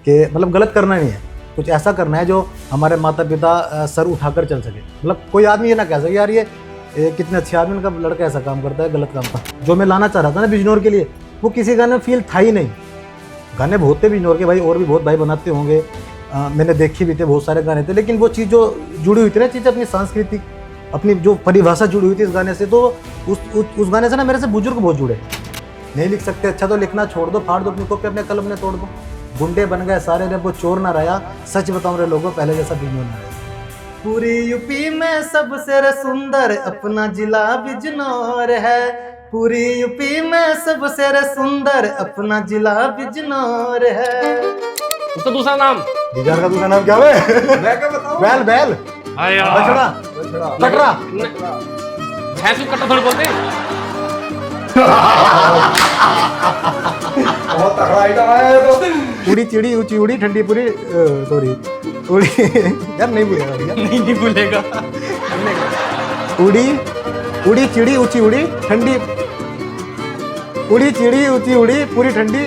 कि मतलब गलत करना नहीं है, कुछ ऐसा करना है जो हमारे माता पिता सर उठाकर चल सके। मतलब कोई आदमी ये ना कह सके यार ये कितने अच्छे आदमी का लड़का ऐसा काम करता है, गलत काम था। जो मैं लाना चाह रहा था ना बिजनौर के लिए, वो किसी गाने में फील था ही नहीं। गाने बहुत थे बिजनौर के भाई, और भी बहुत भाई बनाते होंगे, मैंने देखे भी थे, बहुत सारे गाने थे, लेकिन वो चीज़ जो जुड़ी हुई थी ना, चीज़ अपनी सांस्कृतिक, अपनी जो परिभाषा जुड़ी हुई थी इस गाने से, तो उस गाने से ना मेरे से बुजुर्ग बहुत जुड़े। नहीं लिख सकते अच्छा तो लिखना छोड़ दो, फाड़ दो अपनी कॉपी, अपने कलम ने तोड़ दो, गुंडे बन गए सारे रे वो चोर ना रहा, सच बताऊं रे लोगों पहले जैसा बिजनौर ना रहा। पूरी यूपी में सबसे सुंदर अपना जिला बिजनौर है, पूरी यूपी में सबसे सुंदर अपना जिला बिजनौर है। उसका दूसरा नाम बिजार का दूसरा नाम क्या है? मैं क्या बताऊं? बैल बैल बछड़ा कटरा भैंस को कट्टा थोड़ी बोलते हैं। बहुत तगड़ा आइटम है तो। उड़ी चिड़ी ऊंची उड़ी ठंडी पूरी सॉरी उड़ी यार नहीं भूलेगा भैया, नहीं भूलेगा। उड़ी उड़ी चिड़ी ऊंची उड़ी ठंडी, उड़ी चिड़ी ऊंची उड़ी पूरी ठंडी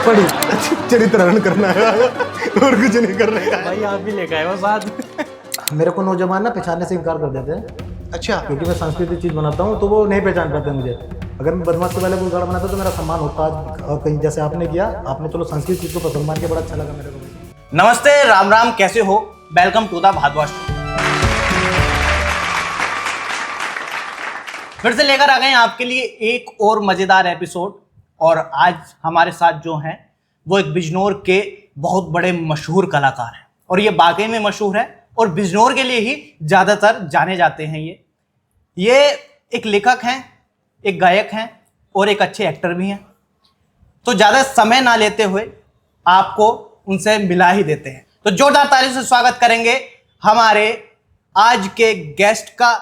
पड़ी। चरित्र करना है और कुछ नहीं करने का भाई आप भी लेकर आए हो साथ। मेरे को नौजवान ना पहचानने से इनकार कर देते हैं। अच्छा, क्योंकि मैं सांस्कृतिक चीज़ बनाता हूँ तो वो नहीं पहचान पाते मुझे। अगर मैं बदमाश से पहले कोई गाना बनाता तो मेरा सम्मान होता। और कहीं जैसे आपने किया, आपने चलो संस्कृत चीज़ को पसंद मान के बड़ा अच्छा लगा मेरे को। नमस्ते, राम राम, कैसे हो? Welcome to the Bhardwaj show. फिर से लेकर आ गए हैं आपके लिए एक और मजेदार एपिसोड। और आज हमारे साथ जो हैं वो एक बिजनौर के बहुत बड़े मशहूर कलाकार हैं, और ये वाकई में मशहूर है और बिजनौर के लिए ही ज़्यादातर जाने जाते हैं। ये एक लेखक हैं, एक गायक हैं और एक अच्छे एक्टर भी हैं। तो ज़्यादा समय ना लेते हुए आपको उनसे मिला ही देते हैं। तो जोरदार तालियों से स्वागत करेंगे हमारे आज के गेस्ट का,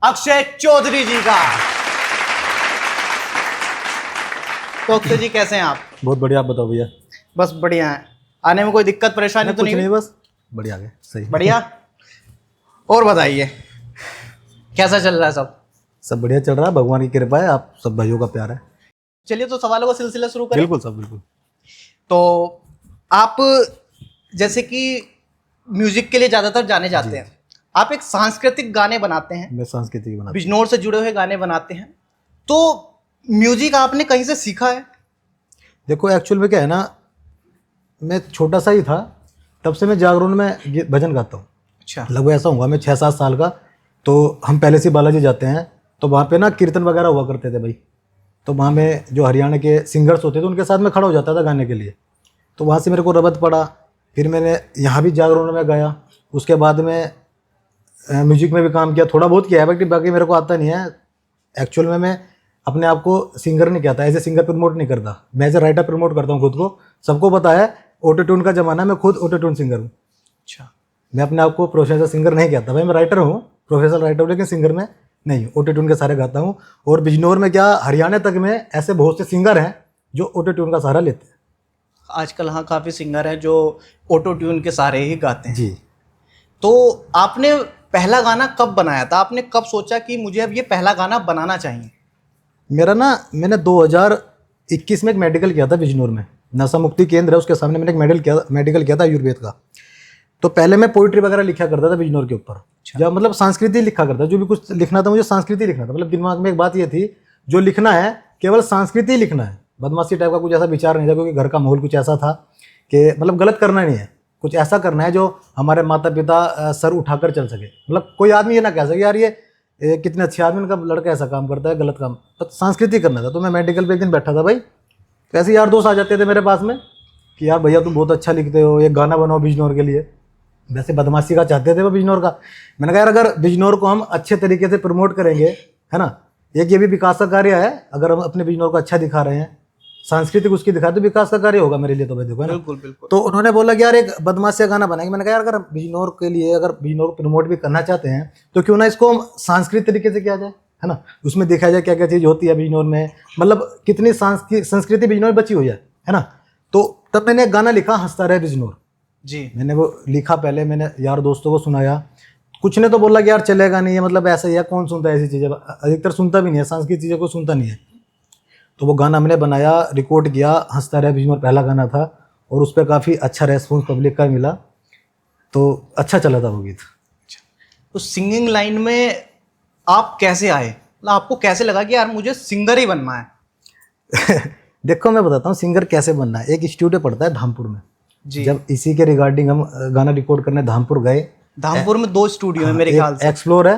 अक्षय चौधरी जी का। तो अक्षय जी कैसे हैं आप? बहुत बढ़िया, आप बताओ भैया। बस बढ़िया है। आने में कोई दिक्कत परेशानी तो कुछ नहीं? बस बढ़िया गए, सही बढ़िया। और बताइए कैसा चल रहा है सब? सब बढ़िया चल रहा है, भगवान की कृपा है, आप सब भाइयों का प्यार है। चलिए तो सवालों का सिलसिला शुरू करें। बिल्कुल सब बिल्कुल। तो आप जैसे कि म्यूजिक के लिए ज्यादातर जाने जाते हैं, आप एक सांस्कृतिक गाने बनाते हैं, मैं सांस्कृतिक बना, बिजनौर से जुड़े हुए गाने बनाते हैं। तो म्यूजिक आपने कहीं से सीखा है? देखो एक्चुअल में क्या है ना, मैं छोटा सा ही था तब से मैं जागरण में भजन गाता हूँ। अच्छा। लगभग ऐसा होगा मैं 6-7 साल का, तो हम पहले से बालाजी जाते हैं, तो वहाँ पे ना कीर्तन वगैरह हुआ करते थे भाई। तो वहाँ में जो हरियाणा के सिंगर्स होते थे उनके साथ में खड़ा हो जाता था गाने के लिए। तो वहाँ से मेरे को रबत पड़ा, फिर मैंने यहाँ भी जागरण में गाया। उसके बाद में म्यूजिक में भी काम किया, थोड़ा बहुत किया है, बाकी मेरे को आता नहीं है। एक्चुअल में मैं अपने आप को सिंगर नहीं कहता, एज ए सिंगर प्रमोट नहीं करता, मैं एज ए राइटर प्रमोट करता हूँ खुद को। सबको पता है ऑटो ट्यून का ज़माना है, मैं खुद ऑटो ट्यून सिंगर हूँ। अच्छा। मैं अपने आप को प्रोफेशनल सिंगर नहीं कहता भाई, मैं राइटर हूँ, प्रोफेशनल राइटर हूँ, लेकिन सिंगर में नहीं हूँ। ऑटो ट्यून के सारे गाता हूँ। और बिजनौर में क्या हरियाणा तक में ऐसे बहुत से सिंगर हैं जो ऑटो ट्यून का सहारा लेते हैं। आजकल हाँ काफ़ी सिंगर हैं जो ऑटो ट्यून के सहारे ही गाते हैं जी। तो आपने पहला गाना कब बनाया था? आपने कब सोचा कि मुझे अब ये पहला गाना बनाना चाहिए? मेरा ना, मैंने 2021 में एक मेडिकल किया था बिजनौर में, नशा मुक्ति केंद्र है, उसके सामने मैंने एक मेडिकल किया था आयुर्वेद का। तो पहले मैं पोइट्री वगैरह लिखा करता था बिजनौर के ऊपर। जब मतलब संस्कृति लिखा करता, जो भी कुछ लिखना था मुझे संस्कृति लिखना था। मतलब दिमाग में एक बात ये थी, जो लिखना है केवल संस्कृति लिखना है, बदमाशी टाइप का कुछ ऐसा विचार नहीं था, क्योंकि घर का माहौल कुछ ऐसा था कि मतलब गलत करना नहीं है, कुछ ऐसा करना है जो हमारे माता पिता सर उठाकर चल सके। मतलब कोई आदमी ये ना कह सके यार ये कितने अच्छे आदमी का लड़का ऐसा काम करता है, गलत काम। तो संस्कृति करना था। तो मैं मेडिकल पे एक दिन बैठा था भाई, तो ऐसे यार दोस्त आ जाते थे मेरे पास में कि यार भैया तुम बहुत अच्छा लिखते हो, ये गाना बनाओ बिजनौर के लिए। वैसे बदमाशी का चाहते थे वो बिजनौर का। मैंने कहा यार अगर बिजनौर को हम अच्छे तरीके से प्रमोट करेंगे, है ना, एक ये भी विकास का कार्य है, अगर हम अपने बिजनौर को अच्छा दिखा रहे हैं, सांस्कृतिक उसकी दिखा, तो विकास का कार्य होगा मेरे लिए। तो भाई देखो, बिल्कुल बिल्कुल। तो उन्होंने बोला कि यार एक बदमाशी का गाना बनाएंगे। मैंने कहा यार अगर बिजनौर के लिए, अगर बिजनौर को प्रमोट भी करना चाहते हैं तो क्यों ना इसको हम सांस्कृतिक तरीके से किया जाए, है ना, उसमें देखा जाए क्या क्या चीज़ होती है बिजनौर में, मतलब कितनी संस्कृति बिजनौर बची हुई है ना। तो तब मैंने एक गाना लिखा, हंसता रहे बिजनौर जी। मैंने वो लिखा, पहले मैंने यार दोस्तों को सुनाया। कुछ ने तो बोला कि यार चलेगा नहीं है, मतलब ऐसा ही है, कौन सुनता है ऐसी चीज़ें, अधिकतर सुनता भी नहीं है, सांस्कृतिक चीज़ें को सुनता नहीं है। तो वो गाना हमने बनाया, रिकॉर्ड किया, हंसता रहे बिजनौर पहला गाना था। और उस पर काफ़ी अच्छा रेस्पॉन्स पब्लिक का मिला, तो अच्छा चला था वो गीत। तो सिंगिंग लाइन में आप कैसे आए, मतलब आपको कैसे लगा कि यार मुझे सिंगर ही बनना है? देखो मैं बताता हूँ सिंगर कैसे बनना है। एक स्टूडियो पड़ता है धामपुर में जी। जब इसी के रिगार्डिंग हम गाना रिकॉर्ड करने धामपुर गए। धामपुर में 2 स्टूडियो है मेरे एक ख्याल से। एक्सप्लोर है,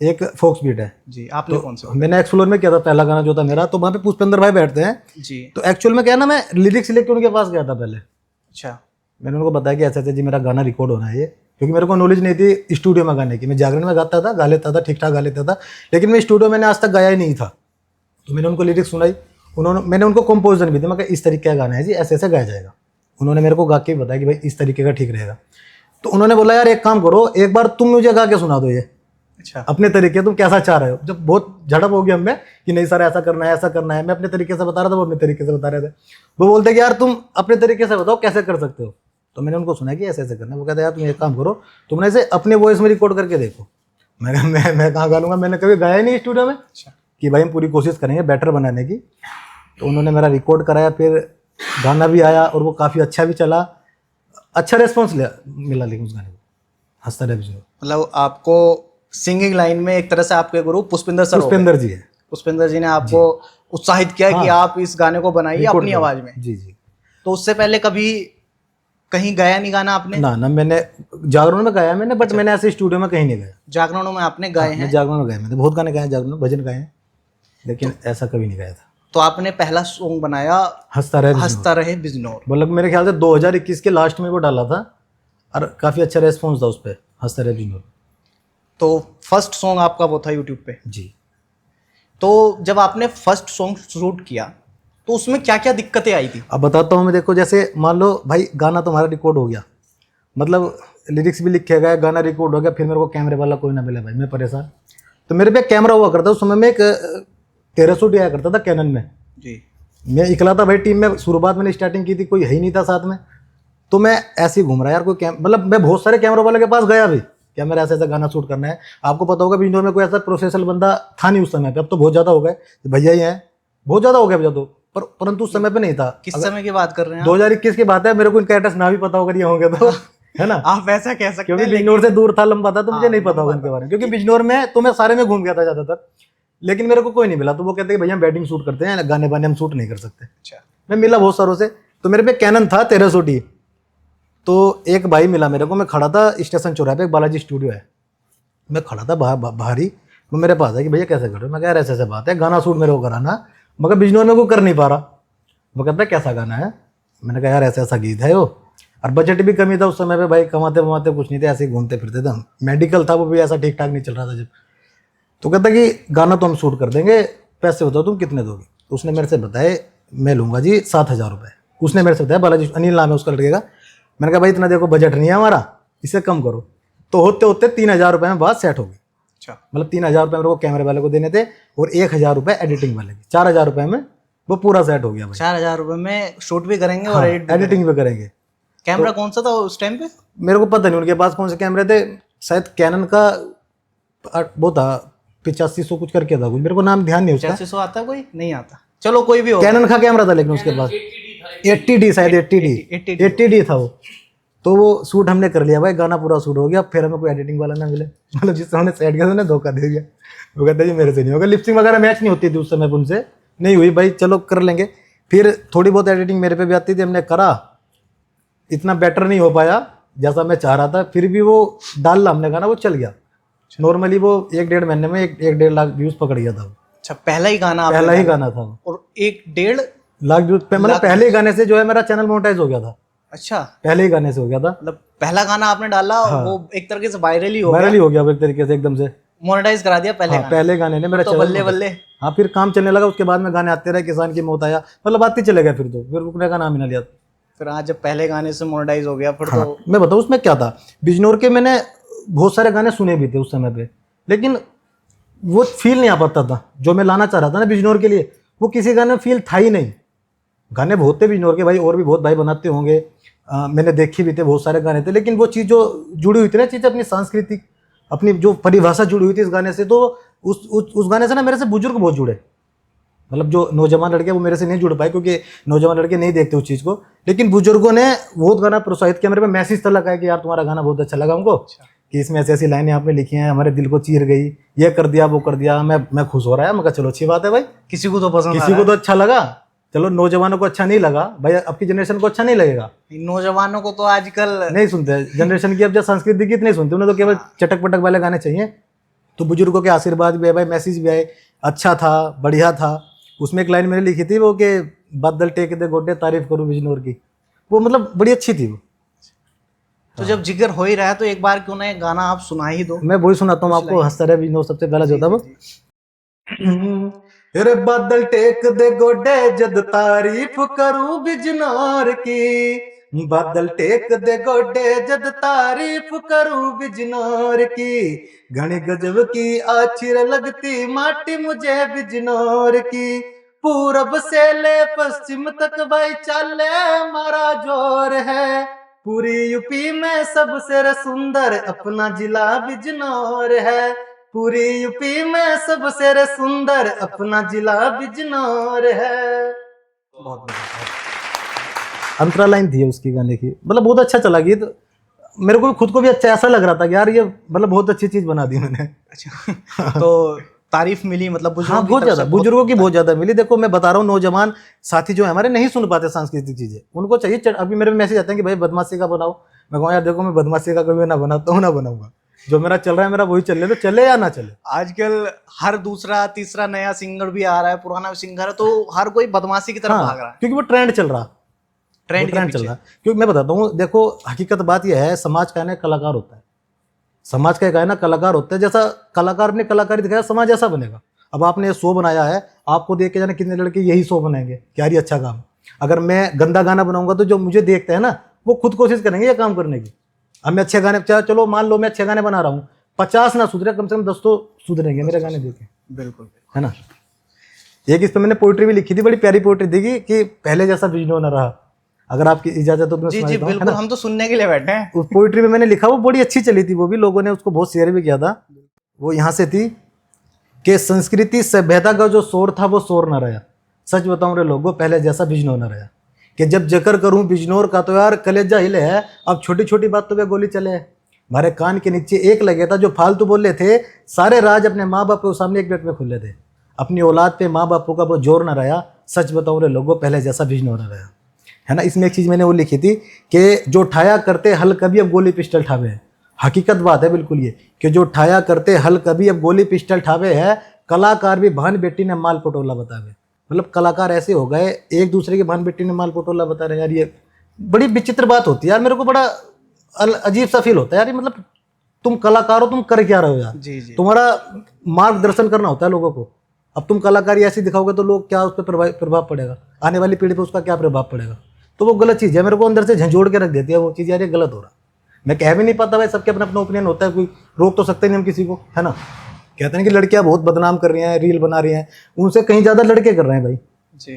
एक फोक्स बीट है। जी, आपने कौन सा? मैंने एक्सप्लोर में किया था पहला गाना जो था मेरा, तो वहाँ पे पुष्पेंद्र भाई बैठते हैं। जी। तो एक्चुअल में क्या है ना, मैं लिरिक्स लेके उनके पास गया था पहले। अच्छा। मैंने उनको बताया कि ऐसा ऐसा जी मेरा गाना रिकॉर्ड होना है ये, क्योंकि मेरे को नॉलेज नहीं थी स्टूडियो में गाने की। मैं जागरण में गाता था, गा लेता था, ठीक ठाक गा लेता था, लेकिन मैं स्टूडियो मैंने आज तक गाया ही नहीं था। तो मैंने उनको लिरिक्स सुनाई, मैंने उनको कंपोजिशन भी दी, मैं इस तरीके का गाना है जी, ऐसे ऐसे गाया जाएगा। उन्होंने मेरे को गा के बताया कि भाई इस तरीके का ठीक रहेगा। तो उन्होंने बोला यार एक काम करो, एक बार तुम मुझे गा के सुना दो ये अच्छा। अपने तरीके, तुम कैसा चाह रहे हो। जब बहुत झड़प हो गई हमें कि नहीं सर ऐसा करना है ऐसा करना है, मैं अपने तरीके से बता रहा था, वो अपने तरीके से बता रहे थे। वो बोलते कि यार तुम अपने तरीके से बताओ कैसे कर सकते हो। तो मैंने उनको सुना कि ऐसे ऐसे करना है। वो कहते यार तुम एक काम करो, तुमने इसे अपने वॉइस में रिकॉर्ड करके देखो। मैं कहाँ गा लूँगा, मैंने कभी गाया नहीं स्टूडियो में। कि भाई हम पूरी कोशिश करेंगे बेटर बनाने की। तो उन्होंने मेरा रिकॉर्ड कराया, फिर गाना भी आया और वो काफ़ी अच्छा भी चला, अच्छा रेस्पॉन्स मिला। लेकिन उस गाने को हंसता रहे बिजनौर। मतलब आपको सिंगिंग लाइन में एक तरह से आपके गुरु पुष्पिंदर सर हो गए। पुष्पेंद्र जी है। पुष्पिंदर जी ने आपको उत्साहित किया कि आप इस गाने को बनाइए रिकॉर्ड अपनी करो। आवाज में। जी जी। तो उससे पहले कभी कहीं गाया नहीं गाना आपने? ना मैंने जागरण में गाया मैंने, बट मैंने ऐसे स्टूडियो में कहीं नहीं गाया। जागरणों में आपने गाए मैं हैं? जागरण में गाया, मैंने बहुत गाने गाए हैं जागरण में, भजन गाए हैं, लेकिन ऐसा कभी नहीं गाया था। तो आपने पहला सॉन्ग बनाया हंसता रहे बिजनौर। मतलब मेरे ख्याल से 2021 के लास्ट में वो डाला था और काफ़ी अच्छा रेस्पॉन्स था उस पर, हंसता रहे बिजनौर। तो फर्स्ट सॉन्ग आपका वो था यूट्यूब पे। जी। तो जब आपने फर्स्ट सॉन्ग शूट किया तो उसमें क्या क्या दिक्कतें आई थी? अब बताता हूँ मैं। देखो जैसे मान लो भाई गाना तुम्हारा रिकॉर्ड हो गया, मतलब लिरिक्स भी लिखे गए, गाना रिकॉर्ड हो गया, फिर मेरे को कैमरे वाला कोई ना मिला, भाई मैं परेशान। तो मेरे पे कैमरा हुआ करता उस समय में, एक 1300 आया करता था कैनन में। जी। मैं इकला था भाई टीम में, शुरुआत मैंने स्टार्टिंग की थी, कोई है ही नहीं था साथ में। तो मैं ऐसे ही घूम रहा यार, कोई मतलब मैं बहुत सारे कैमरा वाले के पास गया भी, क्या मेरा ऐसा ऐसा गाना शूट करना है। आपको पता होगा बिजनौर में कोई ऐसा प्रोफेशनल बंदा था नहीं उस समय पे, अब तो बहुत ज़्यादा हो गए, भैया ही हैं, बहुत ज़्यादा हो गया भैया तो, परंतु उस समय पे नहीं था। किस समय की बात कर रहे हैं 2021 की बात है, मेरे को इनका एड्रेस ना भी पता होगा ये होंगे तो है ना, आप ऐसा कह सकते क्योंकि हैं। बिजनौर से दूर था, लंबा था, तो मुझे नहीं पता होगा उनके बारे में, क्योंकि बिजनौर में तो मैं सारे में घूम गया था ज़्यादातर, लेकिन मेरे को कोई नहीं मिला। तो वो कहते हैं भैया हम बैटिंग शूट करते हैं, गाने बाने हम शूट नहीं कर सकते। अच्छा। मैं मिला बहुत सारों से, तो मेरे पे कैनन था 1300 तो एक भाई मिला मेरे को, मैं खड़ा था स्टेशन चौराहे पे, एक बालाजी स्टूडियो है, मैं खड़ा था बाहर ही। वो मेरे पास है कि भैया कैसे कर रहे हो, मैं कह रहा ऐसे बात है, गाना शूट मेरे को कराना, मगर बिजनौर में कोई कर नहीं पा रहा। वो कहता है कैसा गाना है, मैंने कहा यार ऐसा ऐसा गीत है वो, और बजट भी कमी था उस समय पे भाई, कमाते वमाते कुछ नहीं थे, ऐसे ही घूमते फिरते थे हम, मेडिकल था वो भी ऐसा ठीक ठाक नहीं चल रहा था जब। तो कहता कि गाना तो हम शूट कर देंगे, पैसे बताओ तुम कितने दोगे। तो उसने मेरे से बताए मैं लूँगा जी 7000 रुपये। उसने मेरे से बताया, बालाजी अनिल नाम है उसका लड़के का। मैंने कहा भाई इतना देखो बजट नहीं है हमारा, इसे कम करो। तो होते होते 3000 रुपये में बात सेट हो गई। अच्छा। मतलब 3000 रुपये मेरे को कैमरे वाले को देने थे और 1000 रुपये एडिटिंग वाले के, 4000 रुपये में वो पूरा सेट हो गया भाई। 4000 रुपये में शूट भी करेंगे और एडिटिंग भी करेंगे। कैमरा कौन सा था उस टाइम पे? मेरे को पता नहीं उनके पास कौन से कैमरे थे, शायद कैनन का वो था 8500 कुछ करके था, कुछ मेरे को नाम ध्यान नहीं उसका। 8500 आता कोई नहीं आता, चलो कोई भी हो। कैनन का कैमरा था लेकिन उसके पास 80D शायद 80D था वो। तो वो शूट हमने कर लिया भाई, गाना पूरा शूट हो गया, फिर हमें कोई एडिटिंग वाला ना मिले, मतलब जिससे हमने सेट किया उन्हें धोखा दे दिया। वो कहते जी मेरे से नहीं होगा, लिपसिंग वगैरह मैच नहीं होती थी उस समय उनसे, नहीं हुई भाई चलो कर लेंगे। फिर थोड़ी बहुत एडिटिंग मेरे पे भी आती थी, हमने करा, इतना बेटर नहीं हो पाया जैसा मैं चाह रहा था, फिर भी वो डाला हमने गाना, वो चल गया। नॉर्मली वो 1-1.5 महीने में 1-1.5 लाख व्यूज पकड़ गया था। अच्छा, पहला ही गाना आपने पहला ही डाला? गाना था वो। और 1-1.5 लाख व्यूज पे, मतलब पहले ही गाने से जो है मेरा चैनल मोनेटाइज हो गया था। अच्छा, पहले ही गाने से हो गया था, मतलब पहला गाना आपने डाला वो एक तरीके से वायरल ही हो वायरल गया, ही हो गया वो एक तरीके से एकदम से, मोनेटाइज करा दिया पहले गाना। पहले गाने ने मेरा तो चैनल बल्ले बल्ले। हाँ फिर काम चलने लगा, उसके बाद में गाने आते रहे, किसान की मौत आया, मतलब आते चले गए, फिर तो फिर रुकने का नाम ही ना लिया। फिर आज जब पहले गाने से मोनेटाइज हो गया फिर तो मैं बताऊँ उसमें क्या था, बिजनौर के मैंने बहुत सारे गाने सुने भी थे उस समय पे, लेकिन वो फील नहीं आ पाता था जो मैं लाना चाह रहा था ना बिजनौर के लिए, वो किसी गाने में फील था ही नहीं। गाने बहुत थे बिजनौर के भाई, और भी बहुत भाई बनाते होंगे, मैंने देखी भी थे, बहुत सारे गाने थे, लेकिन वो चीज़ जो जुड़ी हुई थी ना, चीज़ अपनी सांस्कृतिक, अपनी जो परिभाषा जुड़ी हुई थी इस गाने से, तो उस गाने से ना मेरे से बुजुर्ग बहुत जुड़े, मतलब जो नौजवान लड़के वो मेरे से नहीं जुड़ पाए क्योंकि नौजवान लड़के नहीं देखते उस चीज़ को, लेकिन बुजुर्गों ने बहुत गाना प्रोत्साहित किया, मेरे पे मैसेज तक लगा कि यार तुम्हारा गाना बहुत अच्छा लगा हमको, कि इसमें ऐसी ऐसी लाइनें आपने लिखी हैं, हमारे दिल को चीर गई, ये कर दिया वो कर दिया, मैं खुश हो रहा है। मैं कहा चलो अच्छी बात है भाई, किसी को तो पसंद आ किसी रहा को तो अच्छा लगा, चलो नौजवानों को अच्छा नहीं लगा भाई, आपकी जनरेशन को अच्छा नहीं लगेगा, है। नौजवानों को तो आजकल नहीं सुनते जनरेशन की, अब जो संस्कृति गीत नहीं सुनते, उन्हें तो केवल चटक पटक वाले गाने चाहिए। तो बुजुर्गों के आशीर्वाद भी आए भाई, मैसेज भी आए, अच्छा था, बढ़िया था। उसमें एक लाइन मैंने लिखी थी वो कि बादल टेक दे गोडे तारीफ करूं बिजनौर की, वो मतलब बड़ी अच्छी थी वो। तो जब जिक्र हो ही रहा है तो एक बार क्यों ना एक गाना आप सुना ही दो। मैं वही सुनाता हूँ आपको, हंसता रहे बिजनौर सबसे पहला जो था वो, रे बादल टेक दे गोडे जद तारीफ करूं बिजनौर की, बादल टेक दे गोडे जद तारीफ करूं बिजनौर की, घनी गजब की आचिर लगती माटी मुझे बिजनौर की, पूरब से ले पश्चिम तक भाई चाले मारा जोर है, पूरी यूपी में सबसे सुंदर अपना जिला बिजनौर है, पूरी यूपी में सबसे सुंदर अपना जिला बिजनौर है। बहुत बढ़िया अंतरा लाइन थी उसकी गाने की, मतलब बहुत अच्छा चला गीत, मेरे को खुद को भी अच्छा ऐसा लग रहा था कि यार ये मतलब बहुत अच्छी चीज बना दी मैंने। अच्छा तो तारीफ मिली मतलब बुजुर्गों हाँ की बहुत तरफ ज्यादा, से बुजुर्गों की बहुत ज्यादा मिली। देखो मैं बता रहा हूँ, नौजवान साथी जो है हमारे नहीं सुन पाते सांस्कृतिक चीजें, उनको चाहिए अभी मेरे मैसेज आते हैं कि भाई बदमाशी का बनाओ, मैं कहूँ यार देखो मैं बदमाशी का कभी ना बनाता हूँ ना बनाऊंगा, जो मेरा चल रहा है मेरा वही चल, तो चले या ना चले। आजकल हर दूसरा तीसरा नया सिंगर भी आ रहा है, पुराना सिंगर है, तो हर कोई बदमाशी की तरफ भाग रहा है, क्योंकि वो ट्रेंड चल रहा, ट्रेंड चल रहा। क्योंकि मैं बताता हूँ, देखो हकीकत बात यह है, समाज का है ना कलाकार होता है, समाज का एक है ना कलाकार होता है, जैसा कलाकार ने कलाकारी दिखाया समाज ऐसा बनेगा। अब आपने ये शो बनाया है, आपको देख के जाने कितने लड़के यही शो बनाएंगे कि यार ये अच्छा काम। अगर मैं गंदा गाना बनाऊंगा तो जो मुझे देखते हैं ना वो खुद कोशिश करेंगे ये काम करने की। अब मैं अच्छे गाने, चलो मान लो मैं अच्छे गाने बना रहा हूँ, 50 ना सुधरे कम से कम 10 तो सुधरेंगे मेरे गाने देखे, बिल्कुल है ना। एक इस पर मैंने पोइट्री भी लिखी थी, बड़ी प्यारी पोइट्री थी कि पहले जैसा बिजनौर न रहा। अगर आपकी इजाजत हो तो मैं जी सुना जी देता हूँ, है बिल्कुल, ना? हम तो सुनने के लिए बैठे हैं। उस पोइट्री में मैंने लिखा, वो बड़ी अच्छी चली थी, वो भी लोगों ने उसको बहुत शेयर भी किया था। वो यहाँ से थी कि संस्कृति सभ्यता का जो शोर था वो शोर न रहा, सच बताऊं रे लोगों पहले जैसा बिजनौर न रहा, कि जब जिक्र करूं बिजनौर का तो यार कलेजा हिले है। अब छोटी छोटी बात तो वे गोली चले है, हमारे कान के नीचे एक लगे था, जो फालतू बोले थे सारे राज अपने माँ बाप के सामने एक मिनट में खुले थे, अपनी औलाद पे माँ बापों का वो जोर न रहा। सच बताऊं रे लोगों पहले जैसा बिजनौर न रहा, है ना। इसमें एक चीज़ मैंने वो लिखी थी कि जो ठाया करते हल कभी अब गोली पिस्टल ठावे है। हकीकत बात है बिल्कुल ये, कि जो ठाया करते हल कभी अब गोली पिस्टल ठावे है, कलाकार भी भान बेटी ने माल पटोला बतावे। मतलब कलाकार ऐसे हो गए एक दूसरे के भान बेटी ने माल पटोला बता रहे हैं। यार ये बड़ी विचित्र बात होती है यार, मेरे को बड़ा अजीब सा फील होता है यार। ये मतलब तुम कलाकार हो, तुम कर क्या रहे हो यार? जी जी तुम्हारा मार्गदर्शन करना होता है लोगों को। अब तुम कलाकारी ऐसी दिखाओगे तो लोग क्या, उस पर प्रभाव पड़ेगा, आने वाली पीढ़ी पर उसका क्या प्रभाव पड़ेगा? तो वो गलत चीज़ है, मेरे को अंदर से झंझोड़ के रख देती है वो चीज़, यार ये गलत हो रहा। मैं कह भी नहीं पाता भाई, सबके अपना अपना ओपिनियन होता है, कोई रोक तो सकते नहीं हम किसी को, है ना। कहते हैं कि लड़कियां बहुत बदनाम कर रही हैं, रील बना रही हैं, उनसे कहीं ज़्यादा लड़के कर रहे हैं भाई, जी,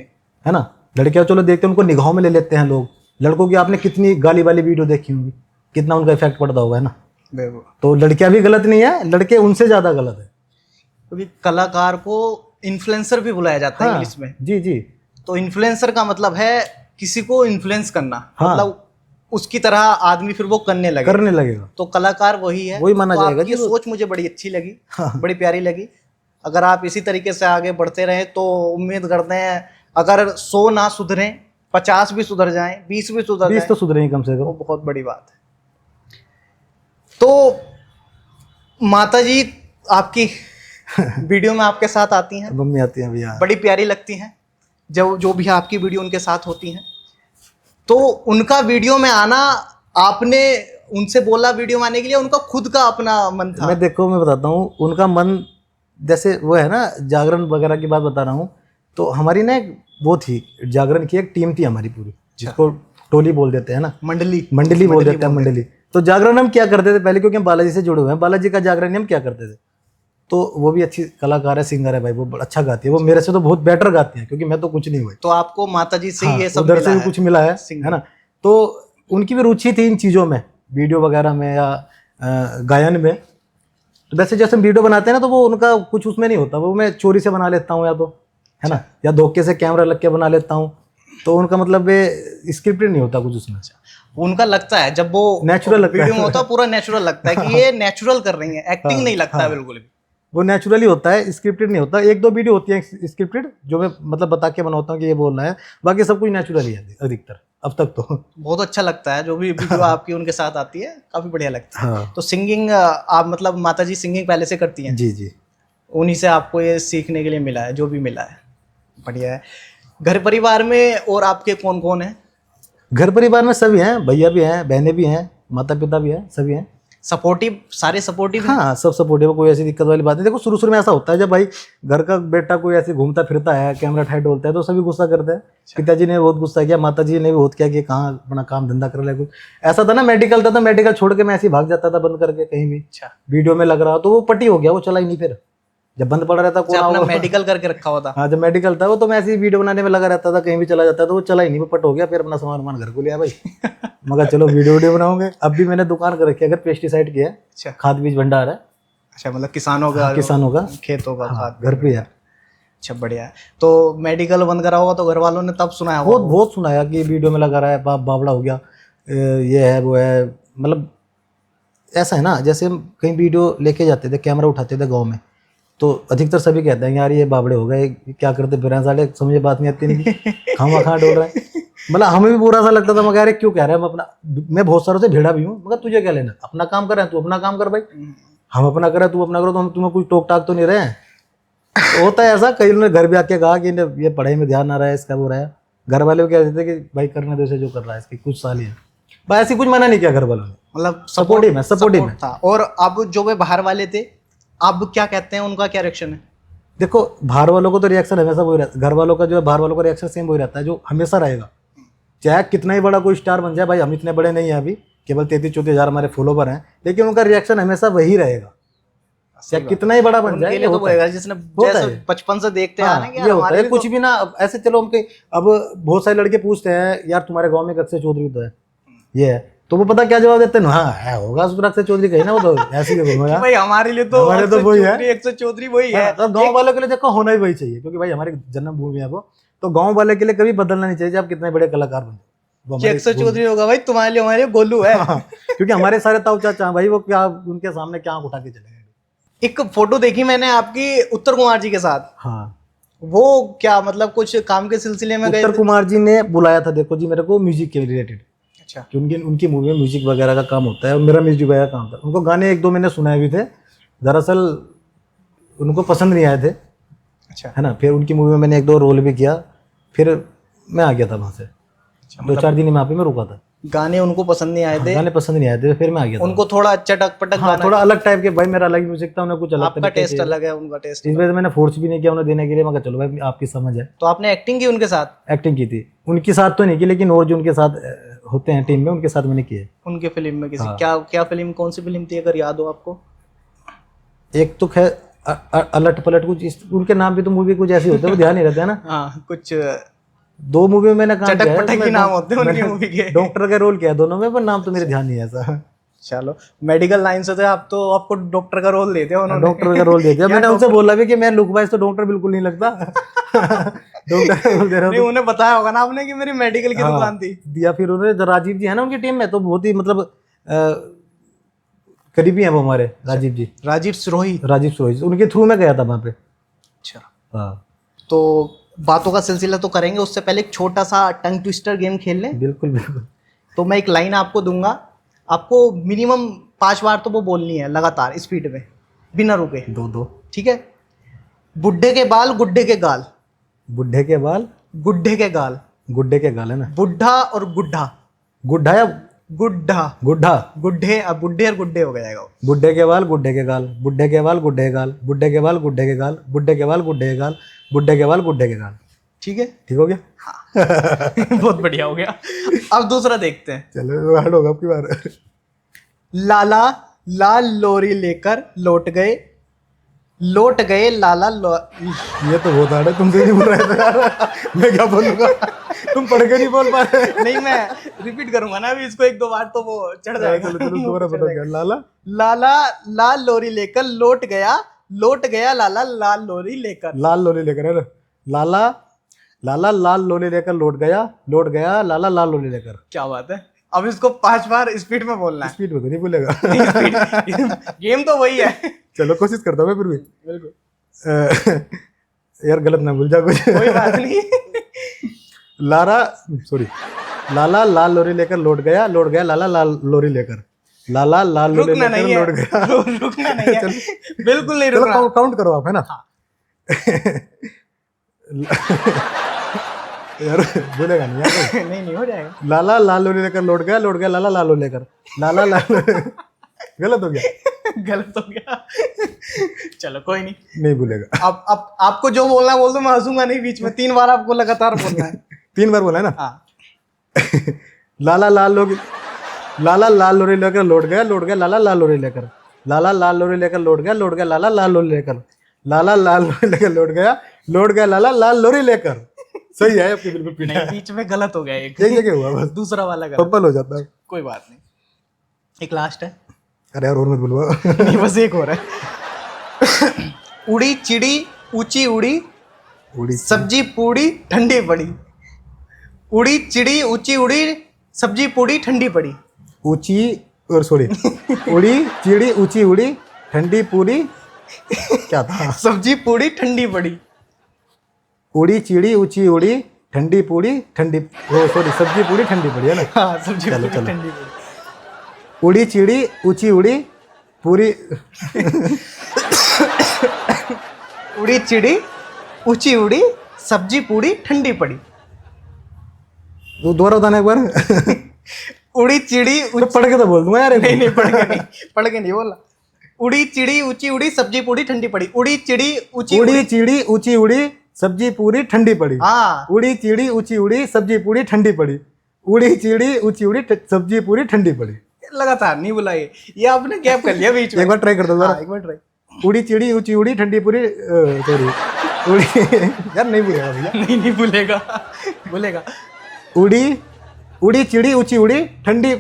है ना। लड़कियां चलो देखते हैं, उनको निगाहों में ले लेते हैं लोग। लड़कों की आपने कितनी गाली वाली वीडियो देखी होगी, कितना उनका इफेक्ट पड़ता होगा, है ना। बिल्कुल। तो लड़कियां भी गलत नहीं है, लड़के उनसे ज़्यादा गलत है। क्योंकि कलाकार को इन्फ्लुएंसर भी बुलाया जाता है हाँ, इंग्लिश में। जी जी। तो इन्फ्लुएंसर का मतलब है किसी को इन्फ्लुएंस करना, हाँ। मतलब उसकी तरह आदमी फिर वो करने लगेगा। तो कलाकार वही है, वही माना तो जाएगा आपकी जी। सोच मुझे बड़ी अच्छी लगी, हाँ। बड़ी प्यारी लगी। अगर आप इसी तरीके से आगे बढ़ते रहें तो उम्मीद करते हैं अगर 100 ना सुधरे 50 भी सुधर जाएं, 20 भी सुधर 20 जाएं, तो सुधरेंगे कम से वो कम। बहुत बड़ी बात है। तो माता जी आपकी वीडियो में आपके साथ आती हैं, मम्मी आती हैं भैया, बड़ी प्यारी लगती हैं। जो भी आपकी वीडियो उनके साथ होती हैं, तो उनका वीडियो में आना, आपने उनसे बोला वीडियो में आने के लिए, उनका खुद का अपना मन था? मैं देखो मैं बताता हूँ, उनका मन जैसे वो है ना, जागरण वगैरह की बात बता रहा हूँ। तो हमारी ना एक वो थी, जागरण की एक टीम थी हमारी पूरी, जिसको टोली बोल देते हैं ना, मंडली बोल देते हैं, मंडली। तो जागरण हम क्या करते थे पहले, क्योंकि हम बालाजी से जुड़े हुए हैं, बालाजी का जागरण हम क्या करते थे। तो वो भी अच्छी कलाकार है, सिंगर है भाई, वो अच्छा गाती है, वो मेरे से तो बहुत बेटर गाती है, क्योंकि मैं तो कुछ नहीं हुई। तो आपको माता जी से हाँ, ये सब उधर से मिला भी कुछ मिला है ना। तो उनकी भी रुचि थी इन चीज़ों में, वीडियो वगैरह में या गायन में। तो वैसे जैसे हम वीडियो बनाते हैं ना, तो वो उनका कुछ उसमें नहीं होता, वो मैं चोरी से बना लेता हूँ, या तो है ना, या धोखे से कैमरा लग के बना लेता हूँ, तो उनका मतलब ये स्क्रिप्टेड नहीं होता कुछ उसमें। उनका लगता है जब वो नेचुरल लगता वीडियो है। में होता है पूरा नेचुरल लगता है कि ये नेचुरल कर रही है, एक्टिंग नहीं लगता है बिल्कुल भी। वो नेचुरली होता है, स्क्रिप्टेड नहीं होता। एक दो वीडियो होती है स्क्रिप्टेड जो मैं मतलब बता के बनाता हूँ कि ये बोलना है, बाकी सब कुछ नेचुरली है अधिकतर अब तक तो। बहुत अच्छा लगता है जो भी वीडियो आपकी उनके साथ आती है, काफी बढ़िया लगता है। हाँ तो सिंगिंग आप मतलब माता जी सिंगिंग पहले से करती हैं, जी जी। उन्हीं से आपको ये सीखने के लिए मिला है जो भी मिला है, बढ़िया है। घर परिवार में और आपके कौन कौन है? घर परिवार में सभी हैं, भैया भी हैं, बहनें भी हैं, माता पिता भी हैं, सभी हैं। सपोर्टिव, सारे सपोर्टिव हैं? हाँ सब सपोर्टिव, कोई ऐसी दिक्कत वाली बात नहीं। देखो शुरू शुरू में ऐसा होता है, जब भाई घर का बेटा कोई ऐसे घूमता फिरता है, कैमरा टाइट बोलता है, तो सभी गुस्सा करते हैं। पिताजी ने बहुत गुस्सा किया, माता जी ने भी बहुत किया कि कहाँ अपना काम धंधा कर ले। कुछ ऐसा था ना, मेडिकल था तो मेडिकल छोड़ के मैं ऐसे ही भाग जाता था बंद करके कहीं भी। अच्छा, वीडियो में लग रहा तो वो पट्टी हो गया, वो चला ही नहीं। फिर जब बंद पड़ रहा था, कौन अपना आओगा? मेडिकल करके रखा हुआ था। हाँ जब मेडिकल था वो, तो मैं ऐसे ही वीडियो बनाने में लगा रहता था, कहीं भी चला जाता था, वो चला ही नहीं, वो पट हो गया। फिर अपना सामान घर को लिया भाई। मगर चलो वीडियो बनाओगे। अब भी मैंने दुकान कर रखी है, अगर पेस्टिसाइड की है, अच्छा खाद बीज भंडार है। अच्छा, मतलब किसानों का, किसानों का खेतों का खाद। घर पे है। अच्छा बढ़िया है। तो मेडिकल बंद करा होगा तो घर वालों ने तब सुनाया होगा? बहुत बहुत सुनाया कि वीडियो में लगा रहा है, बाप बावड़ा हो गया, ये है वो है। मतलब ऐसा है ना, जैसे हम कहीं वीडियो लेके जाते थे, कैमरा उठाते थे गांव में, तो अधिकतर सभी कहते हैं यार ये बावड़े हो गए, क्या करते फिर साले, समझे बात नहीं आती नहीं, खामा खा डोल रहे हैं। मतलब हमें भी बुरा सा लगता था, मगर यार क्यों कह रहे हैं, हम अपना, मैं बहुत सारों से भिड़ा भी हूँ, मगर तुझे क्या लेना, अपना काम कर रहे हैं, तू अपना काम कर भाई, हम अपना करें तू अपना करो, तो हम तुम्हें कुछ टोक टाक तो नहीं रहे हैं। तो होता है ऐसा, कई ने घर भी आके कहा कि ये पढ़ाई में ध्यान ना रहा है इसका, वो रहा है। घर वाले भी कहते थे कि भाई करने दो इसे जो कर रहा है, इसकी कुछ साल ही है। भाई ऐसी कुछ मना नहीं किया घर वालों ने, मतलब सपोर्टिव है, सपोर्टिव है। था। और अब जो वे बाहर वाले थे, अब क्या कहते हैं, उनका क्या रिएक्शन है? देखो बाहर वालों को तो रिएक्शन हमेशा वही रहता है, घर वालों का जो है, बाहर वालों का रिएक्शन सेम वही रहता है, जो हमेशा रहेगा। चाहे कितना ही बड़ा कोई स्टार बन जाए, भाई हम इतने बड़े नहीं हैं अभी, केवल 33-34 हज़ार हमारे फॉलोवर हैं, लेकिन उनका रिएक्शन हमेशा वही रहेगा, चाहे कितना ही बड़ा बन जाए। उनके लिए तो होएगा, जिसने जैसे बचपन से देखते हैं ना कि ये होता है हमारे कुछ भी ना। अब ऐसे चलो हम अब बहुत सारे लड़के पूछते हैं यार तुम्हारे गांव में एक अक्षय चौधरी तो है, ये है, तो वो पता क्या जवाब देते हैं, हाँ है होगा अक्षय चौधरी कहीं ना, वो तो ऐसे ही घूमेगा। भाई हमारे लिए तो हमारे तो वही है, अक्षय चौधरी वही है। तो गांव वालों के लिए देखो होना ही वही चाहिए, क्योंकि भाई हमारी जन्मभूमि है वो, तो गांव वाले के लिए कभी बदलना नहीं चाहिए, आप कितने बड़े कलाकार बन जाओ। अक्षय चौधरी होगा भाई, तुम्हारे लिए हमारे गोलू है। क्योंकि हमारे सारे ताऊ चाचा भाई, वो क्या उनके सामने क्या आंख उठा के चलेंगे। एक फोटो देखी मैंने आपकी उत्तर कुमार जी के साथ, हाँ वो क्या मतलब कुछ काम के सिलसिले में गए उत्तर थे? कुमार जी ने बुलाया था, देखो जी मेरे को म्यूजिक के रिलेटेड, अच्छा, कि उनकी मूवी में म्यूजिक वगैरह का काम होता है, और मेरा म्यूजिक वगैरह का काम था। उनको गाने एक दो मैंने सुनाए भी थे, दरअसल उनको पसंद नहीं आए थे, अच्छा, है ना। फिर उनकी मूवी में मैंने एक दो रोल भी किया, फिर मैं आ गया था वहाँ से। 2-4 दिन वहाँ पे मैं रुका था। गाने उनको पसंद नहीं आए थे? गाने पसंद नहीं आए थे, फिर मैं आ गया था। उनको थोड़ा चटक पटक हाँ गाना, थोड़ा अलग टाइप के, भाई मेरा अलग म्यूजिक था, उन्हें कुछ अलग आपका तरीके टेस्ट के। अलग है, उनका टेस्ट। इस वजह से मैंने फोर्स भी नहीं किया उन्हें देने के लिए, मगर चलो भाई आपकी समझ है। तो आपने एक्टिंग की उनके साथ? एक्टिंग की थी उनके साथ तो नहीं की, लेकिन और जो उनके साथ होते हैं टीम में, उनके साथ मैंने किए। उनके फिल्म में किसी हाँ। क्या फिल्म, कौन सी फिल्म थी अगर याद हो आपको? एक तो खैर अलट पलट कुछ, उनके नाम भी तो मूवी कुछ ऐसी होते हैं, वो ध्यान नहीं रहता है ना। हाँ, कुछ 2 मूवी में मैंने काम चटक किया है, पटक ही नाम होते हैं उनकी मूवी के। डॉक्टर का रोल किया दोनों में, पर नाम तो मेरे ध्यान नहीं है ऐसा। चलो, मेडिकल लाइन से थे आप, तो आपको डॉक्टर का रोल देते हैं उन्होंने। डॉक्टर का रोल दे दिया मैंने, उनसे बोला भी कि मैं लुक वाइज तो डॉक्टर बिल्कुल नहीं लगता। डॉक्टर का रोल दे रहा नहीं, उन्हें बताया होगा ना आपने कि मेरी मेडिकल की हाँ, दुकान थी। दिया। फिर उन्होंने, राजीव जी है ना उनकी टीम में, तो बहुत ही मतलब करीबी हैं वो हमारे, राजीव जी, राजीव सिरोही। राजीव सुरोही, उनके थ्रू में गया था वहाँ पे। अच्छा, हाँ तो बातों का सिलसिला तो करेंगे, उससे पहले एक छोटा सा टंग ट्विस्टर गेम खेल लें। बिल्कुल बिल्कुल। तो मैं एक लाइन आपको दूंगा, आपको मिनिमम 5 बार तो वो बोलनी है लगातार स्पीड में, बिना रुके। 2-2। ठीक है? बुड्ढे के बाल गुड्ढे के गाल। बुढ़े के बाल गुड्ढे के गाल। गुड्ढे के गाल है ना। बुढ़ा और गुड्ढा। गुड्ढा या गुड्ढा, गुड्ढा। गुड्ढे, अब बुड्ढे और गुड्ढे हो जाएगा वो। बुड्ढे के बाल गुड्ढे के गाल, बुड्ढे के बाल गुड्ढे के गाल, बुड्ढे के बाल गुड्ढे के गाल, बुड्ढे के बाल गुड्ढे के गाल, बुड्ढे के बाल गुड्ढे के गाल। ठीक है? ठीक हो गया? बहुत बढ़िया हो गया। अब दूसरा देखते हैं। चलो हार्ड होगा आपकी बार। लाला लाल लोरी लेकर लौट गए लाला ये तो बहुत हार्ड है, तुमसे नहीं बोल रहे थे यार। मैं क्या बोलूंगा, तुम पढ़ के नहीं बोल पा रहे। नहीं, मैं रिपीट करूंगा ना अभी इसको 1-2 बार, तो वो चढ़ जाएगा। चलो चलो दोबारा बता क्या। लाला लाला लाल लोरी लेकर लौट गया लाला लाल लोरी लेकर। लाल लोरी लेकर है ना। लाला लाला लाल लोली लेकर लौट गया लाला लाल लोली लेकर। क्या बात है। अब इसको 5 बार स्पीड में बोलना है। स्पीड में तो नहीं बोलेगा। गेम तो वही है। चलो कोशिश करता हूँ मैं फिर भी। बिल्कुल। यार गलत ना भूल जा कुछ। कोई बात नहीं। लाला लाल लोरी लेकर लौट गया लाला लाल लोरी लेकर। लाला लाल लोरी रुकना लेकर नहीं लौट है। गया। रुकना नहीं है। बिल्कुल नहीं चलो रुकना। काउंट करो आप, है ना। यार बोलेगा नहीं यार। नहीं हो जाएगा। लाला लाल लोरी लेकर लौट गया लाला लाल लोरी लेकर। लाला लाल गलत हो गया। गलत हो गया। चलो कोई नहीं। नहीं भूलेगा। अब आपको जो बोलना है बोल दो, मैं हंसूंगा नहीं बीच में। 3 बार आपको लगातार बोलना है। 3 बार बोला है ना। हाँ। लाला लाल लोरी लेकर लौट गया लाला लाल लोरी लेकर। लाला लाल लोरी लेकर लौट गया लाला लाल लोरी लेकर। लाला लाल लोरी लेकर लौट गया लाला लाल लोरी लेकर। सही है आपकी बिल्कुल पीछे। नहीं, बीच में गलत हो गया एक जगह हुआ बस, दूसरा वाला गलत। पप्पल हो जाता है। कोई बात नहीं। एक लास्ट है। अरे यार और मत बोलवा। नहीं, बस एक हो रहा है। उड़ी चिड़ी ऊंची उड़ी सब्जी पूड़ी ठंडी पड़ी। उड़ी चिड़ी ऊंची उड़ी सब्जी पूड़ी ठंडी पड़ी। ऊंची और सॉरी उड़ी चिड़ी ऊंची उड़ी ठंडी पूरी क्या था। सब्जी पूड़ी ठंडी पड़ी। उड़ी चिड़ी ऊंची उड़ी ठंडी पूरी ठंडी सॉरी सब्जी पूरी ठंडी पड़ी है ना। हाँ, सब्जी चलो, पूड़ी चलो। ठंडी पड़ी। उड़ी चिड़ी ऊंची उड़ी पूरी उड़ी चिड़ी ऊंची उड़ी सब्जी पूड़ी ठंडी पड़ी। तो दोबारा बताना एक बार। उड़ी चिड़ी मैं पढ़ के तो बोल दूंगा यार। नहीं पढ़ के नहीं बोला। उड़ी चिड़ी ऊंची उड़ी सब्जी पूड़ी ठंडी पड़ी। उड़ी चिड़ी ऊंची उड़ी चिड़ी ऊंची उड़ी सब्जी पूरी ठंडी पड़ी। हाँ, उड़ी चिड़ी ऊंची उड़ी सब्जी पूरी ठंडी पड़ी। उड़ी चिड़ी ऊंची उड़ी सब्जी पूरी ठंडी पड़ी। लगातार नहीं बोला ये आपने गैप कर लिया बीच में। एक बार ट्राई कर दो दोबारा। हाँ, एक बार ट्राई। उड़ी चिड़ी ऊंची उड़ी ठंडी पूरी सॉरी उड़ी यार नहीं भूलेगा भैया। नहीं भूलेगा। भूलेगा। उड़ी चिड़ी ऊंची उड़ी ठंडी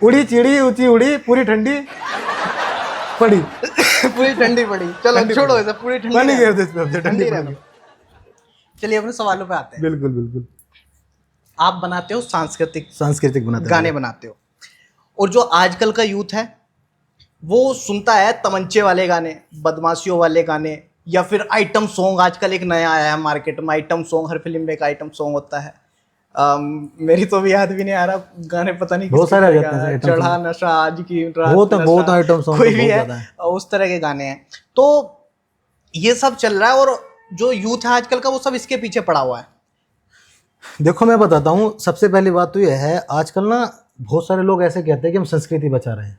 उड़ी चिड़ी ऊंची उड़ी पूरी ठंडी पड़ी। पूरी ठंडी पड़ी। चलो ठंडी छोड़ो पड़ी। इसे। पूरी ठंडी पानी रहने घेर दो। दे इस पे अब, ठंडी ठंडी पड़ी। रहने दो। चलिए अपने सवालों पे आते हैं। बिल्कुल बिल्कुल। आप बनाते हो सांस्कृतिक बनाते हैं। गाने बनाते हो, और जो आजकल का यूथ है वो सुनता है तमंचे वाले गाने, बदमाशियों वाले गाने, या फिर आइटम सॉन्ग। आजकल एक नया आया है मार्केट में, आइटम सॉन्ग। हर फिल्म में एक आइटम सॉन्ग होता है। मेरी तो भी याद भी नहीं आ रहा गाने, पता नहीं बहुत किसके सारे आ तरह जाते हैं का, item चढ़ा song। नशा आज की रात बहुत नशा, बहुत item song कोई तो भी बहुत है, ज्यादा है। उस तरह के गाने हैं। तो ये सब चल रहा है, और जो यूथ है आजकल का वो सब इसके पीछे पड़ा हुआ है। देखो मैं बताता हूँ, सबसे पहली बात तो यह है, आजकल ना बहुत सारे लोग ऐसे कहते हैं कि हम संस्कृति बचा रहे हैं।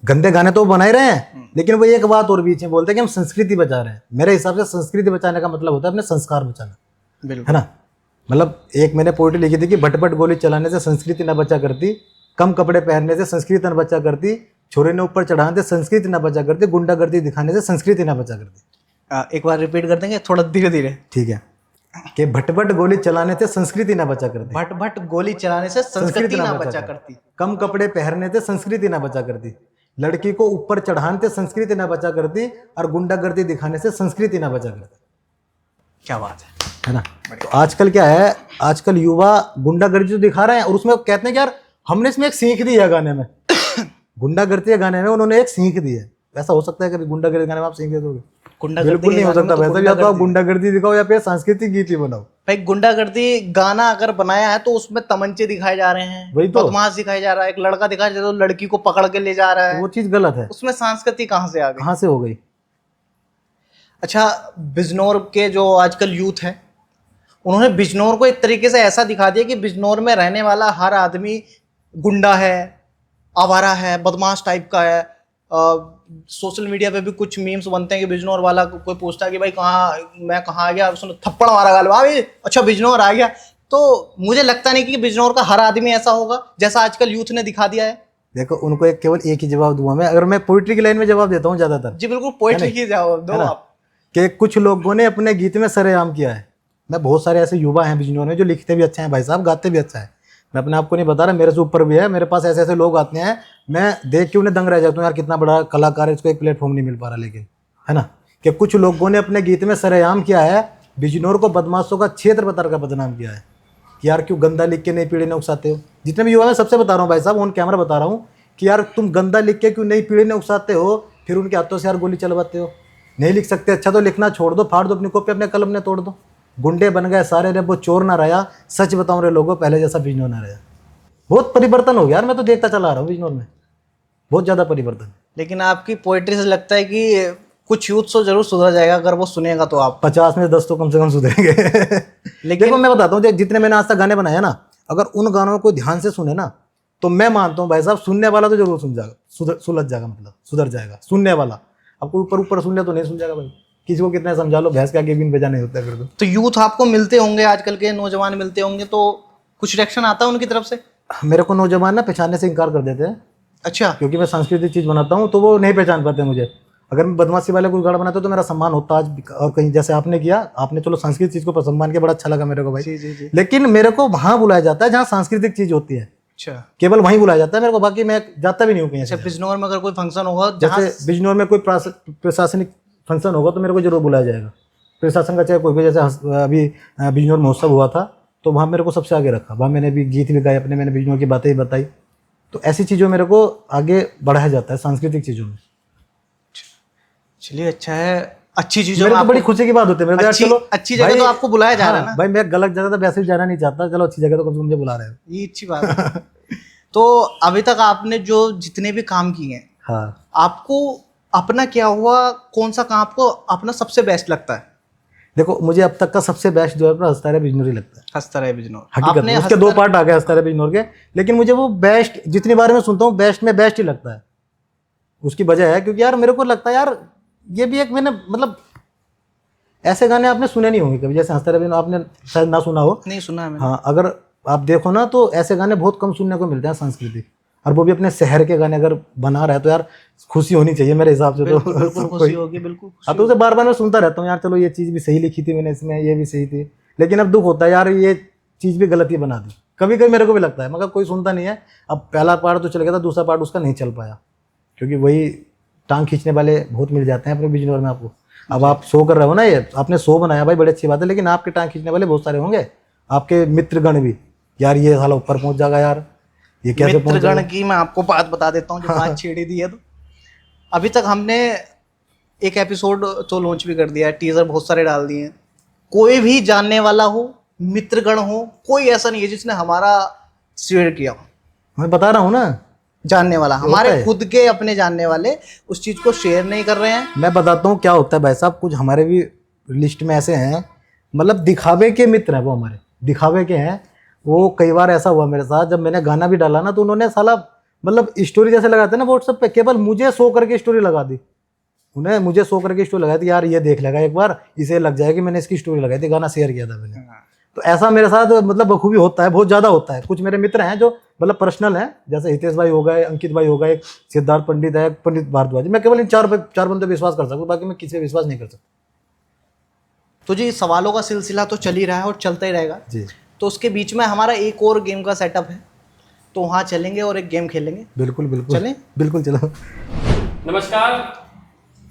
गंदे गाने तो बना ही रहे हैं, लेकिन वो एक बात और बीच में बोलते हैं कि हम संस्कृति बचा रहे हैं। मेरे हिसाब से संस्कृति बचाने का मतलब होता है अपने संस्कार बचाना, बिल्कुल है ना। मतलब एक मैंने पोइट्री लिखी थी कि भट भट गोली चलाने से संस्कृति न बचा करती, कम कपड़े पहनने से संस्कृति न बचा करती, छोरे ने ऊपर चढ़ाने से संस्कृति न बचा करती, गुंडागर्दी दिखाने से संस्कृति न बचा करती। एक बार रिपीट कर देंगे थोड़ा धीरे धीरे। ठीक है, कि भट भट गोली चलाने से संस्कृति न बचा करती, भट भट गोली चलाने से संस्कृति ना बचा करती, कम कपड़े पहनने से संस्कृति न बचा करती, लड़की को ऊपर चढ़ाने से संस्कृति न बचा करती, और गुंडागर्दी दिखाने से संस्कृति न बचा करती। क्या बात है ना। तो आजकल क्या है, आजकल युवा गुंडागर्दी तो दिखा रहे हैं, और उसमें कहते हैं कि यार हमने इसमें एक सीख दी है गाने में। गुंडागर्दी के गाने में उन्होंने एक सीख दी है। ऐसा हो सकता है कि गुंडागर्दी गाने में आप सीख दे दोगे? बिल्कुल नहीं हो सकता। वैसा या तो आप गुंडागर्दी दिखाओ या फिर सांस्कृतिक गीत ही बनाओ। भाई गुंडागर्दी गाना अगर बनाया है तो उसमें तमंचे दिखाए जा रहे हैं, वही तो। बदमाश दिखाया जा रहा है, एक लड़का दिखाया जा रहा है तो लड़की को पकड़ के ले जा रहा है, वो चीज गलत है। उसमें संस्कृति कहाँ से आ गई? कहाँ से हो गई? अच्छा, बिजनौर के जो आजकल यूथ है, उन्होंने बिजनौर को एक तरीके से ऐसा दिखा दिया कि बिजनौर में रहने वाला हर आदमी गुंडा है, आवारा है, बदमाश टाइप का है। सोशल मीडिया पे भी कुछ मीम्स बनते हैं कि बिजनौर वाला कोई पूछता है कि भाई मैं कहाँ आ गया, उसने थप्पड़ मारा गाल, भाई अच्छा बिजनौर आ गया। तो मुझे लगता नहीं कि बिजनौर का हर आदमी ऐसा होगा जैसा आजकल यूथ ने दिखा दिया है। देखो, उनको केवल एक ही जवाब दूंगा मैं, अगर मैं पोइट्री की लाइन में जवाब देता हूँ ज्यादातर, जी बिल्कुल, पोएट्री की जवाब दो आप। कि कुछ लोगों ने अपने गीत में सरेआम किया है। मैं बहुत सारे ऐसे युवा हैं बिजनौर में जो लिखते भी अच्छा है भाई साहब, गाते भी अच्छा है। मैं अपने आप को नहीं बता रहा, मेरे से ऊपर भी है। मेरे पास ऐसे ऐसे लोग आते हैं, मैं देख के उन्हें दंग रह जाता हूँ, यार कितना बड़ा कलाकार है, इसको एक प्लेटफॉर्म नहीं मिल पा रहा, लेकिन है ना, कि कुछ लोगों ने अपने गीत में सरेआम किया है, बिजनौर को बदमाशों का क्षेत्र बता कर बदनाम किया है कि यार क्यों गंदा लिख के नई पीढ़ी ने उकसाते हो। जितने भी युवा मैं सबसे बता रहा हूँ भाई साहब, ऑन कैमरा बता रहा हूँ कि यार तुम गंदा लिख के क्यों नई पीढ़ी ने उकसाते हो, फिर उनके हाथों से यार गोली चलवाते हो। नहीं लिख सकते, अच्छा तो लिखना छोड़ दो, फाड़ दो अपनी कॉपी, अपने कलम ने तोड़ दो। गुंडे बन गए सारे रे, वो चोर ना रहा। सच बताऊं रे लोगों, पहले जैसा बिजनौर ना रहा। बहुत परिवर्तन हो गया यार, मैं तो देखता चला रहा हूँ बिजनौर में बहुत ज़्यादा परिवर्तन। लेकिन आपकी पोइट्री से लगता है कि कुछ यूथ तो जरूर सुधर जाएगा अगर वो सुनेगा तो। आप 50 में 10 तो कम से कम सुधरेंगे। लेकिन देखो मैं बताता हूँ, जितने मैंने आज तक गाने बनाए ना, अगर उन गानों को ध्यान से सुने ना, तो मैं मानता हूँ भाई साहब सुनने वाला तो जरूर सुन जाएगा, सुलझ जाएगा, मतलब सुधर जाएगा सुनने वाला। आपको ऊपर ऊपर सुन ले तो नहीं सुन जाएगा भाई, किसी को कितना समझा लो, भैंस के आगे बीन बजा नहीं होता है फिर तो यूथ आपको मिलते होंगे, आजकल के नौजवान मिलते होंगे, तो कुछ रिएक्शन आता है उनकी तरफ से? मेरे को नौजवान ना पहचानने से इनकार कर देते हैं, अच्छा। क्योंकि मैं सांस्कृतिक चीज़ बनाता हूँ, तो वो नहीं पहचान पाते मुझे। अगर मैं बदमाशी वाले कोई गाना बनाता तो मेरा सम्मान होता आज, और कहीं जैसे आपने किया, आपने चलो सांस्कृतिक चीज़ को सम्मान किया, बड़ा अच्छा लगा मेरे को भाई। जी जी जी। लेकिन मेरे को वहाँ बुलाया जाता है जहाँ सांस्कृतिक चीज़ होती है, अच्छा। केवल वहीं बुलाया जाता है मेरे को, बाकी मैं जाता भी नहीं हूँ कहीं अच्छा, ऐसे। बिजनौर में अगर कोई फंक्शन होगा, जहाँ जैसे बिजनौर में कोई प्रशासनिक फंक्शन होगा तो मेरे को जरूर बुलाया जाएगा, प्रशासन का चाहे कोई भी। जैसे अभी बिजनौर महोत्सव हुआ था तो वहाँ मेरे को सबसे आगे रखा, वहाँ मैंने भी गीत भी गाए अपने, मैंने बिजनौर की बातें ही बताई। तो ऐसी चीज़ों में मेरे को आगे बढ़ाया जाता है, सांस्कृतिक चीज़ों में। चलिए अच्छा है, अच्छी चीजों मेरे में को बड़ी आपको खुशी की बात होती है मेरे को यार, चलो अच्छी जगह भाई, तो आपको बुलाया जा रहा है हाँ, ना भाई मैं गलत जगह तो वैसे भी जाना नहीं चाहता, चलो अच्छी जगह तो कम से कम मुझे बुला रहे हो। ये अच्छी बात है। तो अभी तक आपने जो जितने भी काम किए हैं, हाँ, आपको अपना क्या हुआ, कौन सा काम आपको अपना सबसे बेस्ट लगता है? देखो मुझे अब तक का सबसे बेस्ट जो है अपना हस्तारे बिजनौर ही लगता है। हंसता रहे बिजनौर। हकीकत में उसके 2 पार्ट आ गए हस्तारे बिजनौर के, लेकिन मुझे वो बेस्ट जितनी बार मैं सुनता हूँ बेस्ट में बेस्ट ही लगता है। उसकी वजह है क्योंकि यार मेरे को लगता है यार ये भी एक, मैंने मतलब ऐसे गाने आपने सुने नहीं होंगे कभी, जैसे हंसता रहे बिजनौर आपने शायद ना सुना हो। नहीं सुना है मैंने। हाँ, अगर आप देखो ना तो ऐसे गाने बहुत कम सुनने को मिलते हैं सांस्कृतिक, और वो भी अपने शहर के गाने अगर बना रहा है तो यार खुशी होनी चाहिए मेरे हिसाब से। तो बिल्कुल खुशी होगी, बिल्कुल खुशी हाँ, तो उसे बार बार मैं सुनता रहता हूँ यार, चलो ये चीज़ भी सही लिखी थी मैंने इसमें, ये भी सही थी, लेकिन अब दुख होता है यार ये चीज़ भी गलत ही बना दी। कभी कभी मेरे को भी लगता है, मगर कोई सुनता नहीं है। अब पहला पार्ट तो चल गया था, दूसरा पार्ट उसका नहीं चल पाया, क्योंकि वही टांग खींचने वाले बहुत मिल जाते हैं अपने बिजनौर में आपको। अब आप शो कर रहे हो ना, ये आपने शो बनाया भाई, बड़ी अच्छी बात है, लेकिन आपके टांग खींचने वाले बहुत सारे होंगे, आपके मित्रगण भी, यार ये साला ऊपर पहुंच जाएगा यार, ये कैसे पहुंच मित्रगण जाएगा। की मैं आपको बात बता देता हूँ, जो बात छेड़ी दी है। तो अभी तक हमने एक एपिसोड तो लॉन्च भी कर दिया है, टीजर बहुत सारे डाल दिए हैं। कोई भी जानने वाला हो, मित्रगण हो, कोई ऐसा नहीं है जिसने हमारा शेयर किया हो। मैं बता रहा हूँ ना, जानने वाला, होता हमारे है। खुद के अपने जानने वाले उस चीज को शेयर नहीं कर रहे हैं। मैं बताता हूँ क्या होता है भाई साहब, कुछ हमारे भी लिस्ट में ऐसे हैं, मतलब दिखावे के मित्र हैं, वो हमारे दिखावे के हैं। वो कई बार ऐसा हुआ मेरे साथ, जब मैंने गाना भी डाला ना तो उन्होंने साला मतलब स्टोरी जैसे लगाते हैं ना व्हाट्सएप पे, केवल मुझे शो करके स्टोरी लगा दी। उन्हें मुझे शो करके स्टोरी लगाई थी, यार ये देख लेगा एक बार, इसे लग जाएगी मैंने इसकी स्टोरी लगाई थी, गाना शेयर किया था मैंने। तो ऐसा मेरे साथ मतलब बखूबी होता है, बहुत ज़्यादा होता है। कुछ मेरे मित्र हैं जो मतलब पर्सनल हैं, जैसे हितेश भाई हो गए, अंकित भाई हो गए, एक सिद्धार्थ पंडित है, एक पंडित भारद्वाज। मैं केवल इन चार बंदे पे विश्वास कर सकता हूँ, बाकी मैं किसी पे विश्वास नहीं कर सकता। तो जी सवालों का सिलसिला तो चल ही रहा है और चलता ही रहेगा जी, तो उसके बीच में हमारा एक और गेम का सेटअप है, तो वहाँ चलेंगे और एक गेम खेलेंगे। बिल्कुल बिल्कुल चलें? बिल्कुल चलो। नमस्कार,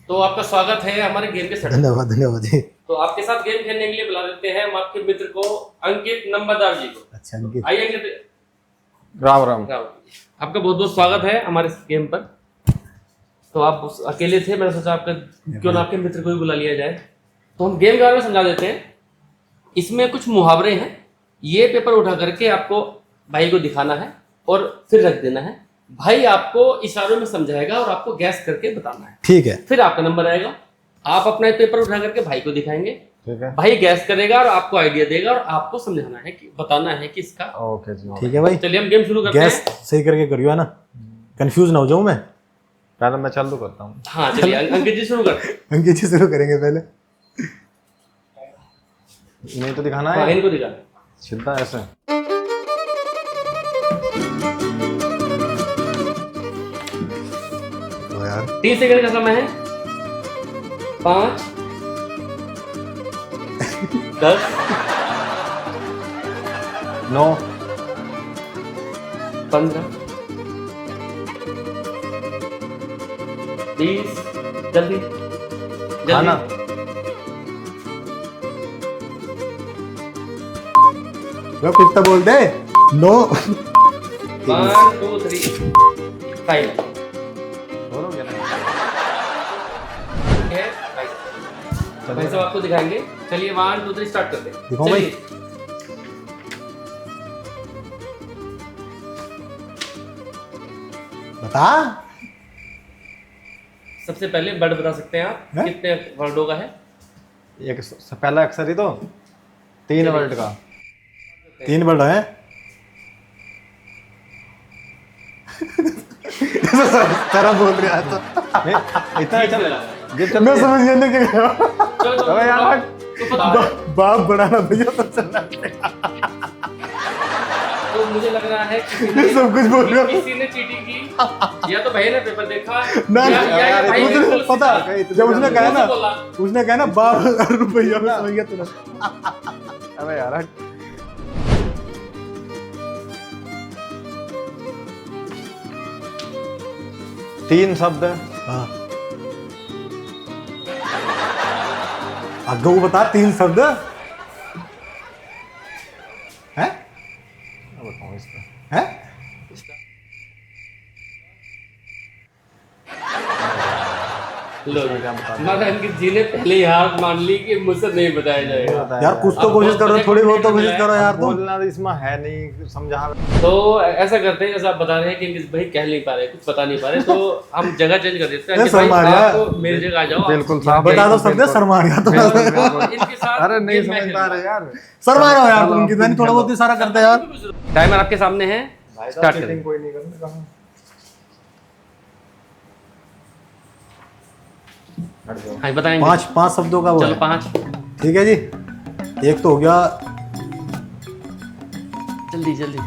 तो आपका स्वागत है हमारे गेम के सेटअप। धन्यवाद धन्यवाद जी। तो आपके साथ गेम खेलने के लिए बुला देते हैं हम आपके मित्र को, अंकित नंबरदार जी को। अच्छा अंकित, आइए अंकित। राम राम। आपका बहुत बहुत स्वागत है हमारे इस गेम पर। तो आप अकेले थे, मैंने सोचा आपका क्यों ना आपके मित्र को भी बुला लिया जाए। तो हम गेम के बारे में समझा देते हैं। इसमें कुछ मुहावरे हैं, ये पेपर उठा करके आपको भाई को दिखाना है और फिर रख देना है। भाई आपको इशारों में समझाएगा और आपको गैस करके बताना है। ठीक है। फिर आपका नंबर आएगा, आप अपना पेपर उठा करके भाई को दिखाएंगे, ठीक है। भाई गैस करेगा और आपको आइडिया देगा और आपको समझाना है कि बताना है कि इसका। ओके जी। ठीक है भाई, चलिए हम गेम शुरू करते गैस हैं। सही करके करियो है ना, कंफ्यूज ना हो जाऊं मैं। पहले मैं चालू करता हूँ। हाँ चलिए अंकित जी शुरू करते हैं। अंकित जी शुरू करेंगे पहले। नहीं तो दिखाना हाँ, है इनको दिखाना। सीधा ऐसे। तो यार 30 सेकंड का समय है। 5 10 9 15 20 जल्दी खाना वो कुछ तो बोल दे। नो 1 2 3 5 और हो गया ना? है भाई साहब आपको दिखाएंगे। चलिए 1 2 3 स्टार्ट करते हैं। दिखाओ भाई। चलिए। बता। सबसे पहले वर्ड बता सकते हैं आप हैं? कितने वर्डों का है? एक पहला अक्षर ही तो 3 वर्ड का 3 वर्ड है। तेरा बोल रहा है तो नहीं, इतना चल ये चल मैं समझ गया नहीं क्या। चलो अबे यार, तो पता है। बाप बढ़ाना भैया सब चल रहा है। तो मुझे लग रहा है सब कुछ बोल रहे हो। किसी ने चीटिंग की, या तो भैया ने पेपर देखा ना यार, भाई ने मुझे बिल्कुल पता सीधा जब उसने कहा ना बोला। उसने कहा ना 12,000 रुपया में समझ गया तुरंत। अबे यार हट। तीन शब्द हाँ आगे वो बता 3 शब्द है अब बताओ इसका है। लो मगर अंकित जी ने पहले ही हार मान ली कि मुझसे नहीं बताया जाएगा। यार कुछ तो अब कोशिश बहुत करो, बड़े थोड़ी बहुत तो कॉन्फिडेंस कोशिश करो यार तुम। बोलना तो इसमें है नहीं समझा। तो ऐसा करते हैं जैसा आप बता रहे हैं कि अंकित भाई कह नहीं पा रहे, कुछ बता नहीं पा रहे, तो हम जगह चेंज कर देते हैं। ये अंकित भाई शर्मा रहा है। आप मेरी जगह आ जाओ। बिल्कुल साहब बता दो सबने शर्मा गया तो इनके साथ अरे नहीं गेम मैं समझ पा रहे यार। शर्मा रहा हो यार तुम कितना थोड़ा बहुत इशारा करते यार। टाइमर आपके सामने है, स्टार्ट करें। कोई नहीं करने कहा। हाँ बताएंगे। 5 शब्दों का वो चलो है। 5 ठीक है जी। एक तो हो गया जल्दी जल्दी।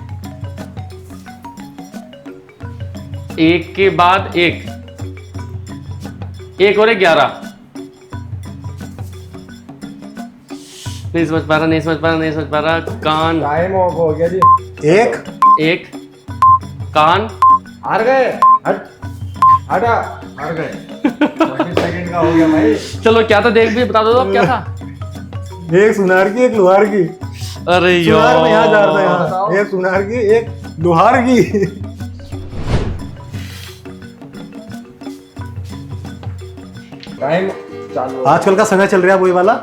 एक के बाद एक और 11। नहीं समझ पा रहा। कान टाइम ऑफ हो गया जी। एक कान हार गए हट हटा हार गए 20 सेकंड का हो गया भाई। चलो क्या था देख भी बता दो अब क्या था। एक सुनार की एक लोहार की। अरे सुनार में यहाँ जा रहा था यहाँ। बताओ। एक सुनार की एक लोहार की। टाइम चालू आजकल का समय चल रहा है वही वाला।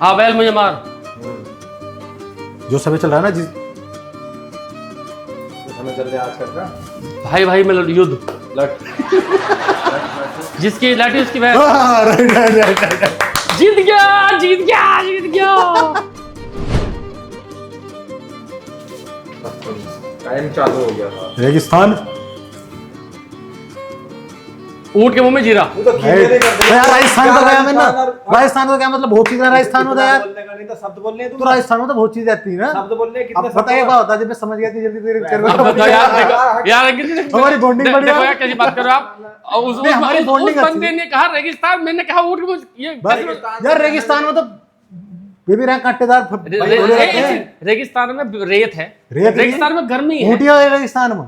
हाँ बैल मुझे मार। जो समय चल रहा है ना जिस हमें चल रहा है आजकल का भाई में युद्ध लट जिसकी लाठी उसकी बहन। हाँ, राइट। जीत गया। टाइम चालू हो गया था। रेगिस्तान। ऊंट के मुंह में जीरा। यार राजस्थान तो गया मैं ना। राजस्थान तो क्या मतलब बहुत चीज राजस्थान होता है यार। बोलने का नहीं था शब्द बोलने तो राजस्थान में तो बहुत चीज आती है ना। शब्द बोलने अब बताइए क्या होता है जब मैं समझ गया थी जल्दी अब बताओ यार देखो यार अंकित जी, हमारी bonding बढ़िया देखो है। यार कैसी बात कर रहे हो आप। और उस नहीं, हमारी उस bonding अच्छी बंदे है। ने कहा रेगिस्तान, मैंने कहा ऊंट के मुंह ये बस यार रेगिस्तान में तो बेबी रहा कांटेदार बोले रहते हैं। रेगिस्तान में रेत है, रेत रेगिस्तान में गर्मी है। ऊँटियाँ है रेगिस्तान में।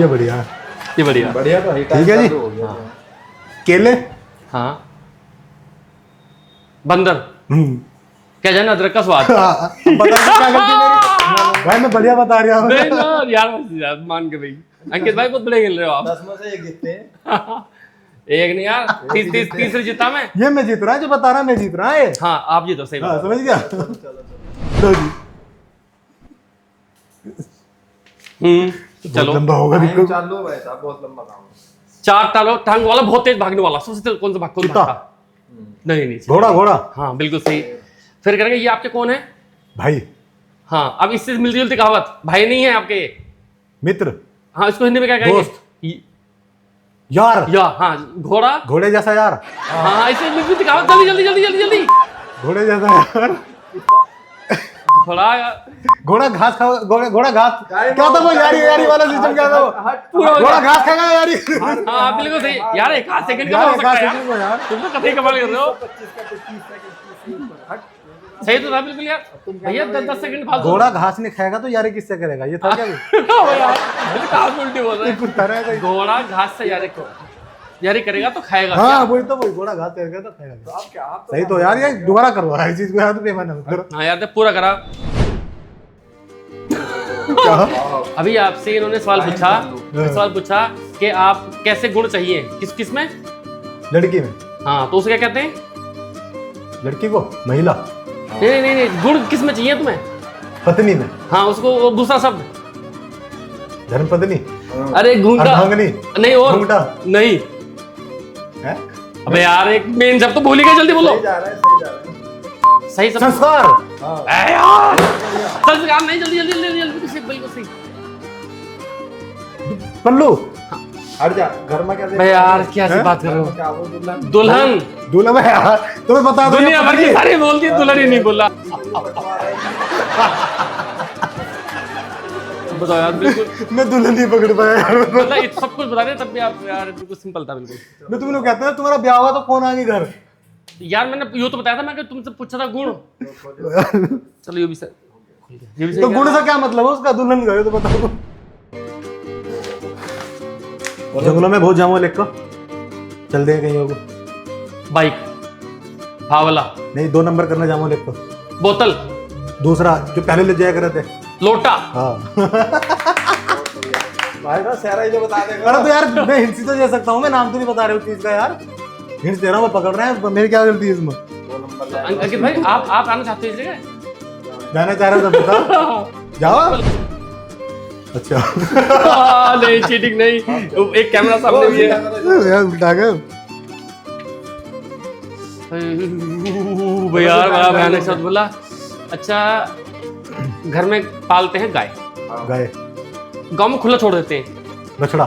ये बढ़िया है। ये बढ़िया। बढ़िया तो ही ठीक है जी। चालू हो गया। केले। हाँ बंदर हम्म। क्या जाना अदरक का स्वाद। बता क्या गलती मेरी? भाई मैं बढ़िया बता रहा हूँ। नहीं ना यार मान के भाई अंकित भाई बहुत बड़े खेल रहे हो आप। 10 में से एक जीतते हैं। एक नहीं यार तीसरे जीता मैं। ये मैं जीत रहा है जो बता रहा मैं जीत रहा है। हाँ आप जीतो सही हाँ बात। समझ गया। लो जी। बहुत चलो लंबा होगा टाइम देखो। चालू है भाई साहब बहुत लंबा काम है। 4 टालों टांग वाला बहुत तेज भागने वाला सबसे तेज कौन सा कौन कुत्ता। भागता? नहीं घोड़ा। हाँ बिल्कुल सही। फिर करेंगे ये आपके कौन है? भाई हाँ अब इससे मिलती जुलती कहावत, भाई नहीं है आपके ये। मित्र। हाँ इसको हिंदी में क्या कहेंगे? दोस्त। यार। या हाँ घोड़ा। घोड़े जैसा यार। हाँ इससे मिलती जुलती कहावत। जल्दी घोड़े जैसा यार। घोड़ा घोड़ा घास खा घोड़ा घास क्या था वो यारी वाला सिस्टम क्या था वो? पूरा हो घोड़ा गया। घास खाएगा यारी। हाँ बिल्कुल सही यार। 1 सेकंड का यार हो सकता है घास यार। सेकंड को यार। तुम तो कथई कमाल कर रहे हो। सही तो था बिल्कुल यार भैया 10 सेकंड फालतू घोड़ा घास नहीं खाएगा तो यारी किससे करेगा, ये था क्या? यार उल्टी बोल रहे कुछ तरह का हैं घोड़ा घास से यारी करेगा तो खाएगा हाँ वही तो, वही घोड़ा घास करेगा तो खाएगा। आप क्या आप सही तो यार, ये दोबारा करवा रहा है इस चीज को यार, तो बेईमानी मत करो। हाँ यार देख पूरा करा अभी आपसे इन्होंने सवाल पूछा कि आप कैसे गुण चाहिए किस किस में लड़की में, हाँ तो उसे क्या कहते हैं लड़की को महिला, नहीं गुण किस में चाहिए तुम्हें पत्नी में, हाँ उसको वो दूसरा शब्द धर्मपत्नी, अरे घूंघटा अर्धांगिनी, नहीं और घूंघटा नहीं है, अबे यार एक मेन शब्द तो भूल ही गए जल्दी बोलो सही जा रहा है, सही जा रहा है। सही शब्द संस्कार, अरे यार संस्कार नहीं जल्दी जल्दी जल्दी जल्दी सही बिल्कुल सही पल्लू, हट जा, घर में क्या भाई यार क्या सी बात कर रहे हो क्या वो दुल्हन दुल्हन दूल्हा में यार तुम्हें बता दो, दुनिया भर की सारी बोलती है दुल्हन ही नहीं बोला बताओ यार बिल्कुल मैं दुल्हन नहीं पकड़ पाया यार। मतलब ये सब कुछ बता रहे तब भी आप यार बिल्कुल सिंपल था बिल्कुल मैं तुम्हें कहता है तुम्हारा ब्याह हुआ तो कौन आ गई घर? यार मैंने यूँ तो बताया था मैं कि तुमसे पूछा था गुण चलो ये भी सही तो गुण से क्या मतलब है उसका, दुल्हन गए तो बताओ। जंगलों में बहुत जामुन लिख को चल दे कहीं होगा, बाइक फावला नहीं 2 नंबर करना जामुन लिख को, बोतल दूसरा जो पहले ले जाया करे थे, लोटा हाँ। भाई का सहरा ही जो बता देगा। अरे तो यार मैं हिंसी तो दे सकता हूँ, मैं नाम तो नहीं बता रहे हो चीज का यार, हिंस दे रहा हूँ, मैं पकड़ रहे हैं, मेरी क्या गलती है इसमें? 2 नंबर लाए। अंकित भाई आप आना चाहते हो इस जगह जाना चाह रहे हो तो बता, जाओ। अच्छा नहीं चीटिंग नहीं एक कैमरा सामने भी है यार उल्टा गए। भाई यार बड़ा भयानक शब्द बोला। अच्छा घर में पालते हैं गाय, गाय, गांव में खुला छोड़ देते हैं, बछड़ा,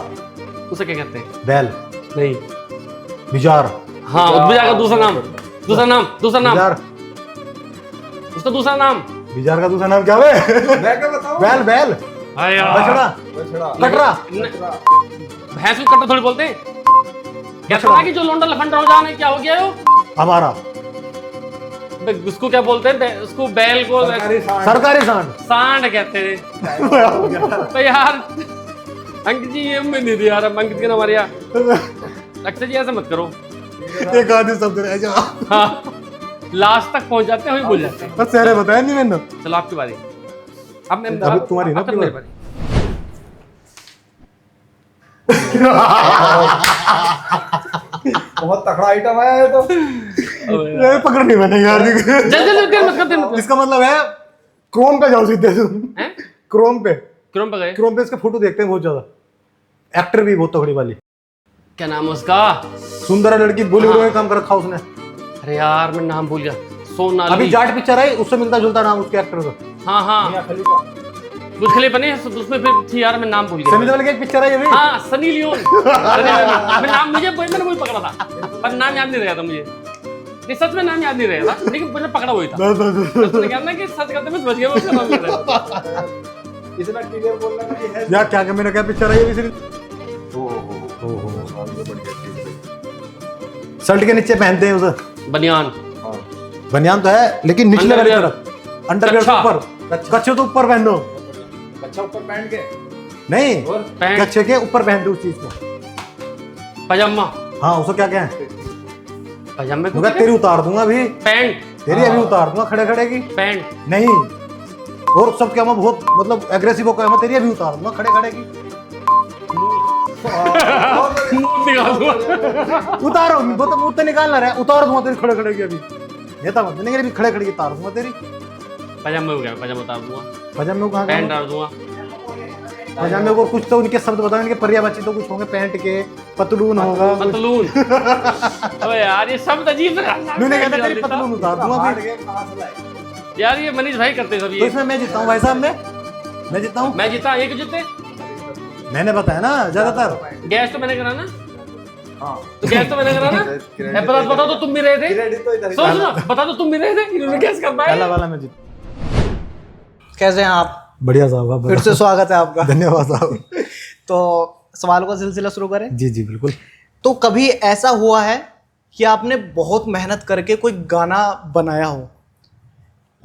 उसे क्या कहते हैं? बैल, नहीं बिजार, हाँ बिजार का दूसरा नाम बिजार, उसका दूसरा नाम बिजार का दूसरा नाम क्या है? मैं क्या बताऊं? बैल, बैल, हाँ यार बछड़ा, बछड़ा। कटरा, भैंस को कट्टा थोड़ी बोलते हैं, कहते हैं कि जो लोंडा लफंडा हो जाने क्या हो गया हो हमारा उसको क्या बोलते हैं? उसको बैल को सरकारी सांड। सरकारी सांड, सांड कहते हैं। तो यार अंकित जी ये में नहीं दिया यार, अंकित के ना हमारे यहाँ अक्षय जी ऐसा मत करो, एक आदमी शब्द रह जा, हाँ लास्ट तक पहुंच जाते हैं वही भूल जाते हैं। बस सहरे बताया नहीं मैंने। चलो आपकी बारी, अब मैं अभी तुम्हारी ना अब आपकी मेरी बारी। बहुत तगड़ा आइटम है ये तो। ये पकड़नी मैंने यार, जल्दी जल्दी देर मत करते मत इसका मतलब है क्रोम पे जाओ सीधे तुम, हैं क्रोम पे, क्यों पे गए? क्रोम पे इसका फोटो देखते हैं बहुत ज्यादा, एक्टर भी बहुत तगड़ी वाली, क्या नाम है उसका? सुंदर लड़की, बॉलीवुड में काम कर रखा उसने, अरे यार मैं नाम भूल गया, सोनाली। अभी जाट पिक्चर आई उससे मिलता जुलता नाम उसके एक्टर का, हाँ हाँ मियां खलीफा। बुर्ज खलीफा नहीं उसमें फिर थी यार, मैं नाम भूल सनी गया। देओल की एक पिक्चर आई अभी, हाँ सनी लियोन, मैं नाम मैंने वही पकड़ा था पर नाम याद नहीं रहा था मुझे, नहीं सच में नाम याद नहीं रहा था लेकिन मैंने पकड़ा वही था। बस बस बस। तो क्या ना कि सच करते मैं बच गया, मैं उसका नाम नहीं रहा। इतना क्लियर बोलना ना कि है। यार क्या क्या मैंने क्या पिक्चर आई अभी सिर्फ, शर्ट के नीचे पहनते हैं उसे बनियान, बनियान तो है लेकिन निचले वाली Underwear। तरफ, अंडरवियर के कच्छा। ऊपर, कच्छे तो ऊपर पहन दो, अच्छा ऊपर पहन के नहीं और पैंट, कच्छे के ऊपर पहन दो उस चीज को, पजामा, हाँ उसको क्या कहें, पजामे को मैं क्या तेरी उतार दूंगा अभी, पैंट, तेरी अभी उतार दूंगा खड़े खड़े की, पैंट, नहीं और सब क्या मैं बहुत मतलब एग्रेसिव होकर मैं तेरी अभी उतार दूंगा खड़े खड़े की, मुंह निकाल दूंगा। उतारो वो तो मुंह तो निकालना रहा है, उतार दूंगा तेरी खड़े खड़े की अभी, नेता मत नहीं अभी खड़े खड़े की उतार दूंगा तेरी, पजामे हो गया, पजामा उतार दूंगा, पजामे को कहाँ पैंट कहाँ? डाल दूंगा, पजामे को कुछ तो उनके शब्द बताओ, इनके पर्यायवाची तो कुछ होंगे, पैंट के पतलून होगा, पतलून। अबे यार ये सब अजीब से मैंने कहता तेरी पतलून उतार दूंगा हार्ड अभी, गेम कहाँ से लाए? यार ये मनीष भाई करते हैं सब तो ये। इसमें मैं जीता हूँ भाई साहब, मैं जीता हूँ, मैं जीता, ये क्यों जीते? मैंने बताया ना ज्यादातर, गैस तो मैंने करा ना, हाँ। तो गैस तो मैंने करा ना। ए, बता तो तुम भी रहे थे, क्रेडिट तो इधर ही सुन सुनो बता तो तुम भी रहे थे, इन्होंने गैस कर पहला पाया। वाला मैं जीता, कैसे हैं आप? बढ़िया साहब आप फिर से स्वागत है आपका। धन्यवाद साहब। तो सवालों का सिलसिला शुरू करें। जी जी बिल्कुल। तो कभी ऐसा हुआ है कि आपने बहुत मेहनत करके कोई गाना बनाया हो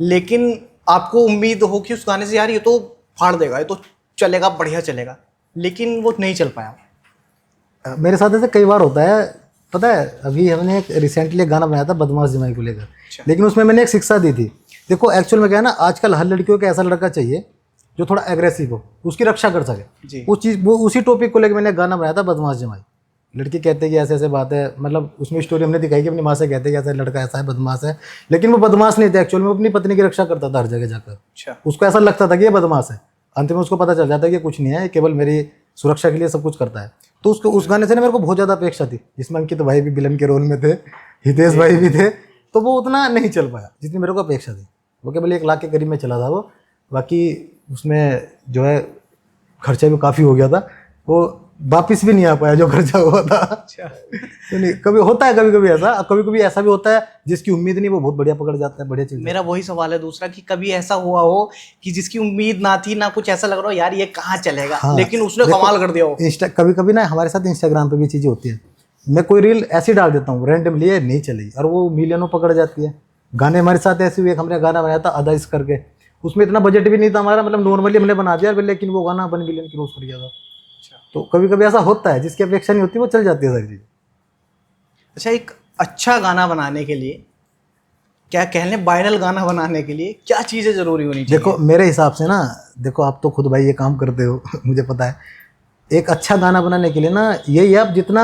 लेकिन आपको उम्मीद हो कि उस गाने से यार ये तो फाड़ देगा, ये तो चलेगा, बढ़िया चलेगा, लेकिन वो नहीं चल पाया। मेरे साथ ऐसे कई बार होता है। पता है अभी हमने एक रिसेंटली एक गाना बनाया था बदमाश जमाई को लेकर, लेकिन उसमें मैंने एक शिक्षा दी थी। देखो एक्चुअल में क्या है ना, आजकल हर लड़कियों को ऐसा लड़का चाहिए जो थोड़ा एग्रेसिव हो, उसकी रक्षा कर सके। जी। वो उसी टॉपिक को लेकर मैंने एक गाना बनाया था बदमाश जमाई। लड़की कहते हैं कि ऐसे ऐसे बात है, मतलब उसमें स्टोरी हमने दिखाई कि अपनी माँ से कहते हैं कि ऐसा लड़का ऐसा है बदमाश है, लेकिन वो बदमाश नहीं था एक्चुअल में, वो अपनी पत्नी की रक्षा करता था हर जगह जाकर। अच्छा। उसको ऐसा लगता था कि ये बदमाश है, अंत में उसको पता चल जाता है कि कुछ नहीं है, केवल मेरी सुरक्षा के लिए सब कुछ करता है। तो उसको उस गाने से ना मेरे को बहुत ज़्यादा अपेक्षा थी, जिसमें अंकित भाई भी विलन के रोल में थे, हितेश भाई भी थे, तो वो उतना नहीं चल पाया जितनी मेरे को अपेक्षा थी। वो केवल 1 लाख के करीब में चला था वो, बाकी उसमें जो है खर्चा भी काफ़ी हो गया था, वो वापिस भी नहीं आ पाया जो खर्चा हुआ था। तो नहीं, कभी होता है कभी कभी ऐसा, कभी कभी ऐसा भी होता है जिसकी उम्मीद नहीं वो बहुत बढ़िया पकड़ जाता है, बढ़िया चीज़। मेरा वही सवाल है दूसरा कि कभी ऐसा हुआ हो कि जिसकी उम्मीद ना थी ना कुछ, ऐसा लग रहा हो यार ये कहाँ चलेगा, हाँ, लेकिन उसने देखो, कमाल कर दिया हो। कभी कभी ना हमारे साथ इंस्टाग्राम पे भी चीज़ें होती हैं। मैं कोई रील ऐसी डाल देता हूँ रैंडमली, नहीं चलेगी और वो मिलियनों पकड़ जाती है। गाने हमारे साथ ऐसे हुए, हमने गाना बनाया था अदा इस करके, उसमें इतना बजट भी नहीं था हमारा, मतलब नॉर्मली हमने बना दिया, लेकिन वो गाना 1 बिलियन क्रॉस कर गया था। तो कभी कभी ऐसा होता है, जिसकी अपेक्षा नहीं होती वो चल जाती है सारी चीज़। अच्छा, एक अच्छा गाना बनाने के लिए, क्या कहने वायरल गाना बनाने के लिए क्या चीज़ें ज़रूरी होनी चाहिए? देखो मेरे हिसाब से ना, देखो आप तो खुद भाई ये काम करते हो मुझे पता है। एक अच्छा गाना बनाने के लिए ना यही है, आप जितना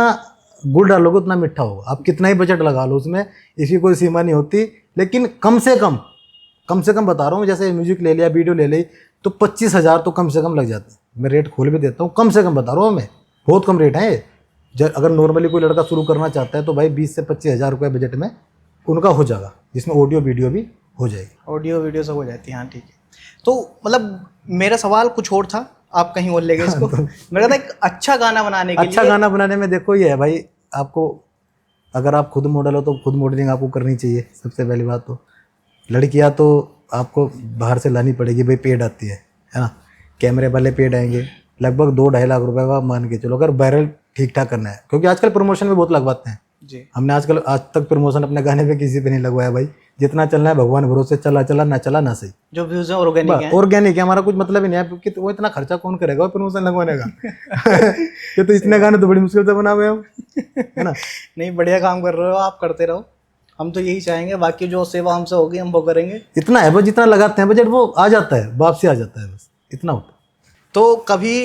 गुड़ डालोगे उतना मीठा होगा। आप कितना ही बजट लगा लो उसमें, इसकी कोई सीमा नहीं होती, लेकिन कम से कम बता रहा हूँ, जैसे म्यूजिक ले लिया, वीडियो ले ली, तो 25,000 तो कम से कम लग जाते हैं। मैं रेट खोल भी देता हूँ, कम से कम बता रहा हूँ मैं, बहुत कम रेट है ये। अगर नॉर्मली कोई लड़का शुरू करना चाहता है तो भाई 20 से 25,000 रुपये बजट में उनका हो जाएगा, जिसमें ऑडियो वीडियो भी हो जाएगी। ऑडियो वीडियो सब हो जाती है, हाँ ठीक है। तो मतलब मेरा सवाल कुछ और था, आप कहीं और ले गए इसको। मेरा था एक अच्छा गाना बनाने के लिए, अच्छा गाना बनाने में देखो ये है भाई, आपको अगर आप खुद मॉडल हो तो खुद मॉडलिंग आपको करनी चाहिए सबसे पहली बात। तो लड़कियां तो आपको बाहर से लानी पड़ेगी भाई, पेड आती है ना, कैमरे वाले पेड आएंगे, लगभग 2-2.5 लाख रुपए का मान के चलो, अगर वायरल ठीक ठाक करना है, क्योंकि आजकल प्रमोशन भी बहुत लगवाते हैं जी। हमने आज तक प्रमोशन अपने गाने पे किसी पे नहीं लगवाया भाई, जितना चलना है भगवान भरोसे, चला ना सही। जो व्यूज है ऑर्गेनिक है। ऑर्गेनिक है, हमारा कुछ मतलब ही नहीं है, क्योंकि वो इतना खर्चा कौन करेगा प्रमोशन लगवाने का ये तो इतने गाने तो बड़ी मुश्किल से बना हुए हम, है ना। नहीं, बढ़िया काम कर रहे हो आप, करते रहो, हम तो यही चाहेंगे, बाकी जो सेवा हमसे होगी हम वो करेंगे। इतना है बस, जितना लगाते हैं बजट वो आ जाता है, वापसी आ जाता है, बस इतना होता है। तो कभी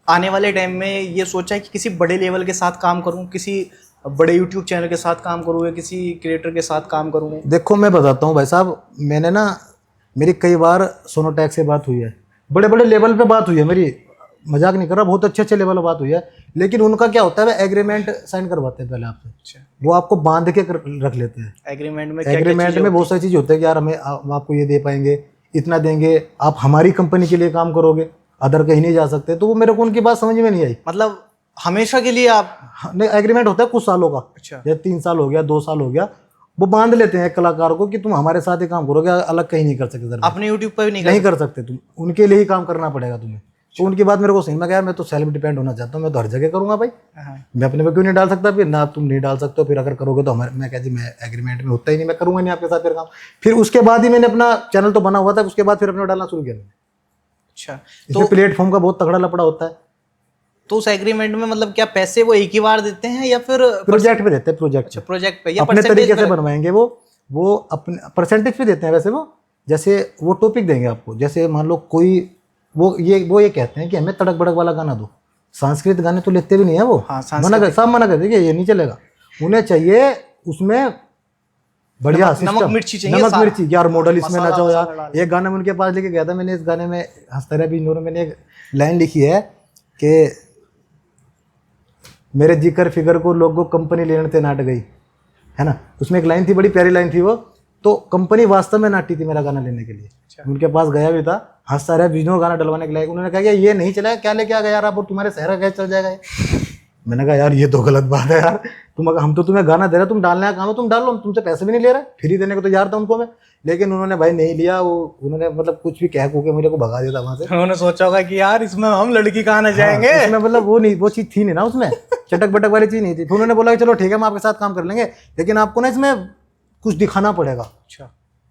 आने वाले टाइम में ये सोचा है कि किसी बड़े लेवल के साथ काम करूं, किसी बड़े यूट्यूब चैनल के साथ काम करूं या किसी क्रिएटर के साथ काम करूं? देखो मैं बताता हूँ भाई साहब, मैंने ना, मेरी कई बार सोनोटैक से बात हुई है, बड़े बड़े लेवल पे बात हुई है मेरी, मजाक नहीं कर रहा, बहुत अच्छे लेवल पर बात हुई है, लेकिन उनका क्या होता है, एग्रीमेंट साइन करवाते हैं पहले आपसे। अच्छा। वो आपको बांध के रख लेते हैं। एग्रीमेंट में एग्रीमेंट में बहुत सारी चीज़ होती है कि यार हम आपको ये दे पाएंगे, इतना देंगे, आप हमारी कंपनी के लिए काम करोगे, अदर कहीं नहीं जा सकते। तो वो मेरे को उनकी बात समझ में नहीं आई। मतलब हमेशा के लिए आप? नहीं, एग्रीमेंट होता है कुछ सालों का। अच्छा। या 3 साल हो गया, 2 साल हो गया, वो बांध लेते हैं कलाकार को कि तुम हमारे साथ ही काम करोगे, अलग कहीं नहीं कर सकते। अपने यूट्यूब पर भी नहीं कर सकते तुम, उनके लिए ही काम करना पड़ेगा तुम्हें। तो उनकी बात मेरे को समझ में गया, मैं तो सेल्फ डिपेंड होना चाहता हूँ, मैं तो हर जगह करूँगा भाई, मैं अपने पे क्यों नहीं डाल सकता? फिर ना तुम नहीं डाल सकते हो, फिर अगर करोगे तो हमारे, मैं क्या जी, मैं एग्रीमेंट में होता ही नहीं, मैं करूँगा नहीं आपके साथ फिर काम। फिर उसके बाद ही मैंने अपना चैनल तो बना हुआ था, उसके बाद फिर अपने डालना शुरू किया मैंने। अच्छा। तो प्लेटफॉर्म का बहुत तगड़ा लपड़ा होता है। तो उस एग्रीमेंट में मतलब क्या पैसे वो एक ही बार देते हैं या फिर प्रोजेक्ट पे देते हैं, प्रोजेक्ट। अच्छा, प्रोजेक्ट पे या अपने तरीके से बनवाएंगे वो अपने परसेंटेज पे देते हैं वैसे। वो जैसे वो टॉपिक देंगे आपको, जैसे मान लो कोई वो ये कहते हैं कि हमें तड़क भड़क वाला गाना दो, संस्कृत गाने तो लेते भी नहीं है वो। हाँ, सब मना कर देंगे, ये नहीं चलेगा, उन्हें चाहिए उसमें बढ़िया नमक मिर्ची चाहिए, नमक मिर्ची यार, मॉडल इसमें मसाला नचाओ यार। डाल। एक गाना मैं उनके पास लेके गया था, मैंने इस गाने में हंसता बिजनौर में मैंने एक लाइन लिखी है कि मेरे जिक्र फिगर को लोगों कंपनी लेने से नाट गई, है ना। उसमें एक लाइन थी, बड़ी प्यारी लाइन थी वो। तो कंपनी वास्तव में नाटी थी मेरा गाना लेने के लिए। उनके पास गया भी था, हंसता रहा बिजनौर गाना डलवाने के लिए। उन्होंने कहा कि ये नहीं चला, क्या लेके आ गया यार आप, और तुम्हारे शहर कैसे चल जाएगा। मैंने कहा यार ये तो गलत बात है यार, हम तो तुम्हें गाना दे रहे, तुम डालने का काम है तुम डाल लो, तुमसे पैसे भी नहीं ले रहे, फ्री देने को तो यार था उनको मैं। लेकिन उन्होंने भाई नहीं लिया, वो उन्होंने मतलब कुछ भी कह के मेरे को भगा दिया था वहाँ से। उन्होंने सोचा होगा कि यार इसमें हम लड़की कहाँ न जाएंगे। उसमें मतलब वो चीज़ थी नहीं ना, उसमें चटक बटक वाली चीज़ नहीं थी। फिर उन्होंने बोला कि चलो ठीक है हम आपके साथ काम कर लेंगे, लेकिन आपको ना इसमें कुछ दिखाना पड़ेगा। अच्छा।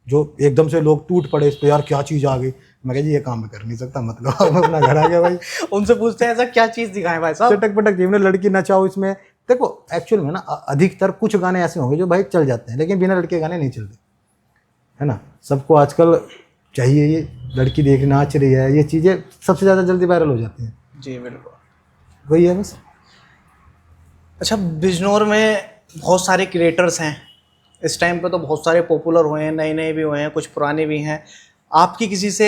जो एकदम से लोग टूट पड़े इस पे, यार क्या चीज़ आ गई। मैं कहा जी ये काम मैं कर नहीं सकता, मतलब मैं अपना घर आ गया भाई। उनसे पूछते हैं ऐसा क्या चीज दिखाएं भाई साहब। चटक पटक जीवन, लड़की नचाओ इसमें। देखो एक्चुअल में ना अधिकतर कुछ गाने ऐसे होंगे जो भाई चल जाते हैं, लेकिन बिना लड़के के गाने नहीं चलते, है ना। सबको आजकल चाहिए ये लड़की देख नाच रही है, ये चीज़ें सबसे ज़्यादा जल्दी वायरल हो जाती हैं। जी बिल्कुल। वही है बस। अच्छा, बिजनौर में बहुत सारे क्रिएटर्स हैं इस टाइम पे, तो बहुत सारे पॉपुलर हुए हैं, नए नए भी हुए हैं, कुछ पुराने भी हैं। आपकी किसी से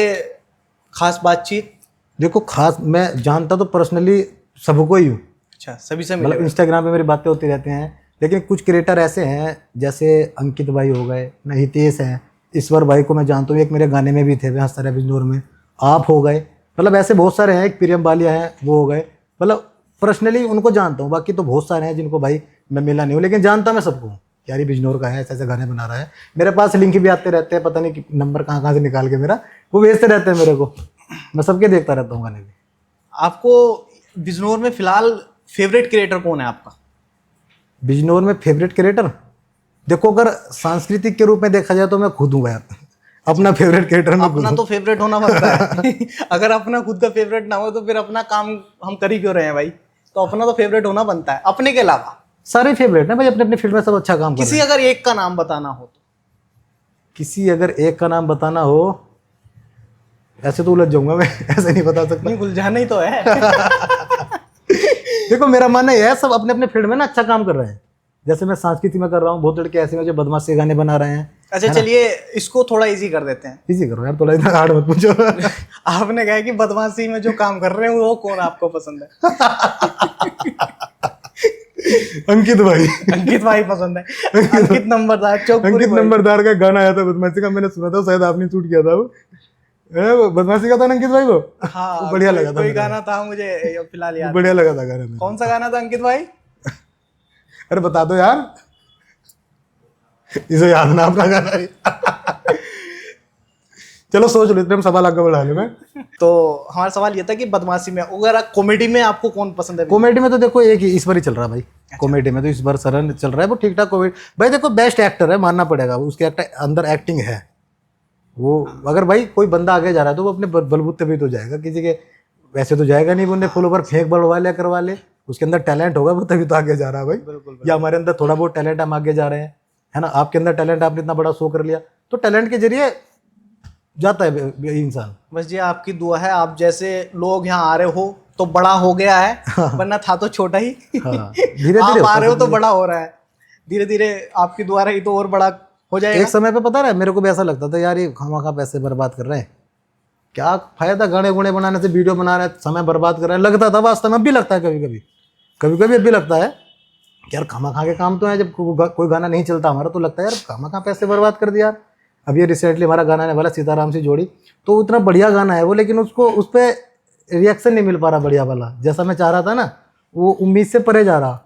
खास बातचीत? देखो खास मैं जानता तो पर्सनली सबको ही हूँ, अच्छा, सभी से मिले मतलब हुए? इंस्टाग्राम पे मेरी बातें होती रहती हैं, लेकिन कुछ क्रिएटर ऐसे हैं जैसे अंकित भाई हो गए, न हितेश हैं, ईश्वर भाई को मैं जानता हूँ, एक मेरे गाने में भी थे वे हंसता रहे बिजनौर में, आप हो गए, मतलब ऐसे बहुत सारे हैं, एक प्रियम बालिया हैं वो हो गए, मतलब पर्सनली उनको जानता हूँ। बाकी तो बहुत सारे हैं जिनको भाई मैं मिला नहीं हूँ, लेकिन जानता मैं सबको हूँ, यार ये बिजनौर का है, ऐसे ऐसे गाने बना रहा है। मेरे पास लिंक भी आते रहते हैं, पता नहीं नंबर कहाँ कहाँ से निकाल के मेरा वो भेजते रहते हैं मेरे को, मैं सबके देखता रहता हूँ गाने भी। आपको बिजनौर में फिलहाल फेवरेट क्रिएटर कौन है आपका? बिजनौर में फेवरेट क्रिएटर, देखो अगर सांस्कृतिक के रूप में देखा जाए तो मैं खुद हूँ यार, अपना फेवरेट क्रिएटर मैं खुद अपना हूँ। तो फेवरेट होना बनता है। अगर अपना खुद का फेवरेट ना हो तो फिर अपना काम हम कर ही क्यों रहे हैं भाई? तो अपना तो फेवरेट होना बनता है, अपने के अलावा। सारे फेवरेट हैं भाई, अपने अपने फील्ड में सब अच्छा काम कर किसी रहे हैं। अगर एक का नाम बताना हो तो? किसी अगर एक का नाम बताना हो, ऐसे तो उलझ जाऊंगा मैं, ऐसे नहीं बता सकता। नहीं, उलझाना ही तो है। देखो मेरा मानना यह है सब अपने अपने फील्ड में ना अच्छा काम कर रहे हैं। जैसे मैं संस्कृति में कर रहा हूँ, बहुत लड़के ऐसे हैं जो बदमाशी गाने बना रहे हैं। अच्छा चलिए, इसको थोड़ा इजी कर देते हैं। इजी करो यार, थोड़ा इतना हार्ड मत पूछो। आपने कहा कि बदमाशी में जो काम कर रहे हैं वो कौन आपको पसंद है? अंकित भाई। अंकित भाई पसंद है। अंकित नंबरदार, चौकपुरी अंकित भाई। नंबरदार का गाना आया था बदमाशी का, मैंने सुना था, शायद आपने शूट किया था वो बदमाशी का था ना अंकित भाई वो। हाँ, वो बढ़िया लगा था कोई मेरे को। गाना था मुझे फिलहाल याद। बढ़िया लगा था गाना मेरे को। कौन सा गाना था अंकित भाई? अरे बता दो यार, इसे याद ना अपना गाना है। चलो सोच लो, इतने में सवाल आगे बढ़ा लो मैं। तो हमारा सवाल ये था कि बदमाशी में, अगर कॉमेडी में आपको कौन पसंद है? कॉमेडी में तो देखो एक ही इस बार ही चल रहा है भाई। कॉमेडी में तो इस बार सरन चल रहा है, वो ठीक ठाक कॉमेडी भाई। देखो बेस्ट एक्टर है, मानना पड़ेगा, उसके अंदर एक्टिंग है वो। अगर भाई कोई बंदा आगे जा रहा है तो वो अपने बलबूते पे तो जाएगा, किसी के वैसे तो जाएगा नहीं, वो उन्हें फुल ओवर फेंक बढ़वा ले करवा ले, उसके अंदर टैलेंट होगा वो तभी तो आगे जा रहा है भाई। या हमारे अंदर थोड़ा बहुत टैलेंट, हम आगे जा रहे हैं, है ना। आपके अंदर टैलेंट, आपने इतना बड़ा शो कर लिया, तो टैलेंट के जरिए जाता है इंसान। बस ये आपकी दुआ है, आप जैसे लोग यहाँ आ रहे हो तो बड़ा हो गया है, वरना था तो छोटा ही। हाँ, धीरे-धीरे आप होता आ रहे हो है तो सब। बड़ा हो रहा है, धीरे धीरे आपकी दुआ रही तो और बड़ा हो जाएगा। एक समय पे पता है मेरे को भी ऐसा लगता था यार ये खामा पैसे बर्बाद कर रहे हैं, क्या फायदा गाने गुणे बनाने से, वीडियो बना रहे हैं, समय बर्बाद कर रहे हैं, लगता था। वास्तव में अब भी लगता है, कभी कभी अब भी लगता है कि यार खामा खा के काम तो है। जब कोई गाना नहीं चलता हमारा तो लगता है यार खामा खा पैसे बर्बाद कर दिया। अब ये रिसेंटली हमारा गाना आने वाला सीताराम से जोड़ी, तो इतना बढ़िया गाना है वो, लेकिन उसको उस पर रिएक्शन नहीं मिल पा रहा बढ़िया वाला, जैसा मैं चाह रहा था ना, वो उम्मीद से परे जा रहा।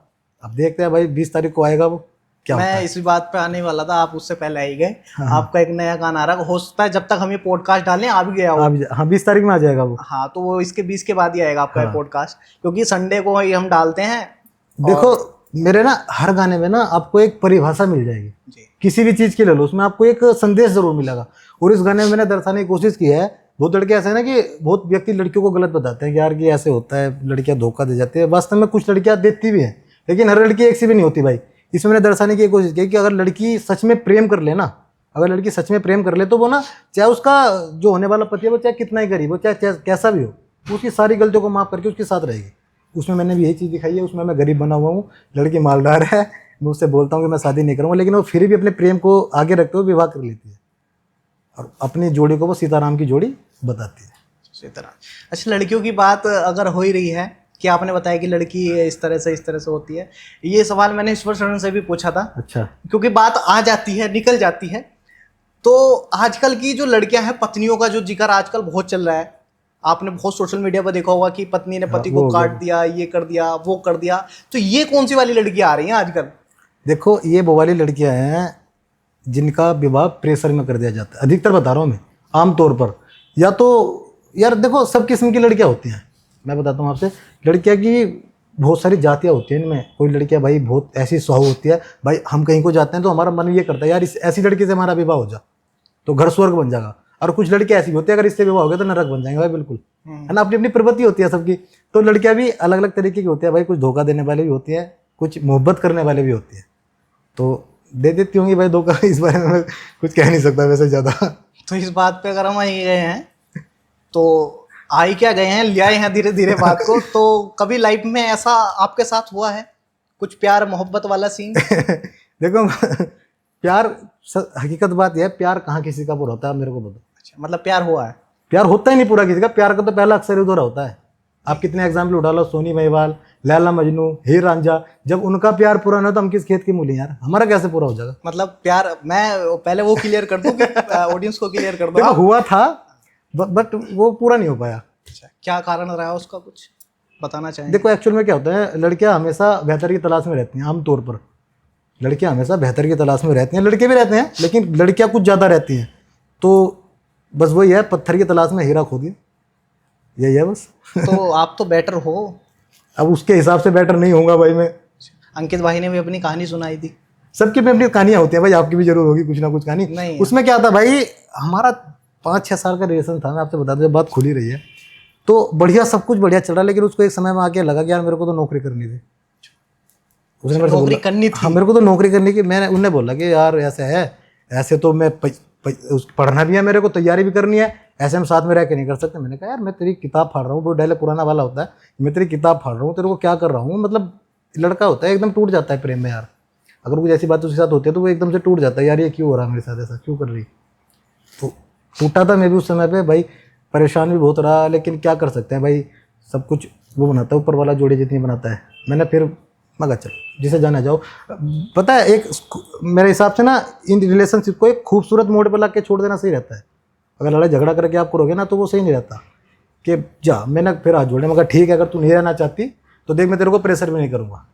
अब देखते हैं भाई 20 तारीख को आएगा वो, क्या होता मैं है। इसी बात पे आने वाला था, आप उससे पहले आ ही गए। आपका एक नया गाना आ रहा है, हो सकता है जब तक हम ये पॉडकास्ट डालें आ भी गया हो। हाँ 20 तारीख में आ जाएगा वो। हाँ, तो वो इसके 20 के बाद ही आएगा आपका ये पॉडकास्ट, क्योंकि संडे को ही हम डालते हैं। देखो मेरे ना हर गाने में ना आपको एक परिभाषा मिल जाएगी, जी। किसी भी चीज़ के ले लो, उसमें आपको एक संदेश जरूर मिलेगा। और इस गाने में मैंने दर्शाने की कोशिश की है। बहुत लड़के ऐसे हैं ना कि बहुत व्यक्ति लड़कियों को गलत बताते हैं कि यार कि ऐसे होता है, लड़कियां धोखा दे जाती है। वास्तव में कुछ लड़कियां देती भी हैं, लेकिन हर लड़की एक सी भी नहीं होती भाई। इसमें मैंने दर्शाने की कोशिश की कि अगर लड़की सच में प्रेम कर ले ना, अगर लड़की सच में प्रेम कर ले तो वो ना, चाहे उसका जो होने वाला पति है वो चाहे कितना ही गरीब हो, चाहे कैसा भी हो, उसकी सारी गलतियों को माफ करके उसके साथ रहेगी। उसमें मैंने भी यही चीज़ दिखाई है। उसमें मैं गरीब बना हुआ हूँ, लड़की मालदार है, मैं उससे बोलता हूँ कि मैं शादी नहीं करूँगा, लेकिन वो फिर भी अपने प्रेम को आगे रखते हुए विवाह कर लेती है और अपनी जोड़ी को वो सीताराम की जोड़ी बताती है। सीताराम। अच्छा, लड़कियों की बात अगर हो ही रही है कि आपने बताया कि लड़की इस तरह से होती है, ये सवाल मैंने ईश्वर शरण से भी पूछा था, अच्छा, क्योंकि बात आ जाती है, निकल जाती है। तो आजकल की जो लड़कियां हैं, पत्नियों का जो जिक्र आजकल बहुत चल रहा है, आपने बहुत सोशल मीडिया पर देखा होगा कि पत्नी ने पति को काट दिया, ये कर दिया, वो कर दिया। तो ये कौन सी वाली लड़कियां आ रही हैं आजकल? देखो ये वो वाली लड़कियां हैं जिनका विवाह प्रेशर में कर दिया जाता है, अधिकतर बता रहा हूँ मैं, आमतौर पर। या तो यार देखो सब किस्म की लड़कियां होती हैं, मैं बताता हूँ आपसे। लड़कियां की बहुत सारी जातियाँ होती हैं इनमें। कोई लड़कियां भाई बहुत ऐसी स्वभाव होती है, भाई हम कहीं को जाते हैं तो हमारा मन ये करता है यार ऐसी लड़की से हमारा विवाह हो जा, तो घर स्वर्ग बन जाएगा। और कुछ लड़कियां ऐसी भी होती है, अगर इससे विवाह हो गया तो नरक बन जाएंगे भाई, बिल्कुल, है ना। अपनी अपनी प्रवृत्ति होती है सबकी। तो लड़कियां भी अलग अलग तरीके की होती है भाई, कुछ धोखा देने वाले भी होती है, कुछ मोहब्बत करने वाले भी होती है, तो दे देती होंगी भाई धोखा। इस बारे में मैं कुछ कह नहीं सकता वैसे ज़्यादा। तो इस बात पे अगर हम आई गए हैं तो आई क्या गए हैं, ले आए हैं धीरे धीरे बात को। तो कभी लाइफ में ऐसा आपके साथ हुआ है कुछ प्यार मोहब्बत वाला सीन? देखो प्यार, हकीकत बात यह है, प्यार कहाँ किसी का पूरा होता है, मेरे को बताओ। अच्छा, मतलब प्यार हुआ है? प्यार होता ही नहीं पूरा किसी का। प्यार का तो पहला अक्सर अधूरा होता है। आप कितने एग्जाम्पल उठा लो, सोनी महिवाल, लैला मजनू, हीर रांझा, जब उनका प्यार पूरा ना हो तो हम किस खेत की मूली यार, हमारा कैसे पूरा हो जाएगा? मतलब प्यार, मैं पहले वो क्लियर कर दूं कि ऑडियंस को क्लियर कर दो देखो आप। हुआ था बट वो पूरा नहीं हो पाया। अच्छा, क्या कारण रहा उसका, कुछ बताना चाहेंगे? देखो एक्चुअल में क्या होता है, लड़कियां हमेशा बेहतर की तलाश में रहती हैं। आमतौर पर लड़कियां हमेशा बेहतर की तलाश में रहती हैं, लड़के भी रहते हैं लेकिन लड़कियां कुछ ज़्यादा रहती हैं। तो बस वही है, पत्थर की तलाश में हीरा खो दिया, यही है बस। तो आप तो बेटर हो। अब उसके हिसाब से बेटर नहीं होऊंगा भाई मैं। अंकित भाई ने भी अपनी कहानी सुनाई थी। सबकी अपनी अपनी कहानियाँ होती हैं भाई, आपकी भी जरूर होगी कुछ ना कुछ कहानी। नहीं। उसमें क्या था भाई, हमारा 5-6 साल का रिलेशन था, मैं आपसे बता दूं, जब बात खुली रही है तो बढ़िया, सब कुछ बढ़िया चल रहा है, लेकिन उसको एक समय में आके लगा कि यार मेरे को तो नौकरी करनी थी। उसने मेरे से नौकरी बोला, करनी थी? हाँ मेरे को तो नौकरी करनी की। मैंने उनने बोला कि यार ऐसे है, ऐसे तो मैं पढ़ना भी है, मेरे को तैयारी भी करनी है, ऐसे हम साथ में रह के नहीं कर सकते। मैंने कहा यार मैं तेरी किताब फाड़ रहा हूँ, वो डायलॉग पुराना वाला होता है, मैं तेरी किताब फाड़ रहा हूँ, तेरे को क्या कर रहा हूँ। मतलब लड़का होता है एकदम टूट जाता है प्रेम में यार, अगर कुछ ऐसी बात उसके साथ होती है तो वो एकदम से टूट जाता है, यार ये क्यों हो रहा है मेरे साथ, ऐसा क्यों कर रही। तो टूटा था मैं भी उस समय पे भाई, परेशान भी बहुत रहा, लेकिन क्या कर सकते हैं भाई, सब कुछ वो बनाता है ऊपर वाला, जोड़ी जितनी बनाता है। मैंने फिर मगर चल जिसे जाना जाओ। पता है एक मेरे हिसाब से ना, इन रिलेशनशिप को एक खूबसूरत मोड़ पर ला के छोड़ देना सही रहता है। अगर लड़ाई झगड़ा करके आप करोगे ना तो वो सही नहीं रहता कि जा। मैंने फिर हाथ जोड़े, मगर ठीक है अगर तू नहीं रहना चाहती तो देख मैं तेरे को प्रेशर भी नहीं करूँगा।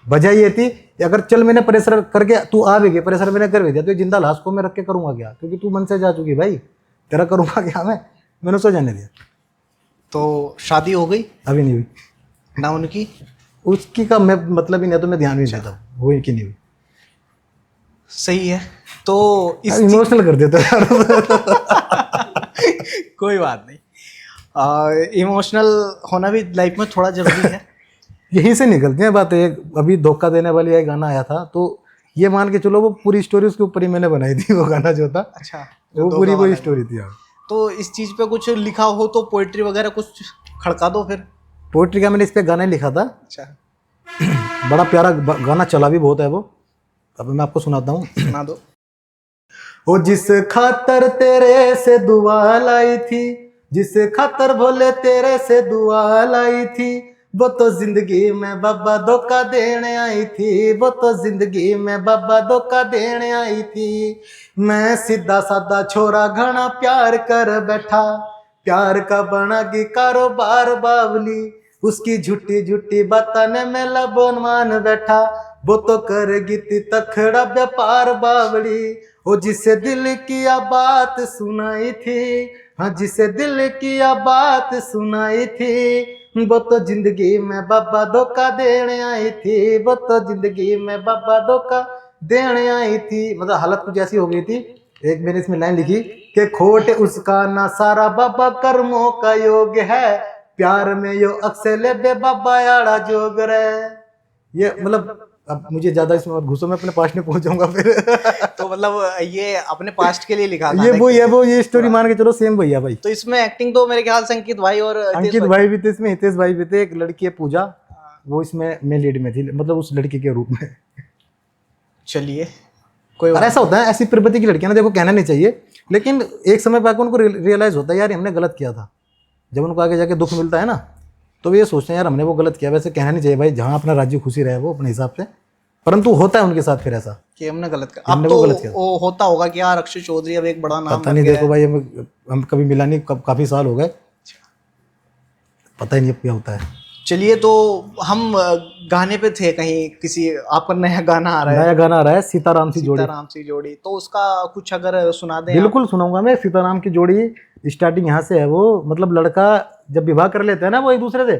वजह ये थी कि अगर चल मैंने प्रेशर करके तू आ भी गया, प्रेशर मैंने कर भी दिया, तो ये जिंदा लाश को मैं रख के करूँगा क्या, क्योंकि तू मन से जा चुकी भाई, तेरा करूँगा क्या मैंने उसको जाने दिया। तो शादी हो गई? अभी नहीं हुई ना उनकी? उसकी का मैं मतलब ही नहीं, तो मैं ध्यान भी नहीं देता वो की नहीं हुई। सही है। तो इस इमोशनल कर देता है कोई बात नहीं, इमोशनल होना भी लाइफ में थोड़ा जरूरी है। यहीं से निकलती हैं बातें। अभी धोखा देने वाली एक गाना आया था, तो ये मान के चलो वो पूरी स्टोरी उसके ऊपर ही मैंने बनाई थी, वो गाना जो था। अच्छा, वो पूरी वही स्टोरी थी। तो इस चीज पे कुछ लिखा हो तो पोइट्री वगैरह कुछ खड़का दो फिर। पोइट्री का मैंने इस पे गाना ही लिखा था। अच्छा, बड़ा प्यारा गाना, चला भी बहुत है वो। अब मैं आपको सुनाता हूँ, सुना दो। ओ जिस खातर तेरे से दुआ लाई थी, जिस खातर भोले तेरे से दुआ लाई थी, वो तो जिंदगी में बाबा धोखा देने आई थी, वो तो जिंदगी में बाबा धोखा देने आई थी। मैं सीधा साधा छोरा घना प्यार कर बैठा, प्यार का बना की कारोबार बावली, उसकी झूठी झूठी बातों ने मैं लबन मान बैठा, वो तो करेगी ती तखड़ा व्यापार बावली। ओ जिसे दिल की बात सुनाई थी, हाँ जिसे दिल की बात सुनाई थी, वो तो जिंदगी में बाबा धोखा देने आई थी, वो तो जिंदगी में बाबा धोखा देने आई थी। मतलब हालत कुछ ऐसी हो गई थी। एक मैंने इसमें लाइन लिखी कि खोट उसका ना सारा बाबा कर्मों का योग है, प्यार में यो अक्सर बे बाबा याड़ा जोग रे। ये मतलब अब मुझे ज्यादा इसमें और घुसो, मैं अपने पास्ट में पहुंच जाऊंगा फिर। तो मतलब ये अपने पास्ट के लिए लिखा था? ये स्टोरी मान के चलो सेम भैया भाई। तो इसमें एक्टिंग तो मेरे ख्याल से अंकित भाई और अंकित भाई भी थे इसमें, हितेश भाई भी थे, एक लड़की है पूजा, वो इसमें मैं लीड में थी, मतलब उस लड़की के रूप में। चलिए कोई और बात ऐसा होता है, ऐसी प्रवृत्ति की लड़कियां ना, देखो कहना नहीं चाहिए, लेकिन एक समय पर उनको रियलाइज होता है यार हमने गलत किया था। जब उनको आगे जाके दुख मिलता है ना, तो वे ये सोचते हैं यार हमने वो गलत किया। वैसे कहना नहीं चाहिए भाई, जहाँ अपना राज्य खुशी रहे वो अपने हिसाब से, परंतु होता है उनके साथ फिर ऐसा कि हमने गलत किया। हमने अब वो तो गलत किया। वो होता होगा कि यार अक्षय चौधरी अब एक बड़ा नाम पता बन नहीं, गया देखो है। भाई हम कभी मिला नहीं, काफ़ी साल हो गए, पता ही नहीं अब क्या होता है। चलिए, तो हम गाने पे थे कहीं, किसी आपका नया गाना आ रहा है, नया गाना आ रहा है सीताराम सी जोड़ी। सीताराम सी जोड़ी, तो उसका कुछ अगर सुना दें आप। बिल्कुल सुनाऊंगा मैं। सीताराम की जोड़ी स्टार्टिंग यहाँ से है। वो मतलब लड़का जब विवाह कर लेता है ना वो एक दूसरे से,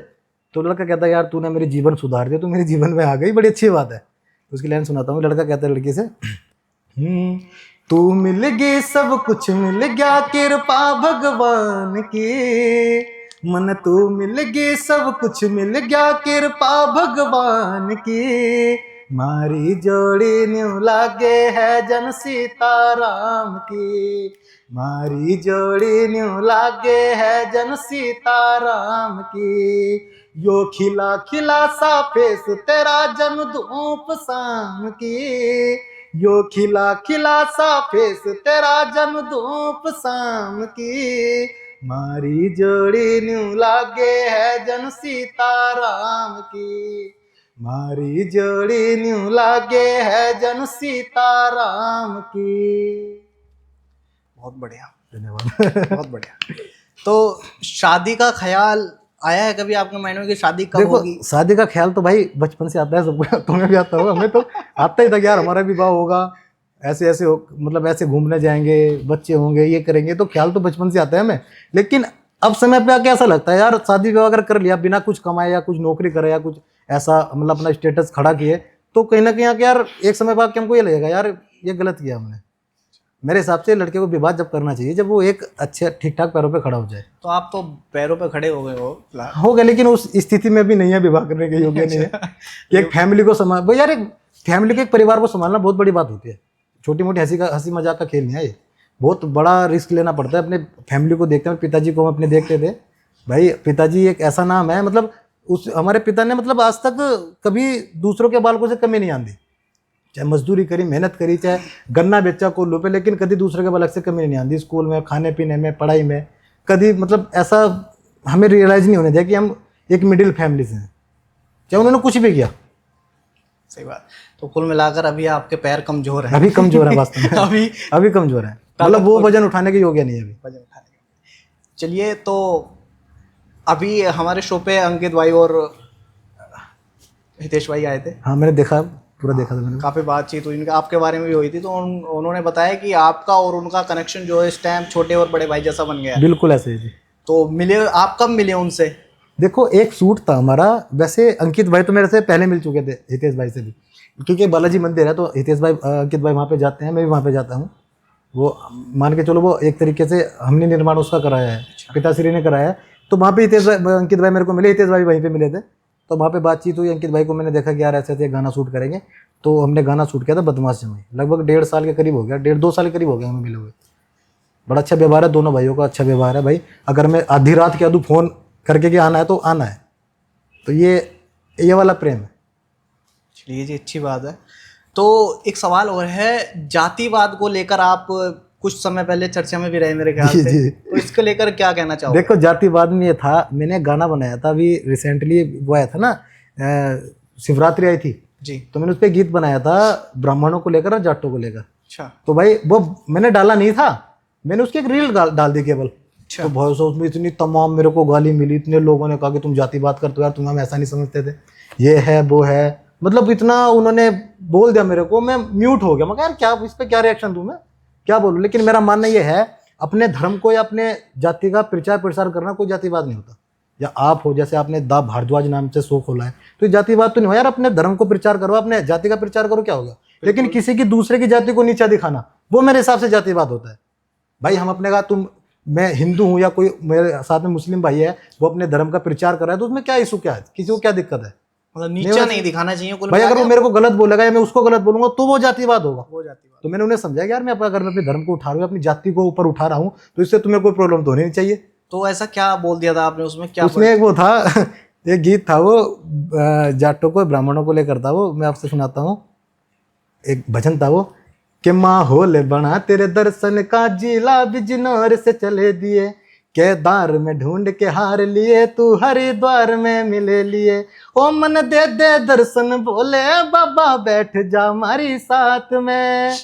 तो लड़का कहता है यार तूने मेरी जीवन सुधार दिया, तू मेरे जीवन में आ गई, बड़ी अच्छी बात है। उसकी लाइन सुनाता हूँ। लड़का कहता है लड़की से, तू मिल गई सब कुछ मिल गया कृपा भगवान की, मन तू मिल गई सब कुछ मिल गया कृपा भगवान की, मारी जोड़ी न्यू लागे है जन सीताराम की, मारी जोड़ी न्यू लागे है जन सीताराम की, यो खिला खिला सा फेस तेरा जन धूप शाम की, यो खिला खिला सा फेस तेरा जन धूप शाम की, मारी जोड़ी न्यू लागे है जन सीताराम की, मारी जोड़ी न्यू लागे है जन सीताराम की। बहुत बढ़िया, धन्यवाद। बहुत बढ़िया। तो शादी का ख्याल आया है कभी आपके माइंड में कि शादी कब देखो होगी? शादी का ख्याल तो भाई बचपन से आता है सबको, तुम्हें भी आता होगा, हमें तो आता ही था कि यार हमारा विवाह होगा, ऐसे ऐसे मतलब ऐसे घूमने जाएंगे, बच्चे होंगे, ये करेंगे, तो ख्याल तो बचपन से आता है हमें। लेकिन अब समय पे आके ऐसा लगता है यार शादी विवाह अगर कर लिया बिना कुछ कमाए या कुछ नौकरी करे या कुछ ऐसा मतलब अपना स्टेटस खड़ा किए, तो कहीं ना कहीं आके यार एक समय बाद हमको ये लगेगा यार ये गलत किया हमने। मेरे हिसाब से लड़के को विवाह जब करना चाहिए जब वो एक अच्छे ठीक ठाक पैरों पे खड़ा हो जाए। तो आप तो पैरों पे खड़े हो गए हो फिलहाल। हो गया, लेकिन उस स्थिति में भी नहीं है, विवाह करने के योग्य नहीं है कि एक फैमिली को संभाल भाई यार, एक फैमिली के एक परिवार को संभालना बहुत बड़ी बात होती है। छोटी मोटी हंसी मजाक का खेल नहीं है ये, बहुत बड़ा रिस्क लेना पड़ता है। अपने फैमिली को देखते हैं, पिताजी को हम अपने देखते थे भाई, पिताजी एक ऐसा नाम है, मतलब उस हमारे पिता ने मतलब आज तक कभी दूसरों के बालकों से कमी नहीं आंदी, चाहे मजदूरी करी, मेहनत करी, चाहे गन्ना बेचा कोल्हू पे, लेकिन कभी दूसरे के बालक से कमी नहीं आंदी। स्कूल में, खाने पीने में, पढ़ाई में कभी मतलब ऐसा हमें रियलाइज नहीं होने दिया कि हम एक मिडिल फैमिली से हैं, चाहे उन्होंने कुछ भी किया। सही बात। तो कुल मिलाकर अभी आपके पैर कमजोर हैं। अभी कमजोर है वास्तव में अभी कमजोर है, मतलब वो वजन उठाने के योग्य नहीं है अभी। वजन उठाने के। चलिए, तो अभी हमारे शो पे अंकित भाई और हितेश भाई आए थे, हाँ मैंने देखा, पूरा देखा था मैंने। काफ़ी बातचीत हुई, इनका आपके बारे में भी हुई थी। तो उन्होंने बताया कि आपका और उनका कनेक्शन जो है इस टाइम छोटे और बड़े भाई जैसा बन गया है। बिल्कुल ऐसे ही जी। तो मिले आप, कब मिले उनसे? देखो एक शूट था हमारा, वैसे अंकित भाई तो मेरे से पहले मिल चुके थे, हितेश भाई से भी, क्योंकि बालाजी मंदिर है तो हितेश भाई अंकित भाई वहाँ पे जाते हैं, मैं भी वहाँ पे जाता हूँ। वो मान के चलो वो एक तरीके से हमने निर्माण उसका कराया है, पिताश्री ने कराया है, तो वहाँ पे हितेश भाई अंकित भाई मेरे को मिले, हितेश भाई वहीं पे मिले थे, तो वहाँ पे बातचीत हुई। अंकित भाई को मैंने देखा कि यार ऐसे ऐसे गाना शूट करेंगे, तो हमने गाना शूट किया था बदमाश जमाई, लगभग 1.5 साल के करीब हो गया, 1.5-2 साल के करीब हो गया हमें मिले हुए। बड़ा अच्छा व्यवहार है दोनों भाइयों का, अच्छा व्यवहार है भाई। अगर मैं आधी रात कह दूँ फ़ोन करके कि आना है तो आना है, तो ये वाला प्रेम है। चलिए जी, अच्छी बात है। तो एक सवाल और है, जातिवाद को लेकर आप कुछ समय पहले चर्चा में भी रहे मेरे ख्याल से, जी। तो इसको लेकर क्या कहना चाहोगे? देखो जातिवाद में ये था, मैंने गाना बनाया था अभी रिसेंटली, वो आया था ना शिवरात्रि आई थी, जी। तो मैंने उस पर गीत बनाया था ब्राह्मणों को लेकर और जाटों को लेकर। अच्छा। तो भाई वो मैंने डाला नहीं था, मैंने उसकी एक रील डाल दी केवल। अच्छा। तो भाई साहब उसमें इतनी तमाम मेरे को गाली मिली, इतने लोगों ने कहा कि तुम जातिवाद करते हो यार, तुम हम ऐसा नहीं समझते थे, ये है वो है, मतलब इतना उन्होंने बोल दिया मेरे को, मैं म्यूट हो गया। मैं कहा यार क्या इस पर क्या रिएक्शन दूं, मैं क्या बोलूं। लेकिन मेरा मानना ये है, अपने धर्म को या अपने जाति का प्रचार प्रसार करना कोई जातिवाद नहीं होता। या आप हो, जैसे आपने दा भारद्वाज नाम से शो खोला है, तो ये जातिवाद तो नहीं हो यार, अपने धर्म को प्रचार करो, अपने जाति का प्रचार करो, क्या होगा। लेकिन किसी की दूसरे की जाति को नीचा दिखाना, वो मेरे हिसाब से जातिवाद होता है। भाई हम अपने का मैं हिंदू हूँ या कोई मेरे साथ में मुस्लिम भाई है, वो अपने धर्म का प्रचार कर रहा है, तो उसमें क्या इशू, क्या है, किसी को क्या दिक्कत है। मतलब नीचा नहीं दिखाना चाहिए कुल भाई मिला अगर वो के। मेरे को गलत बोलेगा या मैं उसको गलत बोलूंगा तो वो जातिवाद होगा। वो जातिवाद। तो मैंने उन्हें समझाया कि यार मैं अगर मैं अपने धर्म को उठा रहा हूँ, अपनी जाति को ऊपर उठा रहा हूँ, तो इससे तुम्हें कोई प्रॉब्लम तो होनी नहीं चाहिए। तो ऐसा क्या बोल दिया था आपने उसमें, क्या उसमें एक वो था एक गीत था, वो जाटों को ब्राह्मणों को लेकर था, वो मैं आपसे सुनाता हूँ। एक भजन था वो कि माहौल बना तेरे दर्शन का, जिला बिजनौर से चले दिए, केदार में ढूंढ के हार लिए, तू हरिद्वार में मिले लिए, ओ मन दे दे दर्शन, बोले बाबा बैठ जा हमारी साथ में,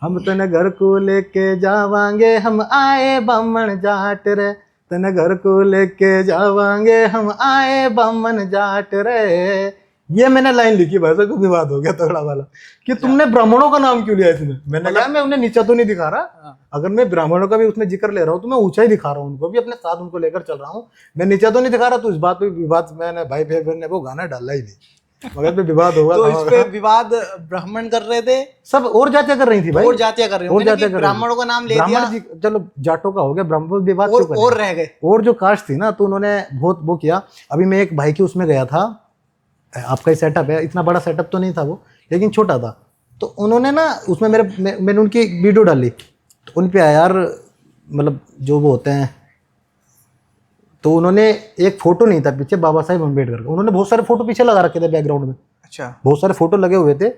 हम तने घर को लेके जावांगे, हम आए बामण जाट रे, तने घर को लेके जावांगे, हम आए बामण जाट रे। ये मैंने लाइन लिखी, भाई साहब को विवाद हो गया तगड़ा वाला कि तुमने ब्राह्मणों का नाम क्यों लिया इसमें। मैंने कहा मैं उन्हें नीचा तो नहीं दिखा रहा, अगर मैं ब्राह्मणों का भी उसमें जिक्र ले रहा हूँ तो मैं ऊंचा ही दिखा रहा हूँ, उनको भी अपने साथ उनको लेकर चल रहा हूँ, मैं नीचा तो नहीं दिखा रहा। तो इस बात पे विवाद मैंने भाई बहन ने वो गाना डाला ही नहीं। मगध पे विवाद होगा। तो इस पे विवाद ब्राह्मण कर रहे थे, सब और जातियां कर रही थी भाई, और जातियां कर रही और होंगी ना कि जातियां कर रही थी। ब्राह्मणों का नाम ले दिया ब्राह्मण जी चलो जाटों का हो गया, ब्राह्मण विवाद क्यों करें? और रह गए। और जो कास्ट थी ना तो उन्होंने बहुत वो किया। अभी मैं एक भाई के उसमें गया था, आपका ही सेटअप है, इतना बड़ा सेटअप तो नहीं था वो, लेकिन छोटा था। तो उन्होंने ना उसमें मैंने उनकी वीडियो डाली, तो उन पे आया यार मतलब जो वो होते हैं, तो उन्होंने एक फोटो नहीं था पीछे बाबा साहेब अम्बेडकर का, उन्होंने बहुत सारे फोटो पीछे लगा रखे थे बैकग्राउंड में, अच्छा, बहुत सारे फोटो लगे हुए थे,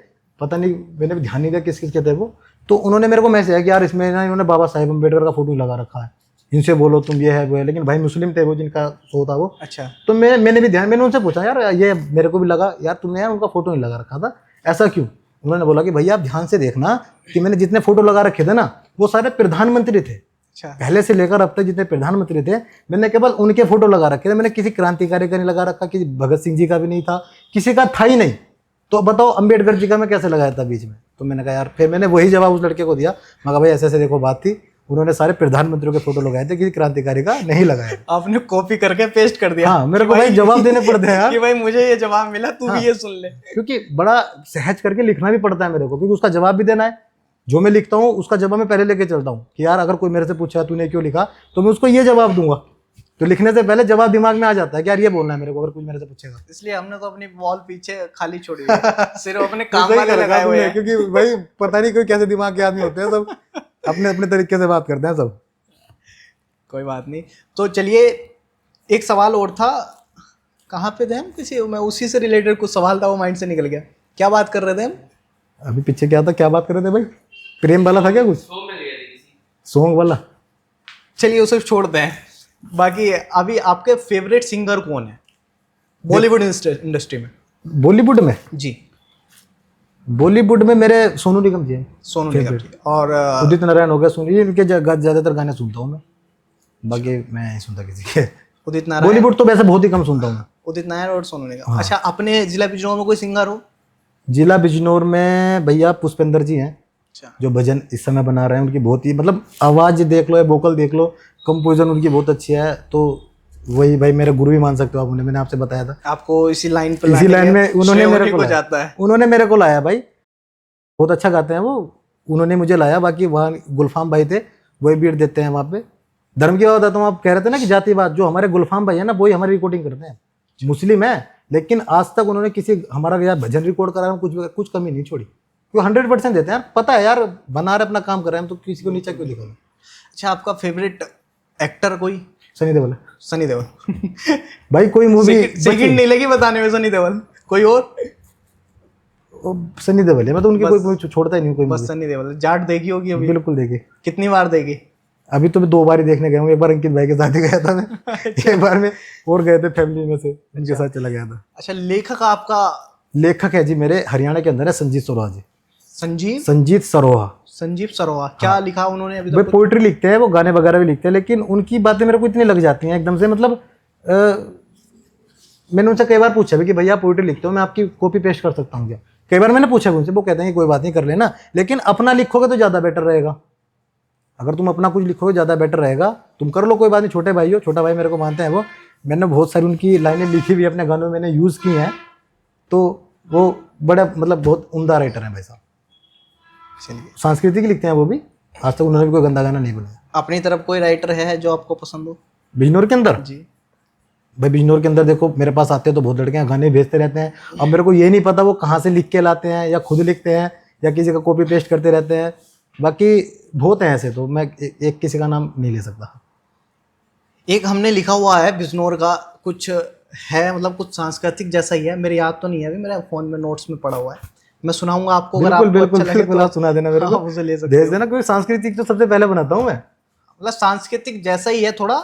पता नहीं मैंने भी ध्यान नहीं दिया किस किस के थे वो। तो उन्होंने मेरे को मैसेज आया कि यार इसमें ना इन्होंने बाबा साहेब अम्बेडकर का फोटो लगा रखा है, इनसे बोलो तुम ये है वो है। लेकिन भाई मुस्लिम थे वो, जिनका शो था वो। अच्छा, तो मैंने भी ध्यान, मैंने उनसे पूछा यार ये मेरे को भी लगा यार तुमने यार उनका फोटो नहीं लगा रखा था, ऐसा क्यों? उन्होंने बोला कि भैया आप ध्यान से देखना कि मैंने जितने फोटो लगा रखे थे ना वो सारे प्रधानमंत्री थे, अच्छा, पहले से लेकर अब तक जितने प्रधानमंत्री थे मैंने केवल उनके फोटो लगा रखे थे, मैंने किसी क्रांतिकारी का नहीं लगा रखा, किसी भगत सिंह जी का भी नहीं था, किसी का था ही नहीं। तो अब बताओ अम्बेडकर जी का मैं कैसे लगाया था बीच में? तो मैंने कहा यार, फिर मैंने वही जवाब उस लड़के को दिया, मैं कहा भाई ऐसे ऐसे देखो बात थी, उन्होंने सारे प्रधानमंत्रियों के फोटो लगाए थे, किसी क्रांतिकारी का नहीं लगाया। आपने कॉपी करके पेस्ट कर दिया। हाँ, मेरे को भाई जवाब देने पड़ते हैं यार, कि भाई मुझे ये जवाब मिला, तू भी ये सुन ले। क्योंकि बड़ा सहज करके लिखना भी पड़ता है मेरे को, क्योंकि उसका जवाब भी देना है। जो मैं लिखता हूँ उसका जवाब मैं पहले लेके चलता हूँ कि यार अगर कोई मेरे से पूछा तूने क्यों लिखा, तो मैं उसको ये जवाब दूंगा। तो लिखने से पहले जवाब दिमाग में आ जाता है कि यार ये बोलना है मेरे को, अगर कोई मेरे से पूछेगा। इसलिए हमने तो अपनी वॉल पीछे खाली छोड़ी हुई है, सिर्फ अपने काम सही वाले करा लगाए हुए तुमने, हैं। क्योंकि भाई पता नहीं कोई कैसे दिमाग के आदमी होते हैं, सब अपने अपने तरीके से बात करते हैं सब। कोई बात नहीं। तो चलिए, एक सवाल और था, कहाँ पे थे हम? मैं उसी से रिलेटेड कुछ सवाल था, वो माइंड से निकल गया। क्या बात कर रहे थे हम? अभी पीछे क्या था, क्या बात कर रहे थे भाई? प्रेम वाला था क्या कुछ? सॉन्ग वाला? चलिए उसे छोड़ते हैं। बाकी अभी आपके फेवरेट सिंगर कौन है बॉलीवुड इंडस्ट्री में? बॉलीवुड में? जी, बॉलीवुड में मेरे सोनू निगम जी हैं। सोनू निगम जी और उदित नारायण हो गया, सोनू, ये इनके ज्यादातर गाने सुनता हूँ मैं, बाकी मैं नहीं सुनता किसी के। उदित नारायण, बॉलीवुड तो वैसे बहुत ही कम सुनता हूँ मैं। उदित नारायण और सोनू निगम। अच्छा, अपने जिला बिजनौर में कोई सिंगर हो? जिला बिजनौर में भैया पुष्पेंद्र जी हैं, अच्छा, जो भजन इस समय बना रहे हैं। उनकी बहुत ही मतलब आवाज़ देख लो या वोकल देख लो, कंपोजिशन उनकी बहुत अच्छी है। तो वही भाई मेरे गुरु भी मान सकते हो आप उन्हें, मैंने आपसे बताया था। आपको इसी लाइन पे इसी लाइन में उन्होंने मेरे को जाता है। उन्होंने मेरे को लाया भाई, बहुत अच्छा गाते हैं वो, उन्होंने मुझे लाया। बाकी वहाँ गुलफाम भाई थे, वही बीट देते हैं वहाँ पे। धर्म की बात बताता हूँ, आप कह रहे थे ना कि जातिवाद, जो हमारे गुलफाम भाई है ना वही हमारी रिकॉर्डिंग करते हैं, मुस्लिम है, लेकिन आज तक उन्होंने किसी हमारा यार भजन रिकॉर्ड करा है, कुछ कमी नहीं छोड़ी। वो 100% देते हैं यार, पता है यार बना रहे अपना काम कर रहे हैं, तो किसी को नीचा क्यों दिखाना। अच्छा, आपका फेवरेट एक्टर कोई? सनी देओल। सनी देओल। भाई कोई मूवी सेकंड नहीं लगी बताने में सनी देओल। कोई और? सनी देओल है, मैं तो उनकी कोई मूवी छोड़ता ही नहीं कोई बस मूवी। सनी देओल। जाट देखी होगी अभी? बिल्कुल देखी। कितनी बार देखी? अभी तो मैं 2 बार ही देखने गया हूँ, एक बार अंकित भाई के साथ ही गया था मैं, एक बार में और गए थे फैमिली में से, उनके साथ चला गया था। अच्छा, लेखक आपका? लेखक है जी मेरे हरियाणा के अंदर है संजीत सरोहा जी। संजीव सरोहा। संजीव सरोहा। क्या लिखा उन्होंने अभी भाई तक? पोइट्री लिखते हैं वो, गाने वगैरह भी लिखते हैं, लेकिन उनकी बातें मेरे को इतनी लग जाती हैं एकदम से। मतलब मैंने उनसे कई बार पूछा भी कि भैया आप पोइट्री लिखते हो, मैं आपकी कॉपी पेस्ट कर सकता हूँ क्या? कई बार मैंने पूछा उनसे, वो कहते हैं कि कोई बात नहीं कर लेना, लेकिन अपना लिखोगे तो ज़्यादा बेटर रहेगा। अगर तुम अपना कुछ लिखोगे ज़्यादा बेटर रहेगा, तुम कर लो कोई बात नहीं, छोटे भाई हो, छोटा भाई मेरे को मानते हैं वो। मैंने बहुत सारी उनकी लाइनें लिखी हुई अपने गानों में, मैंने यूज़ की हैं, तो वो बड़ा मतलब बहुत उम्दा राइटर हैं भाई साहब। चलिए, सांस्कृतिक लिखते हैं वो भी, आज तक उन्होंने भी कोई गंदा गाना नहीं बनाया। अपनी तरफ कोई राइटर है जो आपको पसंद हो? बिजनौर के अंदर? जी, भाई बिजनौर के अंदर देखो, मेरे पास आते हैं तो बहुत लड़के हैं, गाने भेजते रहते हैं। अब मेरे को ये नहीं पता वो कहाँ से लिख के लाते हैं, या खुद लिखते हैं, या किसी का कॉपी पेस्ट करते रहते हैं। बाकी बहुत हैं ऐसे, तो मैं एक किसी का नाम नहीं ले सकता। एक हमने लिखा हुआ है बिजनौर का, कुछ है मतलब कुछ सांस्कृतिक जैसा ही है, मेरे याद तो नहीं है अभी, मेरे फोन में नोट्स में पड़ा हुआ है, मैं सुनाऊंगा आपको। अगर आपको बिल्कुल अच्छा लगे बिल्कुल, तो आप सुना देना मेरे को, आप उसे ले सकते भेज देना। कोई सांस्कृतिक तो सबसे पहले बनाता हूँ मैं, मतलब सांस्कृतिक जैसा ही है थोड़ा।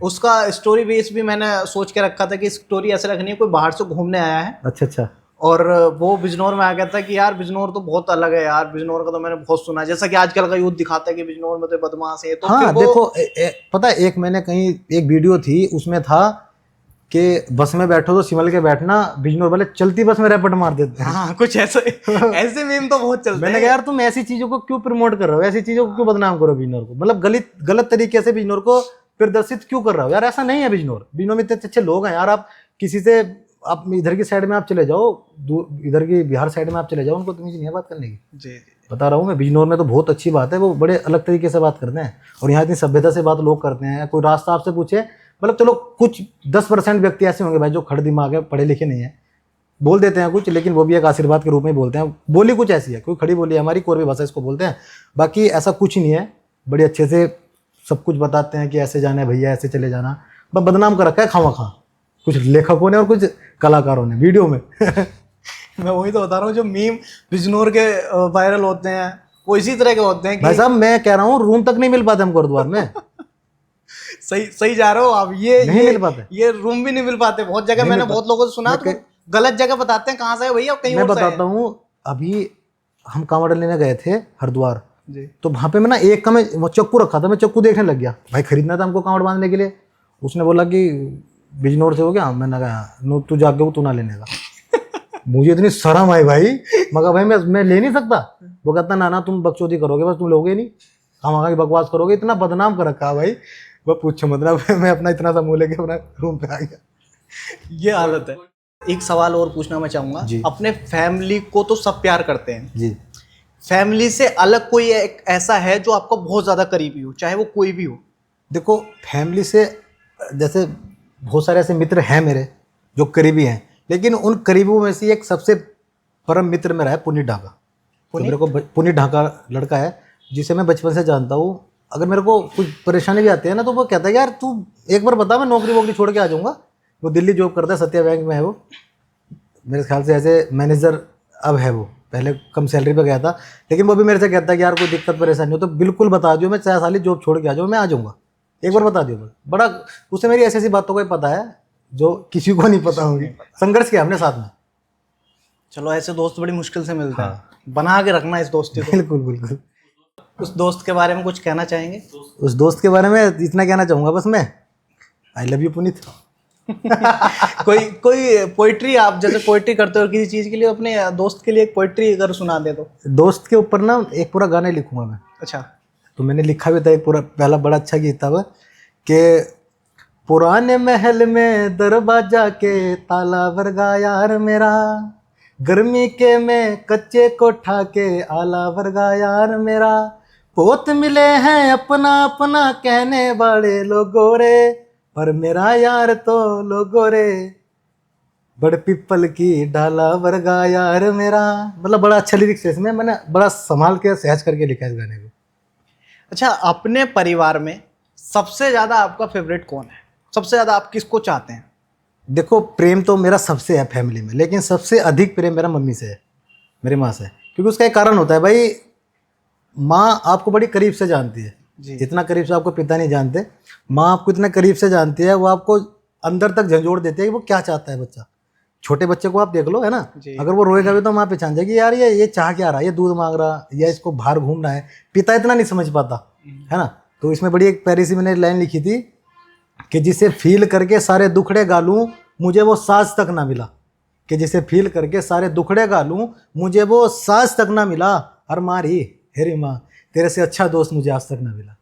उसका स्टोरी बेस भी मैंने सोच के रखा था कि स्टोरी ऐसे रखनी है, कोई बाहर से घूमने आया है अच्छा अच्छा, और वो बिजनौर में आ गया था कि यार बिजनौर तो बहुत अलग है यार, बिजनौर का तो मैंने बहुत सुना है, जैसा कि आजकल का यूथ दिखाता है कि बिजनौर में तो बदमाश है। तो हाँ फिर वो देखो पता है, एक मैंने कहीं एक वीडियो थी, उसमें था कि बस में बैठो तो सिमल के बैठना, बिजनौर वाले चलती बस में रैपट मार देते हैं। हाँ कुछ ऐसा ऐसे मीम तो बहुत चलते मैंने हैं। कहा यार तुम ऐसी चीजों को क्यों प्रमोट कर रहे हो, ऐसी चीजों को क्यों बदनाम करो बिजनौर को, मतलब गलत तरीके से बिजनौर को प्रदर्शित क्यों कर रहे हो यार, ऐसा नहीं है। बिजनौर में इतने अच्छे लोग हैं यार, आप किसी से आप इधर की साइड में आप चले जाओ, दूर इधर की बिहार साइड में आप चले जाओ, उनको तमीज नहीं है बात करने की। जी जी। बता रहा हूँ मैं, बिजनौर में तो बहुत अच्छी बात है, वो बड़े अलग तरीके से बात करते हैं और यहाँ इतनी सभ्यता से बात लोग करते हैं। कोई रास्ता आपसे पूछे, मतलब चलो कुछ 10% व्यक्ति ऐसे होंगे भाई जो खड़े दिमाग है, पढ़े लिखे नहीं है, बोल देते हैं कुछ, लेकिन वो भी एक आशीर्वाद के रूप में बोलते हैं। बोली कुछ ऐसी है, कोई खड़ी बोली है हमारी, कोरवी भाषा इसको बोलते हैं, बाकी ऐसा कुछ नहीं है। बड़े अच्छे से सब कुछ बताते हैं कि ऐसे जाना है भैया, ऐसे चले जाना। बस बदनाम कर रखा है खामा खा कुछ लेखकों ने और कुछ कलाकारों ने वीडियो में। मैं वही तो बता रहा हूँ, जो मीम बिजनौर के वायरल होते हैं वो इसी तरह के होते हैं कि भाई साहब मैं कह रहा हूँ रूम तक नहीं मिल पाते हमको हरिद्वार में। सही सही जा रहे हो आप। ये नहीं मिल पाते। ये रूम भी नहीं मिल पाते बहुत जगह। नहीं मैंने मिल बहुत लोगों से सुना तो गलत जगह बताते हैं, कहाँ से है भैया, कहीं मैं और से है। बताता हूँ, अभी हम कांवड़ लेने गए थे हरिद्वार, जी। तो वहाँ पे मैं ना एक का मैं वो चक्कू रखा था, मैं चक्कू देखने लग गया। भाई खरीदना था हमको कांवड़ बांधने के लिए। उसने बोला कि बिजनौर से हो गया। मैंने कहा नो तू जाके वो तू ना लेने का। मुझे इतनी शर्म आई भाई, मगर भाई मैं ले नहीं सकता। वो कहता ना तुम बकचोदी करोगे, बस तुम लोगे नहीं, हम की बकवास करोगे। इतना बदनाम कर रखा भाई, वो पूछो मतलब। मैं अपना इतना सा मुँह लेके अपना रूम पे आ गया। ये हालत है। एक सवाल और पूछना मैं चाहूंगा। जी। अपने फैमिली को तो सब प्यार करते हैं, जी। फैमिली से अलग कोई एक ऐसा है जो आपको बहुत ज्यादा करीबी हो, चाहे वो कोई भी हो? देखो फैमिली से जैसे बहुत सारे ऐसे मित्र हैं मेरे जो करीबी हैं, लेकिन उन करीबों में से एक सबसे परम मित्र मेरा है पुनीत ढाका। तो मेरे को पुनीत ढाका लड़का है जिसे मैं बचपन से जानता हूँ। अगर मेरे को कुछ परेशानी भी आती है ना, तो वो कहता है यार तू एक बार बता, मैं नौकरी वोकरी छोड़ के आ जाऊँगा। वो दिल्ली जॉब करता है, सत्या बैंक में है वो, मेरे ख्याल से ऐसे मैनेजर अब है वो, पहले कम सैलरी पे गया था। लेकिन वो भी मेरे से कहता है कि यार कोई दिक्कत परेशानी हो तो बिल्कुल बता दो, मैं 4 साल जॉब छोड़ के आ जाऊँ, मैं आ जाऊँगा, एक बार बता दियो। बड़ा उससे मेरी ऐसी ऐसी बातों को पता है जो किसी को नहीं पता होगी। संघर्ष किया हमने साथ में। चलो ऐसे दोस्त बड़ी मुश्किल से मिलते हैं, बना के रखना इस दोस्ती को। बिल्कुल बिल्कुल। उस दोस्त के बारे में कुछ कहना चाहेंगे? उस दोस्त के बारे में इतना कहना चाहूँगा बस मैं, आई लव यू पुनीत। कोई पोइट्री, आप जैसे पोइट्री करते हो किसी चीज के लिए, अपने दोस्त के लिए एक पोइट्री अगर सुना दे तो। दोस्त के ऊपर ना एक पूरा गाना लिखूंगा मैं। अच्छा। तो मैंने लिखा भी था एक पूरा, पहला बड़ा अच्छा गीत था वो कि पुराने महल में दरवाजा के ताला वर्गा यार मेरा, गर्मी के में कच्चे कोठा के आला वर्गा यार मेरा, बहुत मिले हैं अपना अपना कहने वाले लोगों रे, पर मेरा यार तो लोगों रे, बड़ पिपल की डाला वर्गा यार मेरा। मतलब बड़ा अच्छा लिरिक्स है इसमें, मैंने बड़ा संभाल के सहज करके लिखा है इस गाने को। अच्छा, अपने परिवार में सबसे ज्यादा आपका फेवरेट कौन है? सबसे ज्यादा आप किसको चाहते हैं? देखो प्रेम तो मेरा सबसे है फैमिली में, लेकिन सबसे अधिक प्रेम मेरा मम्मी से है, मेरी माँ से। क्योंकि उसका एक कारण होता है भाई, माँ आपको बड़ी करीब से जानती है जी। इतना करीब से आपको पिता नहीं जानते, माँ आपको इतना करीब से जानती है, वो आपको अंदर तक झंझोड़ देती है कि वो क्या चाहता है बच्चा। छोटे बच्चे को आप देख लो, है ना, अगर वो रोएगा भी तो माँ पहचान जाएगी यार ये चाह क्या रहा है, ये दूध मांग रहा या इसको बाहर घूमना है। पिता इतना नहीं समझ पाता, है ना। तो इसमें बड़ी एक प्यारी सी मैंने लाइन लिखी थी कि जिसे फील करके सारे दुखड़े गालूं मुझे वो साज तक ना मिला, कि जिसे फील करके सारे दुखड़े गालूं मुझे वो साज तक ना मिला, और मारी हेरी माँ तेरे से अच्छा दोस्त मुझे आज तक ना मिला।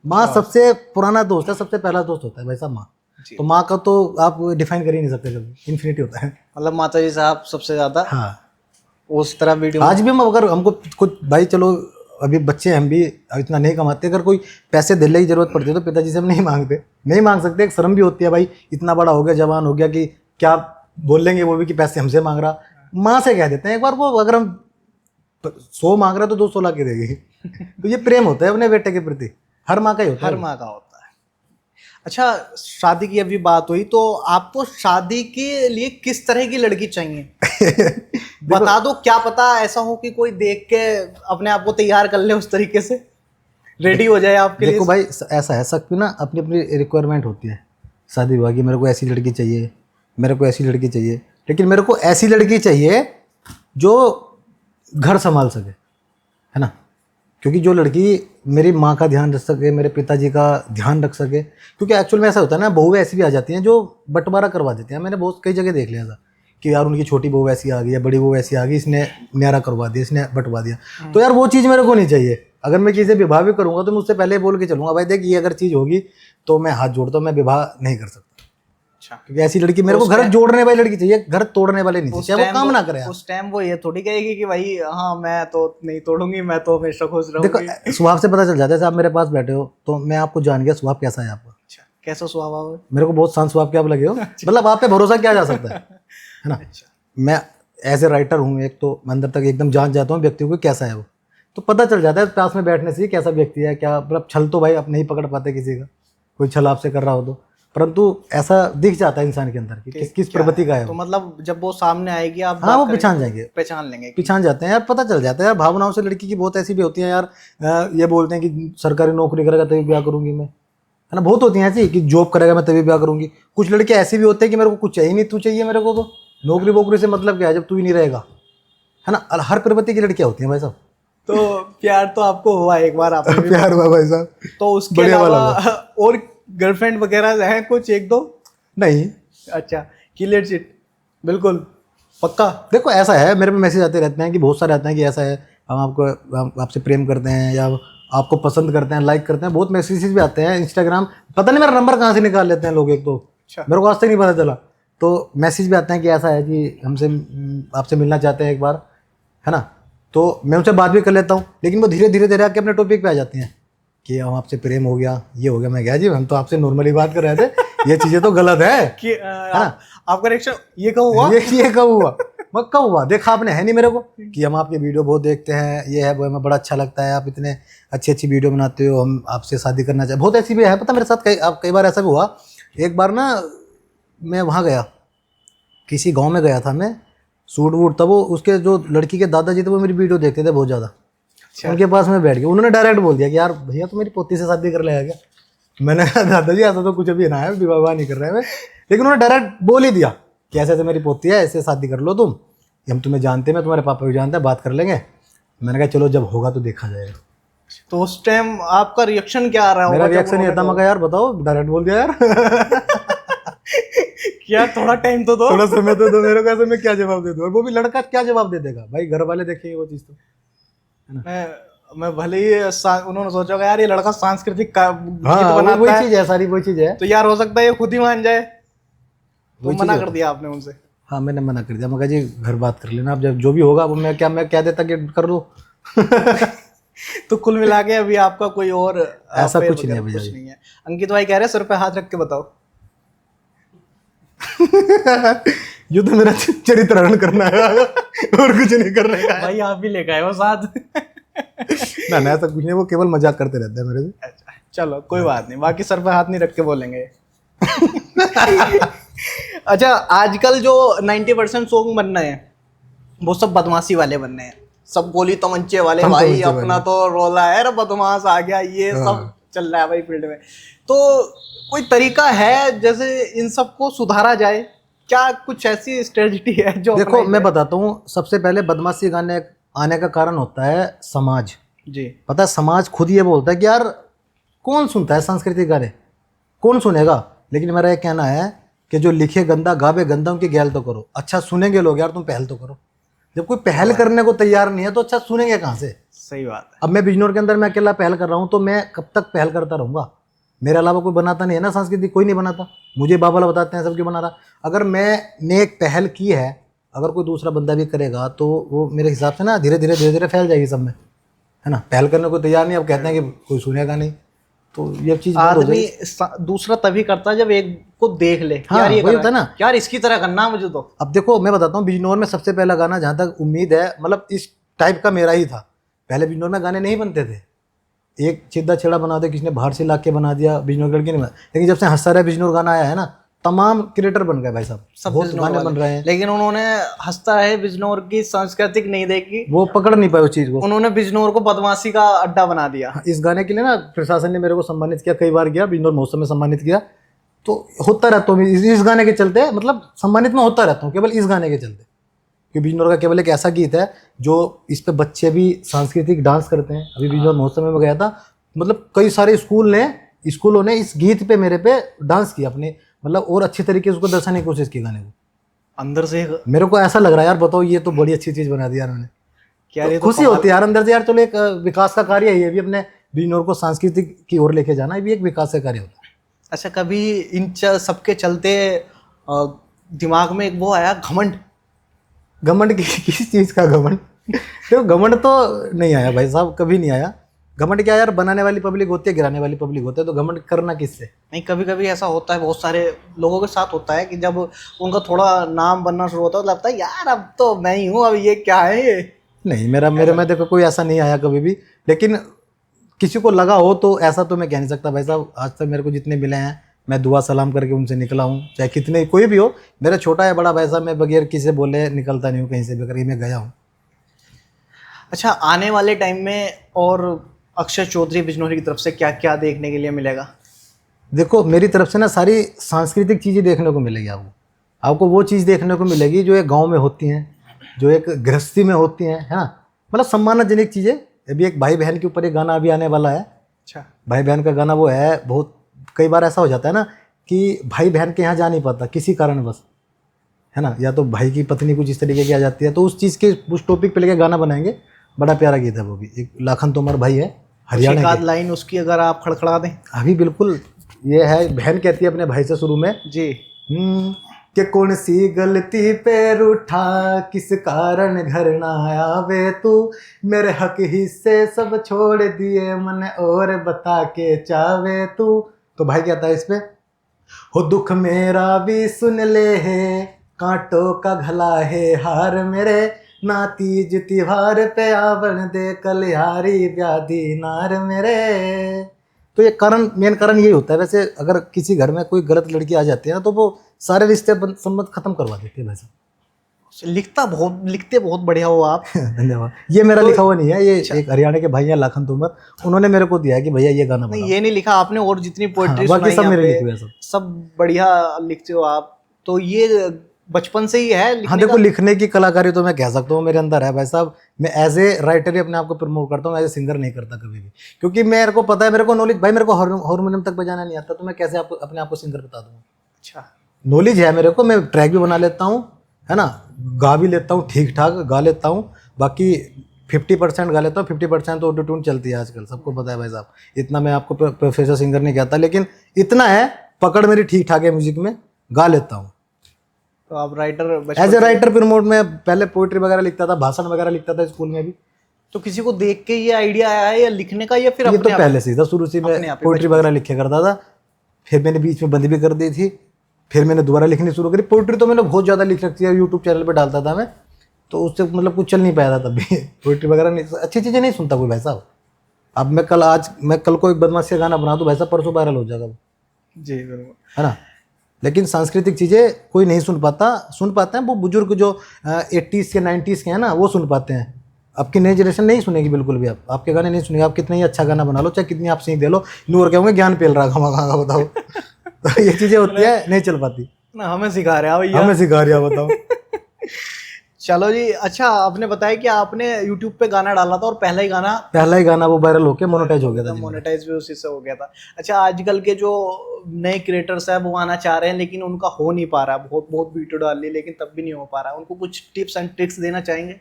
माँ सबसे पुराना दोस्त है, सबसे पहला दोस्त होता है भाई साहब माँ। तो माँ का तो आप डिफाइन कर ही नहीं सकते, कभी इन्फिनिटी होता है। मतलब माता जी साहब सबसे ज्यादा हाँ उस तरह वीडियो। आज भी हम अगर हमको कुछ भाई चलो अभी बच्चे हम भी इतना नहीं कमाते, अगर कोई पैसे दिले की जरूरत पड़ती है तो पिताजी से हम नहीं मांगते, नहीं मांग सकते। एक शर्म भी होती है भाई, इतना बड़ा हो गया, जवान हो गया, कि क्या बोल लेंगे वो भी कि पैसे हमसे मांग रहा। माँ से कह देते हैं एक बार, वो अगर हम 100 मांग रहा तो 200 ला के देगी। तो ये प्रेम होता है अपने बेटे के प्रति, हर माँ का ही होता है। हर माँ का होता है। अच्छा, शादी की अभी बात हुई, तो आपको शादी के लिए किस तरह की लड़की चाहिए? बता दो, क्या पता ऐसा हो कि कोई देख के अपने आप को तैयार कर ले, उस तरीके से रेडी हो जाए आपके लिए। देखो भाई ऐसा है, सबकी ना अपनी अपनी रिक्वायरमेंट होती है शादी विवाह की। मेरे को ऐसी लड़की चाहिए, मेरे को ऐसी लड़की चाहिए, लेकिन मेरे को ऐसी लड़की चाहिए जो घर संभाल सके, है ना। क्योंकि जो लड़की मेरी माँ का ध्यान रख सके, मेरे पिताजी का ध्यान रख सके। क्योंकि एक्चुअल में ऐसा होता है ना, बहू ऐसी भी आ जाती हैं जो बंटवारा करवा देती हैं। मैंने बहुत कई जगह देख लिया था कि यार उनकी छोटी बहू ऐसी आ गई या बड़ी बहू ऐसी आ गई, इसने न्यारा करवा दिया, इसने बंटवा दिया। तो यार वो चीज़ मेरे को नहीं चाहिए। अगर मैं किसी से विवाह भी करूँगा तो मैं उससे पहले बोल के चलूँगा, भाई देख ये अगर चीज़ होगी तो मैं हाथ जोड़ता हूँ, मैं विवाह नहीं कर सकता। अच्छा। क्योंकि ऐसी लड़की मेरे को घर जोड़ने वाली लड़की चाहिए, घर तोड़ने वाले नहीं चाहिए, वो काम ना करे यार। उस टाइम वो ये थोड़ी कहेगी कि भाई हाँ मैं तो नहीं तोड़ूंगी, मैं तो हमेशा खुश रहूंगी। देखो स्वभाव से पता चल जाता है, जैसे आप मेरे पास बैठे हो तो मैं आपको जान गया स्वभाव कैसा है आपका। अच्छा, कैसा स्वभाव है? मेरे को बहुत शांत स्वभाव के आप लगे हो, मतलब आप पे भरोसा किया जा सकता है ना। मैं एज ए राइटर हूँ, एक तो मैं अंदर तक एकदम जान जाता हूँ व्यक्ति को कैसा है वो, तो पता चल जाता है पास में बैठने से कैसा व्यक्ति है क्या। मतलब छल तो भाई आप नहीं पकड़ पाते किसी का, कोई छल आपसे कर रहा हो तो, परंतु ऐसा दिख जाता है इंसान के अंदर कि किस प्रवृत्ति का है तो वो। मतलब जब वो सामने आएगी आप हाँ वो बात पहचान करेंगे, जाएंगे, पहचान लेंगे। पहचान जाते हैं यार, पता चल जाता है यार। भावनाओं से लड़की की बहुत ऐसी भी होती है यार, ये बोलते हैं कि सरकारी नौकरी करेगा तभी ब्याह करूंगी मैं, है ना। बहुत होती हैं ऐसी कि जॉब करेगा मैं तभी ब्याह करूंगी। कुछ लड़के ऐसे भी होते हैं कि मेरे को कुछ चाहिए नहीं, तू चाहिए मेरे को, तो नौकरी वोकरी से मतलब क्या है जब तू ही नहीं रहेगा, है ना। हर प्रवृत्ति की लड़कियां होती हैं भाई साहब। तो प्यार तो आपको हुआ एक बार, आपने भी प्यार हुआ भाई साहब। तो उसके बढ़िया वाला अलावा और गर्लफ्रेंड वगैरह हैं कुछ एक दो? नहीं अच्छा, क्लियर चिट, बिल्कुल पक्का। देखो ऐसा है, मेरे पे मैसेज आते रहते हैं कि बहुत सारे आते हैं कि ऐसा है हम आपसे प्रेम करते हैं या आपको पसंद करते हैं, लाइक करते हैं। बहुत मैसेजेस भी आते हैं इंस्टाग्राम, पता नहीं मेरा नंबर कहाँ से निकाल लेते हैं लोग, एक तो मेरे को आज तक नहीं पता चला। तो मैसेज भी आते हैं कि ऐसा है कि हमसे आपसे मिलना चाहते हैं एक बार, है ना। तो मैं उनसे बात भी कर लेता हूँ, लेकिन वो धीरे धीरे आके अपने टॉपिक पे आ जाती हैं कि हम आपसे प्रेम हो गया, ये हो गया। मैं क्या जी, हम तो आपसे नॉर्मली बात कर रहे थे, ये चीज़ें तो गलत है कि आपका रिएक्शन ये कब हुआ? ये कब हुआ? मैं कब हुआ देखा आपने, है नहीं मेरे को कि हम आपके वीडियो बहुत देखते हैं, ये है वो है, हमें बड़ा अच्छा लगता है, आप इतने अच्छी अच्छी वीडियो बनाते हो, हम आपसे शादी करना चाहते। बहुत ऐसी भी है, पता मेरे साथ कई बार ऐसा भी हुआ। एक बार ना मैं वहाँ गया, किसी गांव में गया था मैं, सूट वूट था, वो उसके जो लड़की के दादाजी थे वो मेरी वीडियो देखते थे बहुत ज़्यादा। उनके पास में बैठ गया, उन्होंने डायरेक्ट बोल दिया कि यार भैया तो मेरी पोती से शादी कर लेगा क्या। मैंने कहा दादाजी ऐसा तो कुछ अभी ना है, विवाह नहीं कर रहे हैं, लेकिन उन्होंने डायरेक्ट बोल ही दिया कि ऐसे ऐसे मेरी पोती है, ऐसे शादी कर लो तुम, हम तुम्हें जानते हैं, मैं तुम्हारे पापा को जानते हैं, बात कर लेंगे। मैंने कहा चलो जब होगा तो देखा जाएगा। तो उस टाइम आपका रिएक्शन क्या आ रहा होगा? मेरा रिएक्शन ये था, मैं कहा यार बताओ, डायरेक्ट बोल दिया यार। क्या थोड़ा टाइम तो दो, थोड़ा समय तो दो मेरे को, ऐसे मैं क्या जवाब दे दूं। और वो भी लड़का क्या जवाब दे देगा भाई, घर वाले देखेंगे वो चीज़ तो। मैं भले ही उन्होंने सोचा होगा यार ये लड़का सांस्कृतिक गीत हाँ बनाता वही है, चीज़ है, सारी वही चीज़ है। तो यार हो सकता है ये खुद ही मान जाए, तो वही मना चीज़ कर दिया आपने उनसे? हाँ मैंने मना कर दिया, मैं कहा जी घर बात कर लेना, अब जब जो भी होगा वो मैं क्या देता कि कर लो। तो कुल मिला के अभी आपका कोई और ऐसा affair कुछ नहीं है वगैरह भैया कुछ नहीं है। अंकित भाई कह रहे हैं सर पे हाथ रख के बताओ। ये तो मेरा चरित्रहरण करना है और कुछ नहीं करने का है। भाई आप भी लेकर आए हो साथ। ना ऐसा कुछ नहीं, वो केवल मजाक करते रहते हैं मेरे से। अच्छा, चलो कोई बात नहीं, बाकी सर पे हाथ नहीं रख के बोलेंगे। अच्छा, आजकल जो 90% सॉन्ग बन रहे हैं वो सब बदमाशी वाले बन रहे हैं, सब गोली तमंचे वाले, हम भाई तमंचे अपना वाले। तो रोला है रे, बदमाश आ गया, ये सब चल रहा है भाई फील्ड में। तो कोई तरीका है जैसे इन सबको सुधारा जाए क्या? कुछ ऐसी स्ट्रेटजी है जो देखो अपनाई मैं जाए? बताता हूँ, सबसे पहले बदमाशी गाने आने का कारण होता है समाज। जी, पता है समाज खुद ये बोलता है कि यार कौन सुनता है सांस्कृतिक गाने, कौन सुनेगा। लेकिन मेरा ये कहना है कि जो लिखे गंदा गावे गंदा, उनकी गैल तो करो। अच्छा सुनेंगे लोग यार, तुम पहल तो करो। जब कोई पहल करने को तैयार नहीं है तो अच्छा सुनेंगे कहाँ से? सही बात है। अब मैं बिजनौर के अंदर मैं अकेला पहल कर रहा हूँ, तो मैं कब तक पहल करता रहूँगा? मेरे अलावा कोई बनाता नहीं है ना सांस्कृतिक, कोई नहीं बनाता। मुझे बाबाला बताते हैं सबके बना रहा। अगर मैंने एक पहल की है, अगर कोई दूसरा बंदा भी करेगा तो वो मेरे हिसाब से ना धीरे धीरे फैल जाएगी सब में, है ना। पहल करने को तैयार नहीं, अब कहते हैं कि कोई सुनेगा नहीं, तो ये चीज़ बंद हो आदमी जाएगी। दूसरा तभी करता है जब एक को देख ले, हाँ, यार ये वही कर होता है रहा ना। यार इसकी तरह करना है मुझे तो। अब देखो मैं बताता हूँ, बिजनौर में सबसे पहला गाना जहाँ तक उम्मीद है, मतलब इस टाइप का मेरा ही था। पहले बिजनौर में गाने नहीं बनते थे, एक सीधा छेड़ा बना दे, किसी ने बाहर से ला के बना दिया, बिजनौर लड़के नहीं बना। लेकिन जब से हंसता रहा बिजनौर गाना आया है ना, तमाम क्रिएटर बन गए भाई साहब, सब बहुत बिजनौर गाने वाले। बन रहे हैं। लेकिन उन्होंने हंसता है बिजनौर की सांस्कृतिक नहीं देखी, वो पकड़ नहीं पाए उस चीज़ को। उन्होंने बिजनौर को बदमाशी का अड्डा बना दिया। इस गाने के लिए ना प्रशासन ने मेरे को सम्मानित किया, कई बार किया, बिजनौर महोत्सव में सम्मानित किया। तो होता रहता हूँ इस गाने के चलते, मतलब सम्मानित में होता रहता हूँ केवल इस गाने के चलते, क्योंकि बिजनौर का केवल एक ऐसा गीत है जो इस पे बच्चे भी सांस्कृतिक डांस करते हैं। अभी बिजनौर महोत्सव में मैं गया था, मतलब कई सारे स्कूलों ने इस गीत पे मेरे पे डांस किया अपने, मतलब और अच्छी तरीके से उसको दर्शाने की कोशिश की गाने को। अंदर से मेरे को ऐसा लग रहा है यार, बताओ ये तो बड़ी अच्छी चीज़ बना दी यार उन्होंने। क्या तो ये तो खुशी होती है यार अंदर से यार, चलो एक विकास का कार्य है ये भी, अपने बिजनौर को सांस्कृतिक की ओर लेके जाना, ये भी एक विकास का कार्य होता है। अच्छा, कभी सबके चलते दिमाग में एक वो आया घमंड? घमंड किस चीज़ का घमंड? देखो घमंड तो नहीं आया भाई साहब, कभी नहीं आया। घमंड क्या यार, बनाने वाली पब्लिक होती है, गिराने वाली पब्लिक होती है, तो घमंड करना किससे? नहीं, कभी कभी ऐसा होता है, बहुत सारे लोगों के साथ होता है कि जब उनका थोड़ा नाम बनना शुरू होता है तो लगता है यार अब तो मैं ही हूँ, अब ये क्या है ये। नहीं, मेरे में देखो कोई ऐसा नहीं आया कभी भी, लेकिन किसी को लगा हो तो ऐसा तो मैं कह नहीं सकता भाई साहब। आज तक मेरे को जितने मिले हैं मैं दुआ सलाम करके उनसे निकला हूँ, चाहे कितने कोई भी हो, मेरा छोटा है बड़ा भाई साहब, मैं बगैर किसी बोले निकलता नहीं हूँ कहीं से भी, अगर मैं गया हूँ। अच्छा, आने वाले टाइम में और अक्षय चौधरी बिजनौरी की तरफ से क्या क्या देखने के लिए मिलेगा? देखो मेरी तरफ से ना सारी सांस्कृतिक चीज़ें देखने को मिलेगी आपको वो चीज़ देखने को मिलेगी जो एक गांव में होती हैं, जो एक गृहस्थी में होती हैं, है ना, मतलब सम्मानजनक चीज़ें। अभी एक भाई बहन के ऊपर एक गाना अभी आने वाला है। अच्छा, भाई बहन का गाना वो है, बहुत कई बार ऐसा हो जाता है ना कि भाई बहन के यहाँ जा नहीं पाता किसी कारणवश, है ना, या तो भाई की पत्नी कुछ इस तरीके की आ जाती है, तो उस चीज़ के उस टॉपिक पे लेके गाना बनाएंगे। बड़ा प्यारा गीत है वो भी, एक लाखन तोमर भाई है हरियाणा एक आध के। लाइन उसकी अगर आप खड़खड़ा दें। अभी बिल्कुल, ये है, बहन कहती है अपने भाई से शुरू में जी। कि कौन सी गलती पे रूठा, किस कारण घर ना आवे तू, मेरे हक हिस्से सब छोड़ दिए, मन और बता के चावे तू। तो भाई कहता है इस पे, हो दुख मेरा भी सुन ले है, कांटों का घला है हार मेरे, ना तीज त्योहार पे आवन दे कलिहारी व्याधि नार मेरे। तो ये कारण, मेन कारण यही होता है। वैसे अगर किसी घर में कोई गलत लड़की आ जाती है ना तो वो सारे रिश्ते संबंध खत्म करवा देते हैं वैसे। लिखते बहुत बढ़िया हो आप। धन्यवाद। ये मेरा लिखा हुआ नहीं है, ये एक हरियाणा के भाई हैं लाखन तोमर, उन्होंने मेरे को दिया है कि भैया ये गाना नहीं, बनाओ। ये नहीं लिखा आपने, और जितनी पोएट्री बाकी सब मेरे लिखे हुए हैं सब बढ़िया लिखते हो आप। तो ये बचपन से ही है लिखने हाँ देखो, का? लिखने की कलाकारी तो मैं कह सकता हूँ मेरे अंदर है भाई साहब। मैं एज ए राइटर ही अपने आप को प्रमोट करता हूँ, एज ए सिंगर नहीं करता कभी भी, क्योंकि मेरे को पता है, मेरे को नॉलेज, भाई मेरे को हारमोनियम तक बजाना नहीं आता, तो मैं कैसे आपको अपने आप को सिंगर बता दूंगा? अच्छा, नॉलेज है मेरे को, मैं ट्रैक भी बना लेता हूँ, है ना, गा भी लेता हूँ, ठीक ठाक गा लेता हूँ। बाकी 50% गा लेता हूँ, 50% तो ऑटो ट्यून चलती है आजकल, सबको पता है भाई साहब। इतना मैं आपको प्रोफेसर सिंगर नहीं कहता, लेकिन इतना है, पकड़ मेरी ठीक ठाक है म्यूजिक में, गा लेता हूँ। तो आप writer as a writer promote में पहले पोइट्री वगैरह लिखता था, भाषण वगैरह लिखता था स्कूल में भी। तो किसी को देख के ये आइडिया आया है या लिखने का, या फिर ये अपने तो आप? पहले से ही था, शुरू से अपने मैं आप ही पोइट्री वगैरह लिखे करता था, फिर मैंने बीच में बंद भी कर दी थी, फिर मैंने दोबारा लिखनी शुरू करी। पोइट्री तो मैंने बहुत ज़्यादा लिख रखी है, यूट्यूब चैनल पे डालता था मैं, तो उससे मतलब कुछ चल नहीं पाया था तब भी। पोइट्री वगैरह नहीं, अच्छी चीज़ें नहीं सुनता कोई भाई साहब। अब मैं कल को एक बदमाश का गाना बना दूँ भाई साहब, परसों वायरल हो जाएगा वो, जी बिल्कुल। है ना। लेकिन सांस्कृतिक चीज़ें कोई नहीं सुन पाते हैं वो बुजुर्ग जो 80s के 90s के हैं ना, वो सुन पाते हैं। आपकी नई जनरेशन नहीं सुनेगी बिल्कुल भी, आपके गाने नहीं सुनेगी। आप कितना ही अच्छा गाना बना लो, चाहे कितनी आप सीख दे लो, नूर कहोगे ज्ञान पेल रहा कहाँ बताओ। तो ये चीज़ें होती है, नहीं चल पाती। ना हमें सिखा रहे हैं भैया, हमें सिखा रहा बताओ। चलो जी। अच्छा, आपने बताया कि आपने YouTube पे गाना डाला था और पहला ही गाना वो वायरल होके मोनेटाइज हो गया था। मोनेटाइज भी उसी से हो गया था। अच्छा, आजकल के जो नए क्रिएटर्स हैं वो आना चाह रहे हैं, लेकिन उनका हो नहीं पा रहा, बहुत वीडियो डाल ली लेकिन तब भी नहीं हो पा रहा, उनको कुछ टिप्स एंड ट्रिक्स देना चाहेंगे?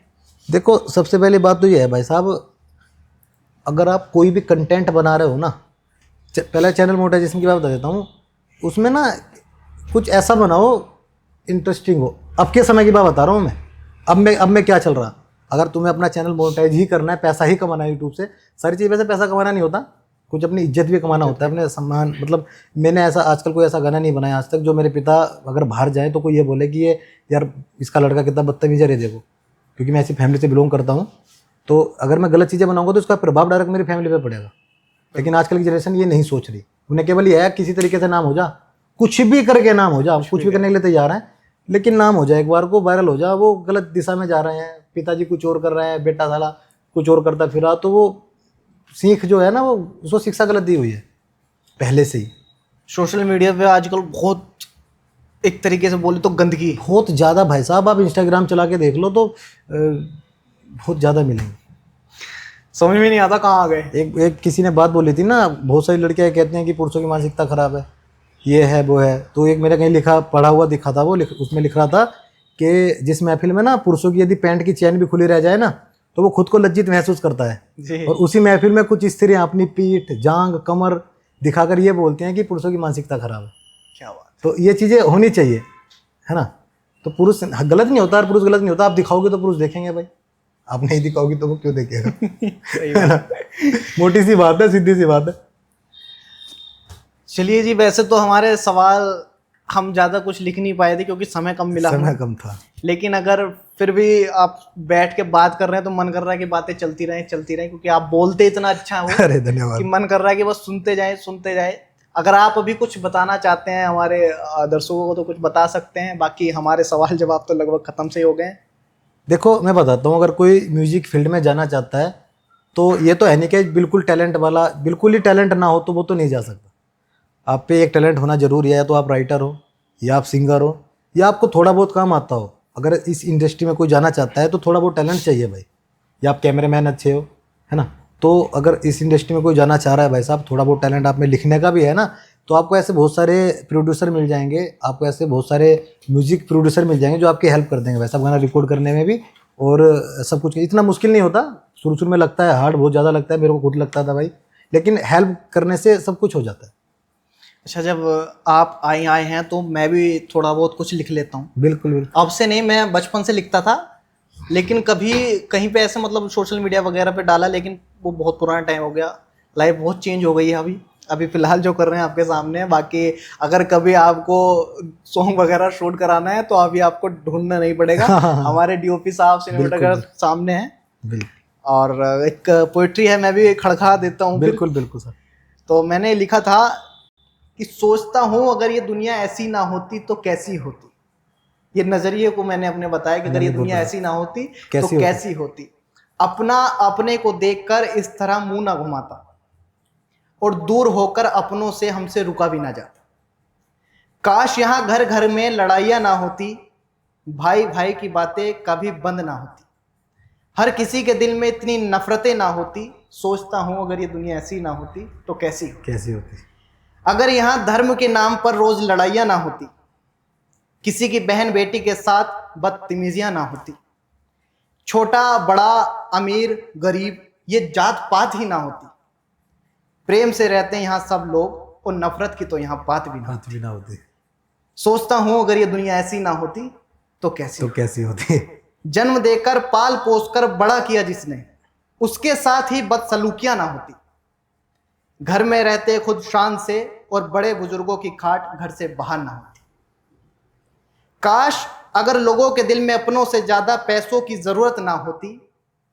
देखो सबसे पहली बात तो ये है भाई साहब, अगर आप कोई भी कंटेंट बना रहे हो ना, पहले चैनल मोनेटाइजेशन की बात बता देता हूँ, उसमें ना कुछ ऐसा बनाओ इंटरेस्टिंग हो। अब के समय की बात बता रहा हूँ मैं, अब मैं क्या चल रहा। अगर तुम्हें अपना चैनल मोनेटाइज ही करना है, पैसा ही कमाना है यूट्यूब से, सारी चीज़ वैसे पैसा कमाना नहीं होता, कुछ अपनी इज्जत भी कमाना होता है, अपने सम्मान। मतलब मैंने ऐसा आजकल कोई ऐसा गाना नहीं बनाया आज तक जो मेरे पिता अगर बाहर जाए तो कोई ये बोले कि ये यार इसका लड़का कितना बदतमीज़ है, देखो। क्योंकि मैं ऐसी फैमिली से बिलोंग करता हूँ, तो अगर मैं गलत चीज़ें बनाऊंगा तो उसका प्रभाव डायरेक्ट मेरी फैमिली पर पड़ेगा। लेकिन आजकल की जनरेशन ये नहीं सोच रही, उन्हें केवल ये है किसी तरीके से नाम हो जा, कुछ भी करके नाम हो जा, कुछ भी करने के लिए तैयार हैं, लेकिन नाम हो जाए, एक बार को वायरल हो जा। वो गलत दिशा में जा रहे हैं, पिताजी कुछ और कर रहे हैं, बेटा साला कुछ और करता फिरा, तो वो सीख जो है ना, वो उसको शिक्षा गलत दी हुई है पहले से ही। सोशल मीडिया पे आजकल बहुत, एक तरीके से बोले तो गंदगी बहुत ज़्यादा भाई साहब। आप इंस्टाग्राम चला के देख लो तो बहुत ज़्यादा मिलेंगे, समझ में नहीं आता कहाँ आ गए। एक किसी ने बात बोली थी ना, बहुत सारी लड़कियाँ कहती हैं कि पुरुषों की मानसिकता खराब है, ये है वो है। तो एक मेरे कहीं पढ़ा हुआ दिखा था, उसमें लिख रहा था कि जिस महफिल में ना पुरुषों की यदि पैंट की चैन भी खुली रह जाए ना तो वो खुद को लज्जित महसूस करता है, जी। और उसी महफिल में कुछ स्त्रियाँ अपनी पीठ, जांग, कमर दिखाकर ये बोलते हैं कि पुरुषों की मानसिकता खराब है। क्या बात। तो ये चीज़ें होनी चाहिए, है ना। तो पुरुष गलत नहीं होता और पुरुष गलत नहीं होता। आप दिखाओगे तो पुरुष देखेंगे भाई, आप नहीं दिखाओगे तो वो क्यों देखेगा। है ना? मोटी सी बात है, सीधी सी बात है। चलिए जी, वैसे तो हमारे सवाल हम ज़्यादा कुछ लिख नहीं पाए थे क्योंकि समय कम मिला समय हमें। कम था। लेकिन अगर फिर भी आप बैठ के बात कर रहे हैं तो मन कर रहा है कि बातें चलती रहें क्योंकि आप बोलते इतना अच्छा हो अरे कि धन्यवाद। मन कर रहा है कि बस सुनते जाएं। अगर आप अभी कुछ बताना चाहते हैं हमारे दर्शकों को तो कुछ बता सकते हैं, बाकी हमारे सवाल जवाब तो लगभग ख़त्म से ही हो गए हैं। देखो मैं बताता हूँ, अगर कोई म्यूजिक फील्ड में जाना चाहता है तो ये तो है नहीं कि बिल्कुल टैलेंट वाला, बिल्कुल ही टैलेंट ना हो तो वो तो नहीं जा सकता। आप पे एक टैलेंट होना जरूरी है, या तो आप राइटर हो, या आप सिंगर हो, या आपको थोड़ा बहुत काम आता हो। अगर इस इंडस्ट्री में कोई जाना चाहता है तो थोड़ा बहुत टैलेंट चाहिए भाई, या आप कैमरामैन अच्छे हो, है ना। तो अगर इस इंडस्ट्री में कोई जाना चाह रहा है भाई साहब, थोड़ा बहुत टैलेंट आप में लिखने का भी है ना, तो आपको ऐसे बहुत सारे प्रोड्यूसर मिल जाएंगे, आपको ऐसे बहुत सारे म्यूजिक प्रोड्यूसर मिल जाएंगे जो आपकी हेल्प कर देंगे भाई साहब गाना रिकॉर्ड करने में भी। और सब कुछ इतना मुश्किल नहीं होता, शुरू में लगता है हार्ड, बहुत ज़्यादा लगता है, मेरे को खुद लगता था भाई, लेकिन हेल्प करने से सब कुछ हो जाता है। अच्छा, जब आप आए हैं तो मैं भी थोड़ा बहुत कुछ लिख लेता हूँ। बिल्कुल बिल्कुल। अब से नहीं, मैं बचपन से लिखता था, लेकिन कभी कहीं पे ऐसे मतलब सोशल मीडिया वगैरह पे डाला, लेकिन वो बहुत पुराना टाइम हो गया। लाइफ बहुत चेंज हो गई है अभी फिलहाल जो कर रहे हैं आपके सामने है। बाकी अगर कभी आपको सॉन्ग वगैरह शूट कराना है तो अभी आपको ढूंढना नहीं पड़ेगा। हमारे डीओपी साहब सिनेमेटोग्राफर सामने हैं। बिल्कुल। और एक पोइट्री है, मैं भी खड़खड़ा देता हूँ। बिल्कुल बिल्कुल सर। तो मैंने लिखा था कि सोचता हूँ अगर ये दुनिया ऐसी ना होती तो कैसी होती। ये नजरिए को मैंने अपने बताया कि अगर ये दुनिया ऐसी ना होती तो कैसी होती। अपना अपने को देखकर इस तरह मुंह ना घुमाता, और दूर होकर अपनों से हमसे रुका भी ना जाता। काश यहाँ घर घर में लड़ाइयाँ ना होती, भाई भाई की बातें कभी बंद ना होती, हर किसी के दिल में इतनी नफरतें ना होती। सोचता हूँ अगर ये दुनिया ऐसी ना होती तो कैसी होती। अगर यहाँ धर्म के नाम पर रोज लड़ाइयाँ ना होती, किसी की बहन बेटी के साथ बदतमीजियाँ ना होती, छोटा बड़ा अमीर गरीब ये जात पात ही ना होती, प्रेम से रहते हैं यहाँ सब लोग और नफरत की तो यहाँ बात भी ना होती। सोचता हूँ अगर ये दुनिया ऐसी ना होती तो कैसी होती। जन्म देकर पाल पोस कर बड़ा किया जिसने, उसके साथ ही बदसलूकियाँ ना होती, घर में रहते खुद शान से और बड़े बुजुर्गों की खाट घर से बाहर ना होती। काश अगर लोगों के दिल में अपनों से ज्यादा पैसों की जरूरत ना होती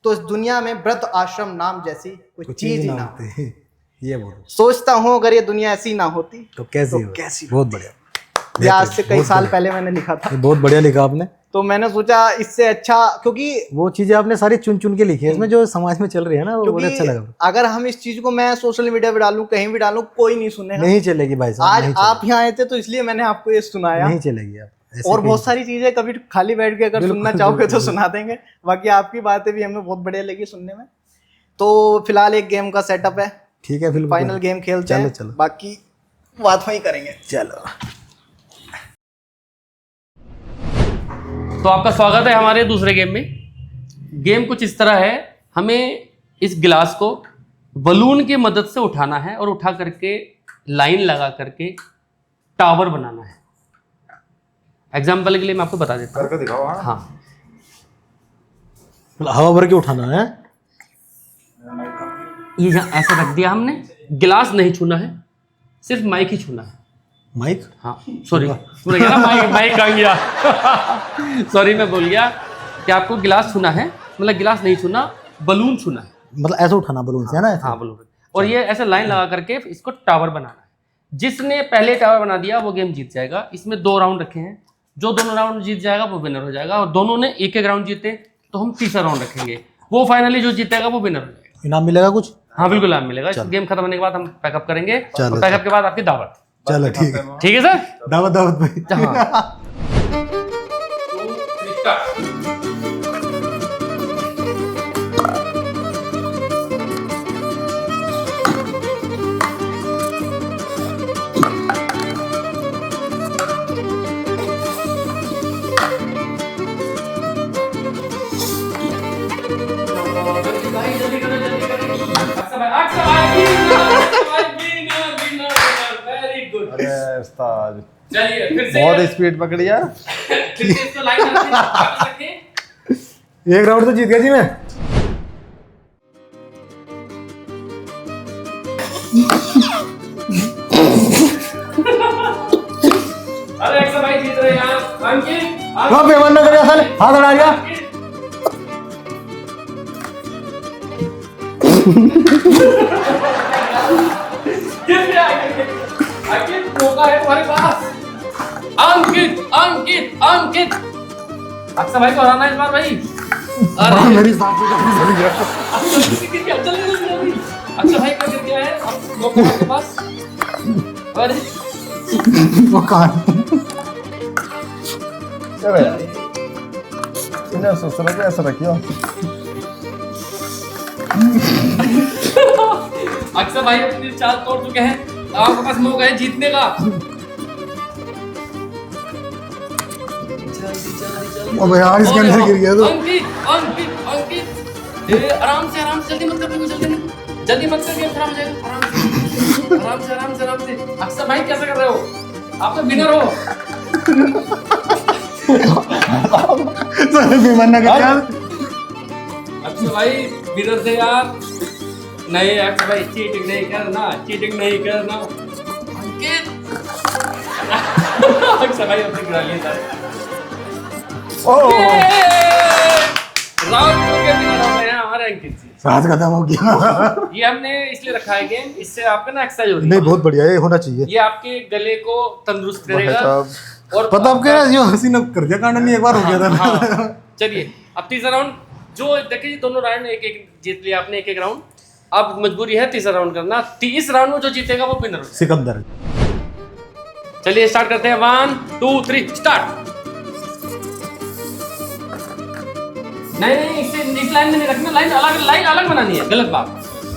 तो इस दुनिया में वृद्ध आश्रम नाम जैसी कोई चीज ही ना होती। ये बोलो। सोचता हूँ अगर ये दुनिया ऐसी ना होती तो कैसी। बहुत बढ़िया। ये आज से कई साल पहले मैंने लिखा था। बहुत बढ़िया लिखा आपने। तो मैंने सोचा इससे अच्छा, क्योंकि वो चीजें आपने सारी चुन चुन के लिखी है इसमें जो समाज में चल रही है ना, वो बहुत अच्छा लगा। अगर हम इस चीज को मैं सोशल मीडिया पे डालूं, कहीं भी डालूं, कोई नहीं सुनेगा। नहीं चलेगी भाई साहब। आज आप यहाँ आए थे तो इसलिए मैंने आपको ये सुनाया। नहीं चलेगी आप। और बहुत सारी चीजें कभी खाली बैठ के अगर सुनना चाहोगे तो सुना देंगे। बाकी आपकी बातें भी हमें बहुत बढ़िया लगी सुनने में। तो फिलहाल एक गेम का सेटअप है, ठीक है, फिर फाइनल गेम खेलते हैं। चलो। बाकी बात वही करेंगे। चलो। तो आपका स्वागत है हमारे दूसरे गेम में। गेम कुछ इस तरह है, हमें इस गिलास को बलून की मदद से उठाना है और उठा करके लाइन लगा करके टावर बनाना है। एग्जाम्पल के लिए मैं आपको बता देता हूँ। करके दिखाओ। हाँ, हवा भर के उठाना है। ये यहाँ ऐसे रख दिया हमने, गिलास नहीं छूना है, सिर्फ माइक ही छूना है। माइक? हाँ सॉरी, माइक कहाँ गया। सॉरी, मैं बोल गया कि आपको गिलास छूना है, मतलब गिलास नहीं छूना, बलून छूना है। मतलब ऐसे उठाना बलून से, है ना? हाँ बलून। और ये ऐसे लाइन लगा करके इसको टावर बनाना है। जिसने पहले टावर बना दिया वो गेम जीत जाएगा। इसमें 2 राउंड रखे हैं, जो दोनों राउंड जीत जाएगा वो विनर हो जाएगा, और दोनों ने एक राउंड जीते तो हम तीसरा राउंड रखेंगे, वो फाइनली जो जीतेगा वो विनर हो जाएगा। इनाम मिलेगा कुछ? हाँ बिल्कुल इनाम मिलेगा। इस गेम खत्म होने के बाद हम पैकअप करेंगे, और पैकअप के बाद आपकी दावत। चलो ठीक है सर, दावत भाई। हाँ। उस्ताद चलिए फिर से बहुत स्पीड पकड़ी यार। फिर से इसको लाइन रखें। एक राउंड तो जीत गया जी मैं। अरे एक्स भाई जीत रहे हैं यार। अंकित हाँ बेमान कर साले, हाथ हटा दिया। अंकित मौका है तुम्हारे पास। अंकित अंकित अंकित अक्सर भाई को हराना है इस बार भाई। अरे मेरी सांस चल गया। अच्छा भाई क्या गिर गया है, अब मौका है आपके पास। अरे वो कहाँ चलो यार इन्हें ससुर के ऐसा रखियो। अक्सर भाई अपनी चाल तोड़ चुके हैं, आपके पास मौका है जीतने का। अबे यार इसके अंदर गिर गया तो। अंकित अंकित अंकित आराम से जल्दी मत कर, जल्दी मत कर, गेम खराब हो जाएगा। आराम से अक्सर भाई कैसा कर रहे हो, आप तो विनर हो। साले बेमान ना कर यार। अक्सर भाई विनर थे यार। नहीं अक्सर भाई चीटिंग नहीं करना। अंकित अक्सर भाई अपने गिरा लिए सारे। राउंड 2 के विनर हो गए हैं हमारे अंकित जी। सांस खत्म हो गया। ये हमने इसलिए रखा है गेम, इससे आपका ना एक्सरसाइज हो रही नहीं है। बहुत बढ़िया, ये होना चाहिए। ये आपके गले को तंदुरुस्त करेगा। और पता आपके ना जो हंसी न कर दिया कांड नहीं, एक बार हो गया था ना। हाँ। चलिए अब तीसरा राउंड, जो देखिए जी दोनों राउंड एक एक जीत लिया आपने, एक एक राउंड। अब मजबूरी है तीसरा राउंड करना। इस राउंड में जो जीतेगा वो विनर होगा। सिकंदर। चलिए स्टार्ट करते हैं। 1 2 3 स्टार्ट। नहीं इस लाइन में नहीं रखना, लाइन अलग बनानी है। गलत बात,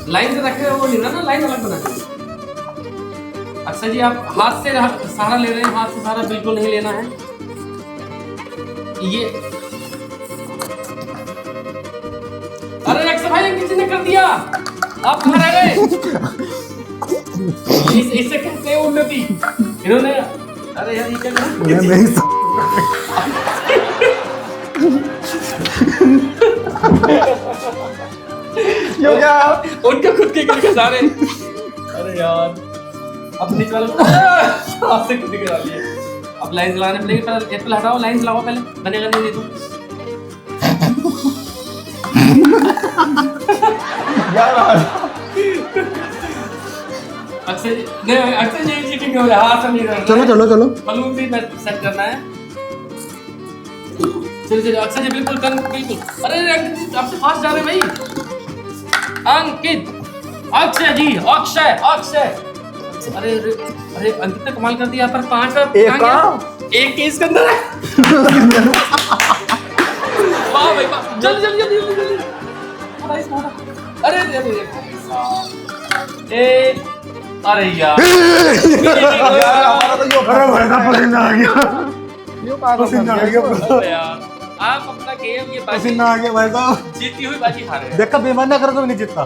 लाइन से रखे वो नहीं ना, लाइन अलग बनानी है। अक्सर जी आप हाथ से सहारा ले रहे हैं, हाथ से सहारा बिल्कुल नहीं लेना है। ये अरे अक्सर भाई किसी ने कर दिया, आप कहाँ रह गए? इससे कहते हैं उन्नति। इन्होंने अरे यार ये क्या कर नहीं क्यों क्या उनके खुद के गिर के सारे। अरे यार अब नीचे वाला आपसे खुद गिरा लिए। अब लाइन चलाने पड़ेगी, पहले एप्पल हटाओ, लाइन चलाओ पहले, बनेगा नहीं तो। अक्सर ये चीटिंग हो रहा है, हाथ से नहीं करना। चलो बलून भी सेट करना है। चलिए अक्सर जी बिल्कुल बिल्कुल। अरे आपसे फास्ट जा रहे भाई। अंकित अक्षय जी, अक्षय अरे अंकित ने कमाल कर दिया पर 5 एक केस के अंदर है। वाह भाई वाह, जल्दी अरे अरे यार हमारा तो यो अरे भाई साहब पसीना आ गया। यो पागल पसीना आ गया। यार आप अपना गेम ये बाजी पसीना आ गया भाई साहब। जीती हुई बाजी हारे हैं। देखा बेमान ना करो तो नहीं जीतता।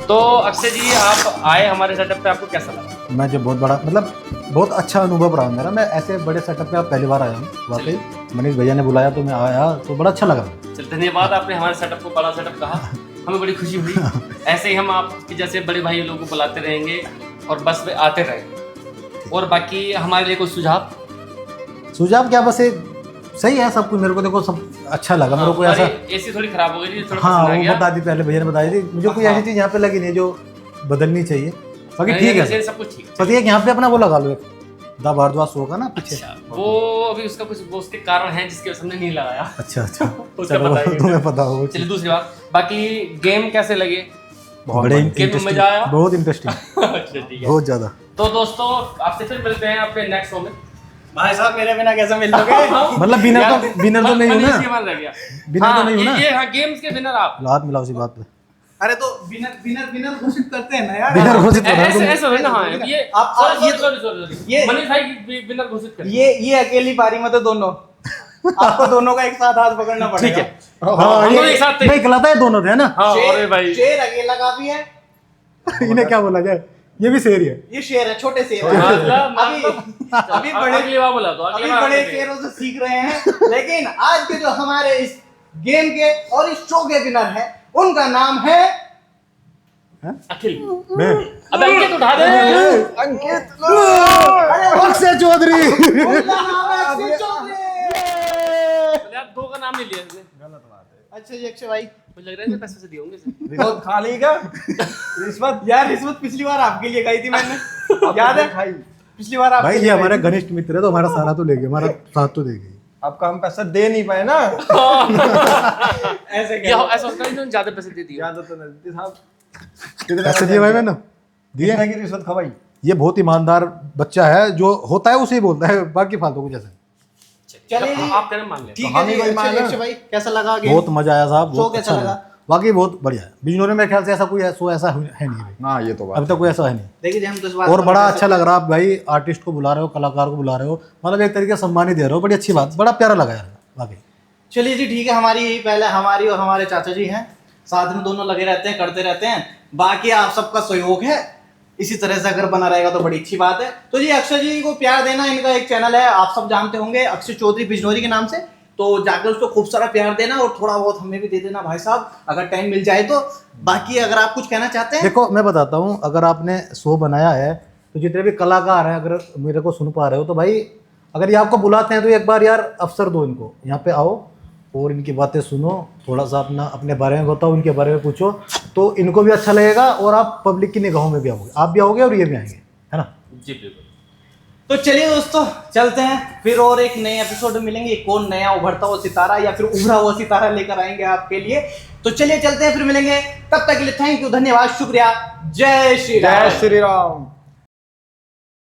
तो अक्षय जी आप आए हमारे सेटअप पे, आपको कैसा लगा? मैं जो बहुत बड़ा मतलब बहुत अच्छा अनुभव रहा मेरा। मैं ऐसे बड़े सेटअप पे पहली बार आया हूँ वाकई। मनीष भैया ने बुलाया तो मैं आया, तो बड़ा अच्छा लगा। चल धन्यवाद, आपने हमारे सेटअप को बड़ा सेटअप कहा, हमें बड़ी खुशी हुई। ऐसे ही हम आपके जैसे बड़े भाई लोगों को बुलाते रहेंगे और बस में आते रहेंगे। और बाकी हमारे लिए कोई सुझाव क्या, बस एक सही है सब कुछ। मेरे को देखो सब अच्छा लगा। मेरे को ऐसा एसी थोड़ी खराब हो गई थी, थोड़ा हाँ पसंद आ वो गया। बता दी पहले, भैया ने बताई थी। मुझे कोई ऐसी चीज यहाँ पे लगी नहीं जो बदलनी चाहिए। बाकी ठीक है, सब कुछ ठीक। बस ये कि यहाँ पे अपना वो लगा लो, एक द भारद्वाज शो का ना पीछे। अच्छा वो अभी उसका कुछ वो उसके कारण है जिसके वजह से हमने नहीं लगाया। अच्छा उसका चलो बताइए। तुम्हें पता हो। चलिए दूसरी बात, बाकी गेम कैसे लगे? बड़े गेम में इंटरेस्टिंग, मजा आया? बहुत इंटरेस्टिंग, अच्छा ठीक है। बहुत ज्यादा। तो दोस्तों आपसे फिर मिलते हैं अपने नेक्स्ट शो में। भाई साहब मेरे बिना कैसे मिल लोगे? मतलब विनर तो नहीं हूँ ना। मान रह गया। विनर तो नहीं हूँ ना। ये हाँ गेम्स के विनर आप। हाथ मिलाओ उसी बात पे। अरे तो विनर घोषित करते हैं ना यार। विनर घोषित हो रहा ऐसे है ऐसे हो ना। हाँ ये आप सॉरी ये- मनीष भाई विनर घोषित करें। ये अकेली पारी में तो दोनों आपको दोनों का एक साथ हाथ पकड़ना पड़ेगा। ठीक है। हाँ, हम ये दोनों एक साथ थे। नहीं गलता है, दोनों थे ना। हाँ अरे भाई शेर अकेला काफी है। इन्हें क्या बोला जाए? ये भी शेर ही है। ये शेर है, छोटे शेर है। मतलब अभी बड़े अगली बार बोला तो अभी बड़े शेरों से सीख रहे हैं। लेकिन आज के जो हमारे इस गेम के और इस शो के विनर है, उनका नाम है अखिल। मैं अब अंकित उठा दे। अक्षय चौधरी। उनका नाम है अक्षय चौधरी। पहले आप 2 का नाम नहीं लिया इसने। अच्छा जी अक्षय भाई, मुझे लग रहा है कि पैसे से दिए होंगे इसे। रिश्वत खा ली क्या? रिश्वत यार रिश्वत पिछली बार आपके लिए गई थी मैंने, याद है? खाई। पिछली बार आपके भाई ये लिए हमारे गई थी। घनिष्ठ मित्र है तो हमारा सारा तो ले गए, हमारा साथ तो दे गए। आपका हम पैसा दे नहीं पाए ना। ऐसे या क्या? ऐसा होता है इन्होंने ज्यादा पैसे दे दिए। ज्यादा तो नहीं साहब। पैसे दिए भाई मैंने दिए। कितने की रिश्वत खवाई? ये बहुत ईमानदार बच्चा है, जो होता है उसे ही बोलता है, बाकी फालतू कुछ ऐसा। चलिए जी, आप कहना मान लें। ठीक है कहानी जी। कोई अच्छा जी, माना? अक्षय भाई कैसा लगा गेम? बहुत मजा आया साहब, शो बहुत कैसा अच्छा लगा? लगा, बाकी बहुत बढ़िया है। बिजनौर में मेरे ख्याल से ऐसा कोई शो ऐसा है नहीं भाई, हाँ ये तो बात अभी तक कोई ऐसा है नहीं। देखिए जी, हम तो इस बात और को बड़ा कह अच्छा सकते लग रहा है, आप भाई आर्टिस्ट को बुला रहे हो, कलाकार को बुला रहे हो, मतलब एक तरीके से सम्मान ही दे रहे हो, बड़ी अच्छी बात, बड़ा प्यारा लगा यार बाकी। चलिए जी ठीक है, हमारी पहले हमारी और हमारे चाचा जी हैं, साथ में दोनों लगे रहते हैं, करते रहते हैं। बाकी आप सबका सहयोग है, इसी तरह से अगर बना रहेगा तो बड़ी अच्छी बात है। तो जी अक्षय जी को प्यार देना, इनका एक चैनल है, आप सब जानते होंगे, अक्षय चौधरी बिजनौरी के नाम से। तो जाकर उसको खूब सारा प्यार देना और थोड़ा बहुत हमें भी दे देना भाई साहब, अगर टाइम मिल जाए तो। बाकी अगर आप कुछ कहना चाहते हैं। देखो मैं बताता हूँ, अगर आपने शो बनाया है तो जितने भी कलाकार हैं, अगर मेरे को सुन पा रहे हो तो भाई, अगर ये आपको बुलाते हैं तो एक बार यार अवसर दो इनको, यहाँ पे आओ और इनकी बातें सुनो, थोड़ा सा अपने बारे में बताओ, इनके बारे में पूछो, तो इनको भी अच्छा लगेगा और आप पब्लिक की निगाहों में भी आओगे, आप भी आओगे और ये भी आएंगे, है ना। जी बिल्कुल। तो चलिए दोस्तों चलते हैं, फिर और एक नए एपिसोड में मिलेंगे। कौन नया उभरता हुआ सितारा या फिर उभरा हुआ सितारा लेकर आएंगे आपके लिए। तो चलिए चलते हैं, फिर मिलेंगे, तब तक के लिए थैंक यू, धन्यवाद, शुक्रिया, जय श्री राम। जय श्री राम।